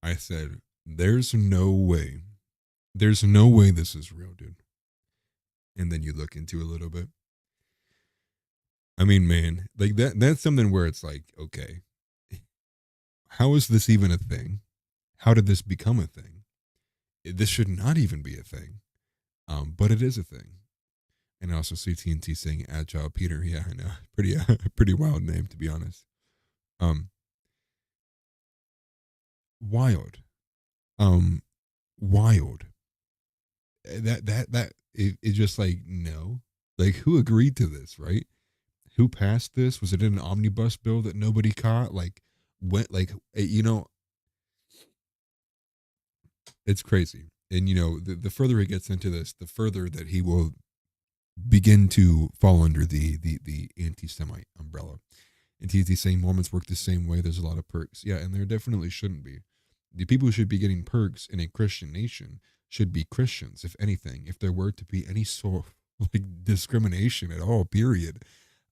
I said, there's no way this is real, dude. And then you look into it a little bit. I mean, man, like that's something where it's like, okay, how is this even a thing? How did this become a thing? This should not even be a thing. But it is a thing. And I also see TNT saying Agile Peter. Yeah, I know. Pretty wild name, to be honest. Wild. Wild. It's just like, no. Like, who agreed to this, right? Who passed this? Was it in an omnibus bill that nobody caught? Like, it's crazy. And, the further he gets into this, the further that he will begin to fall under the anti-Semite umbrella. And he's saying Mormons work the same way. There's a lot of perks. Yeah, and there definitely shouldn't be. The people who should be getting perks in a Christian nation should be Christians, if anything. If there were to be any sort of discrimination at all, period.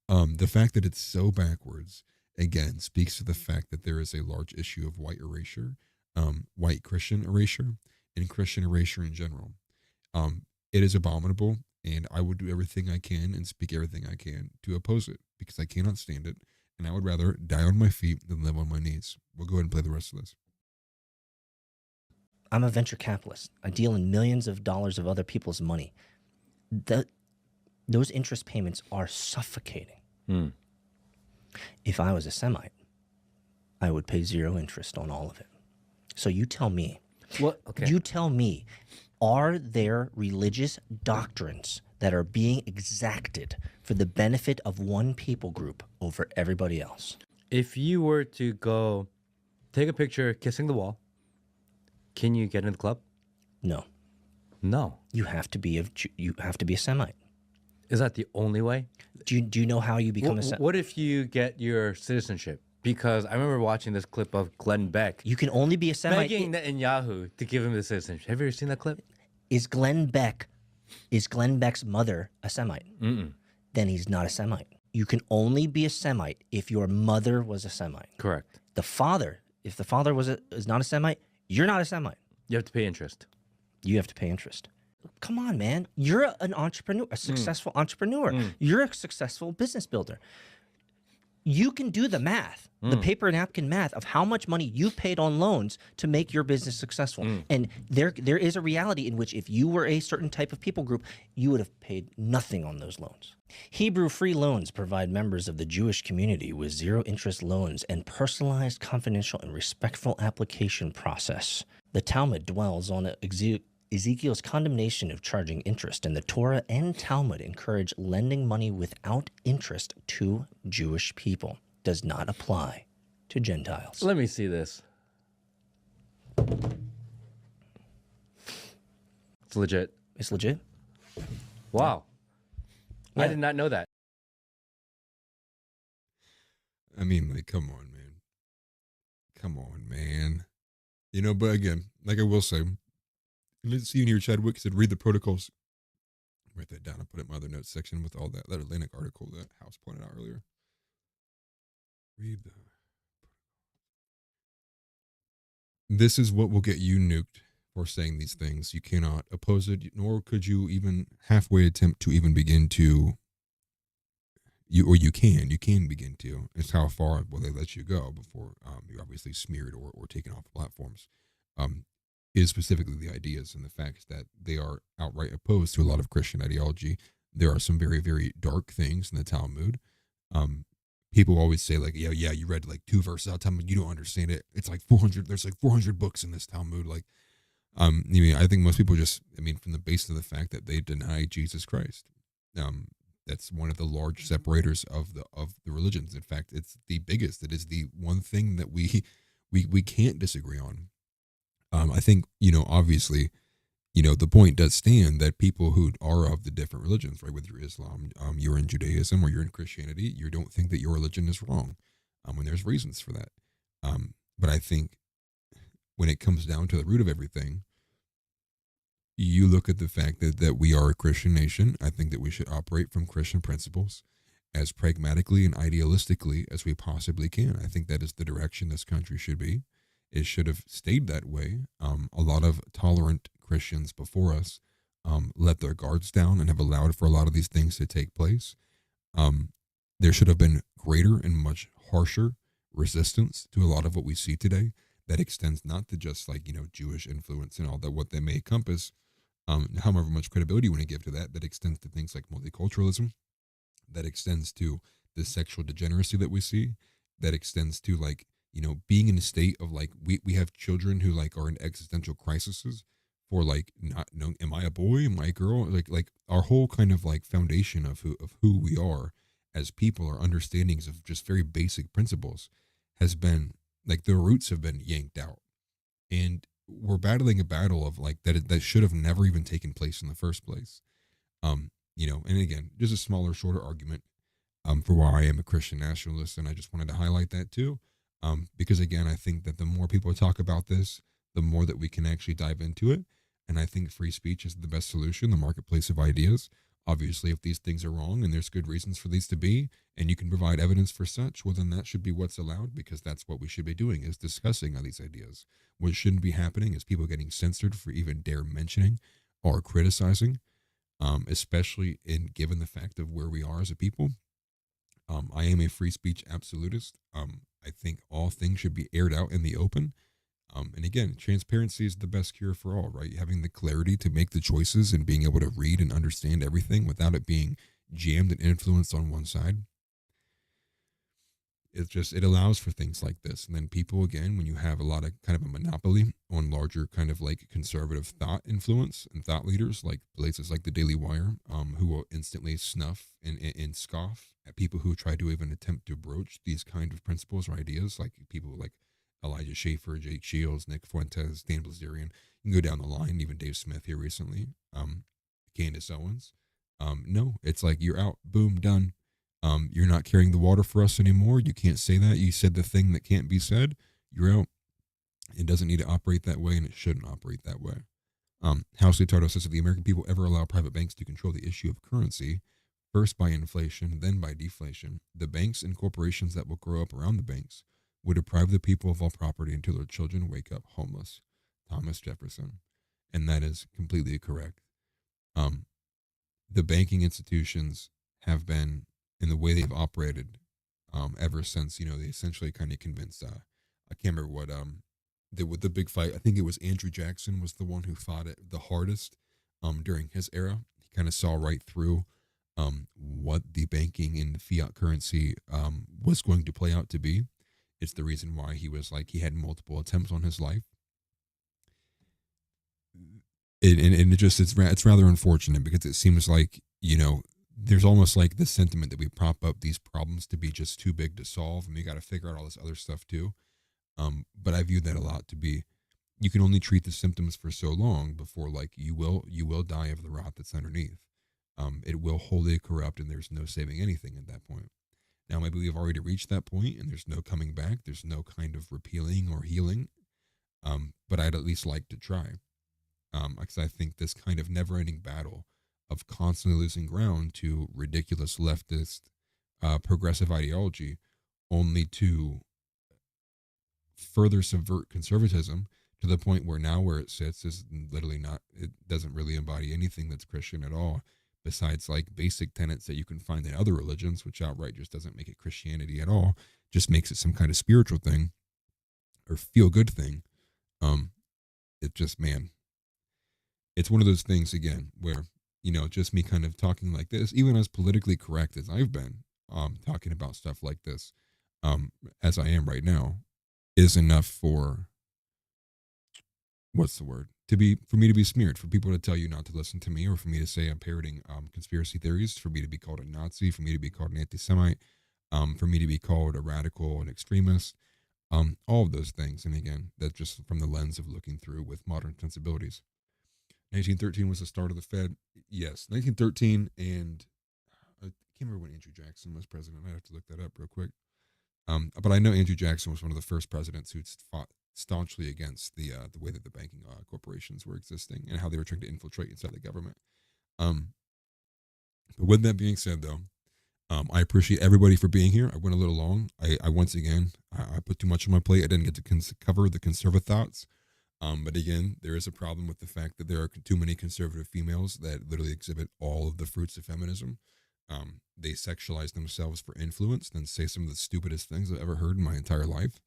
The fact that it's so backwards, again, speaks to the fact that there is a large issue of white erasure, white Christian erasure, and Christian erasure in general. It is abominable, and I will do everything I can and speak everything I can to oppose it, because I cannot stand it, and I would rather die on my feet than live on my knees. We'll go ahead and play the rest of this. I'm a venture capitalist. I deal in millions of dollars of other people's money. Those interest payments are suffocating. If I was a Semite, I would pay zero interest on all of it. So you tell me, are there religious doctrines that are being exacted for the benefit of one people group over everybody else? If you were to go take a picture kissing the wall, can you get in the club? No. No. You have to be a Semite. Is that the only way? Do you know how you become a Semite? What if you get your citizenship? Because I remember watching this clip of Glenn Beck. You can only be a Semite. Begging Netanyahu to give him the citizenship. Have you ever seen that clip? Is Glenn Beck's mother a Semite? Then he's not a Semite. You can only be a Semite if your mother was a Semite. Correct. If the father is not a Semite, you're not a Semite. You have to pay interest. You have to pay interest. Come on, man. You're an entrepreneur, a successful entrepreneur. You're a successful business builder. You can do the math, the paper napkin math of how much money you paid on loans to make your business successful. And there is a reality in which if you were a certain type of people group, you would have paid nothing on those loans. Hebrew free loans provide members of the Jewish community with zero interest loans and personalized, confidential, and respectful application process. The Talmud dwells on Ezekiel's condemnation of charging interest, and the Torah and Talmud encourage lending money without interest to Jewish people. Does not apply to Gentiles. Let me see this. It's legit. It's legit? Wow. Yeah. I did not know that. I mean, like, come on, man. Come on, man. But again, like I will say, let's see in here, Chadwick said, read the protocols. Write that down. I'll put it in my other notes section with all that Atlantic article that House pointed out earlier. Read the. This is what will get you nuked for saying these things. You cannot oppose it, nor could you even halfway attempt to even begin to. You can begin to. It's how far will they let you go before you're obviously smeared or taken off platforms. Is specifically the ideas and the fact that they are outright opposed to a lot of Christian ideology. There are some very, very dark things in the Talmud. People always say like, yeah, you read like 2 verses out of Talmud, you don't understand it. It's like 400. There's like 400 books in this Talmud. Like, I think most people from the basis of the fact that they deny Jesus Christ. That's one of the large separators of the religions. In fact, it's the biggest. It is the one thing that we can't disagree on. I think, obviously, the point does stand that people who are of the different religions, right, whether you're Islam, you're in Judaism, or you're in Christianity, you don't think that your religion is wrong, when there's reasons for that. But I think when it comes down to the root of everything, you look at the fact that we are a Christian nation. I think that we should operate from Christian principles as pragmatically and idealistically as we possibly can. I think that is the direction this country should be. It should have stayed that way. A lot of tolerant Christians before us let their guards down and have allowed for a lot of these things to take place. There should have been greater and much harsher resistance to a lot of what we see today that extends not to just like, Jewish influence and all that, what they may encompass, however much credibility you want to give to that, that extends to things like multiculturalism, that extends to the sexual degeneracy that we see, that extends to like, being in a state of like, we have children who like are in existential crises for like, not knowing, am I a boy? Am I a girl? Like our whole kind of like foundation of who we are as people, our understandings of just very basic principles has been like the roots have been yanked out. And we're battling a battle of like that should have never even taken place in the first place. And again, just a smaller, shorter argument for why I am a Christian nationalist, and I just wanted to highlight that too, because again, I think that the more people talk about this, the more that we can actually dive into it, and I think free speech is the best solution, the marketplace of ideas. Obviously, if these things are wrong and there's good reasons for these to be, and you can provide evidence for such, well, then that should be what's allowed, because that's what we should be doing, is discussing all these ideas. What shouldn't be happening is people getting censored for even dare mentioning or criticizing, especially given the fact of where we are as a people. I am a free speech absolutist. I think all things should be aired out in the open. And again, transparency is the best cure for all, right? Having the clarity to make the choices and being able to read and understand everything without it being jammed and influenced on one side. It allows for things like this. And then people, again, when you have a lot of kind of a monopoly on larger kind of like conservative thought influence and thought leaders, like places like the Daily Wire, who will instantly snuff and scoff at people who try to even attempt to broach these kind of principles or ideas, like people like Elijah Schaefer, Jake Shields, Nick Fuentes, Dan Blazerian. You can go down the line, even Dave Smith here recently, Candace Owens. No, it's like you're out, boom, done. You're not carrying the water for us anymore. You can't say that. You said the thing that can't be said. You're out. It doesn't need to operate that way, and it shouldn't operate that way. House Lutardo says, if the American people ever allow private banks to control the issue of currency, first by inflation, then by deflation, the banks and corporations that will grow up around the banks would deprive the people of all property until their children wake up homeless. Thomas Jefferson. And that is completely correct. The banking institutions have been, in the way they've operated, ever since, they essentially kind of convinced, I can't remember what, the big fight, I think it was Andrew Jackson was the one who fought it the hardest during his era. He kind of saw right through what the banking and fiat currency was going to play out to be. It's the reason why he was like, he had multiple attempts on his life. It's rather unfortunate, because it seems like, there's almost like the sentiment that we prop up these problems to be just too big to solve, and we got to figure out all this other stuff too. But I view that a lot to be, you can only treat the symptoms for so long before like you will die of the rot that's underneath. It will wholly corrupt, and there's no saving anything at that point. Now, maybe we've already reached that point and there's no coming back. There's no kind of repealing or healing. But I'd at least like to try. Because I think this kind of never-ending battle of constantly losing ground to ridiculous leftist progressive ideology, only to further subvert conservatism to the point where now where it sits is literally not, it doesn't really embody anything that's Christian at all, besides like basic tenets that you can find in other religions, which outright just doesn't make it Christianity at all, just makes it some kind of spiritual thing or feel good thing. It just, man, it's one of those things again where, just me kind of talking like this, even as politically correct as I've been, talking about stuff like this, as I am right now, is enough for, what's the word? For me to be smeared, for people to tell you not to listen to me, or for me to say I'm parroting conspiracy theories, for me to be called a Nazi, for me to be called an anti-Semite, for me to be called a radical and extremist, all of those things. And again, that's just from the lens of looking through with modern sensibilities. 1913 was the start of the Fed. Yes, 1913, and I can't remember when Andrew Jackson was president. I have to look that up real quick. But I know Andrew Jackson was one of the first presidents who fought staunchly against the way that the banking corporation corporations were existing and how they were trying to infiltrate inside the government. But with that being said, though, I appreciate everybody for being here. I went a little long. I once again, I put too much on my plate. I didn't get to cover the conservative thoughts. But again, there is a problem with the fact that there are too many conservative females that literally exhibit all of the fruits of feminism. They sexualize themselves for influence, then say some of the stupidest things I've ever heard in my entire life.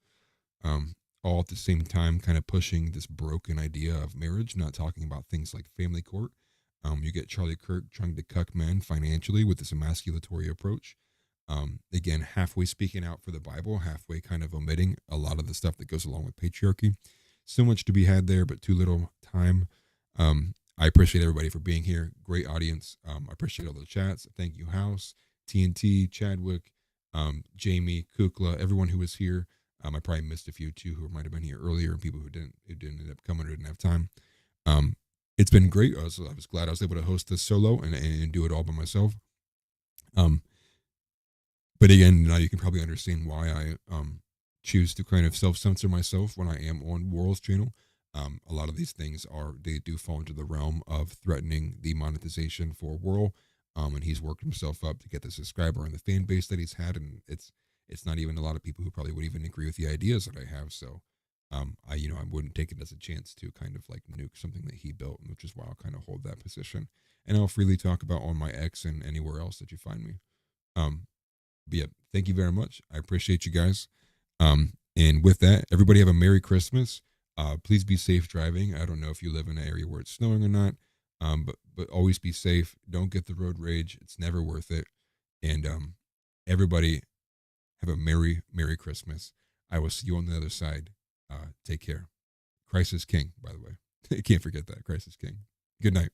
All at the same time kind of pushing this broken idea of marriage, not talking about things like family court. You get Charlie Kirk trying to cuck men financially with this emasculatory approach. Again, halfway speaking out for the Bible, halfway kind of omitting a lot of the stuff that goes along with patriarchy. So much to be had there, but too little time. I appreciate everybody for being here. Great audience. I appreciate all the chats. Thank you, House, TNT, Chadwick, Jamie, Kukla, everyone who was here. I probably missed a few too who might have been here earlier, and people who didn't end up coming or didn't have time. It's been great. I was glad I was able to host this solo and do it all by myself. But again, now you can probably understand why I choose to kind of self-censor myself when I am on Warrol's channel. A lot of these things they do fall into the realm of threatening the monetization for Warrol. And he's worked himself up to get the subscriber and the fan base that he's had, and it's not even a lot of people who probably would even agree with the ideas that I have. So I wouldn't take it as a chance to kind of like nuke something that he built, which is why I'll kind of hold that position. And I'll freely talk about on my X and anywhere else that you find me. But yeah, thank you very much. I appreciate you guys. And with that, everybody have a Merry Christmas. Please be safe driving. I don't know if you live in an area where it's snowing or not. But always be safe. Don't get the road rage. It's never worth it. And everybody have a Merry Christmas. I will see you on the other side. Take care. Christ is King, by the way. Can't forget that. Christ is King. Good night.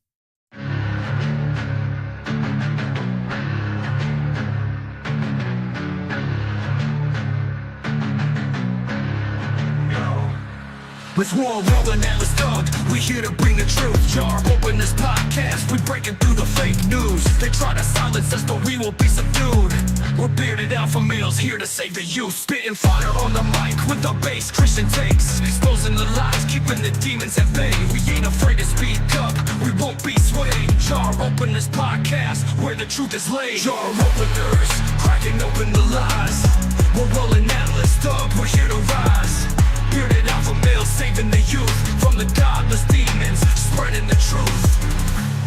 With Warrol and Atlas Dog, we here to bring the truth. Jar open this podcast, we breaking through the fake news. They try to silence us, but we will be subdued. We're bearded alpha males here to save the youth. Spitting fire on the mic with our bass Christian takes. Exposing the lies, keeping the demons at bay. We ain't afraid to speak up, we won't be swayed. Jar open this podcast, where the truth is laid. Jar openers, cracking open the lies. We're rolling Atlas Dog, we're here to rise. Bearded alpha males saving the youth from the godless demons, spreading the truth.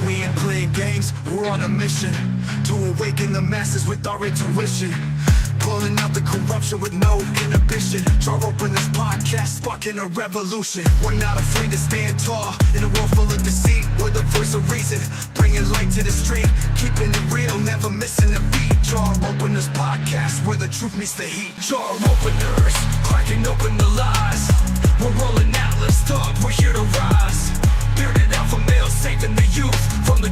We ain't playing games, we're on a mission to awaken the masses with our intuition. Pulling out the corruption with no inhibition. Jar open this podcast, sparking a revolution. We're not afraid to stand tall in a world full of deceit. We're the voice of reason, bringing light to the street, keeping it real, never missing a beat. Jar open this podcast, where the truth meets the heat. Jar openers, cracking open the lies. We're rolling Atlas Dog, we're here to rise. Bearded alpha males saving the youth from the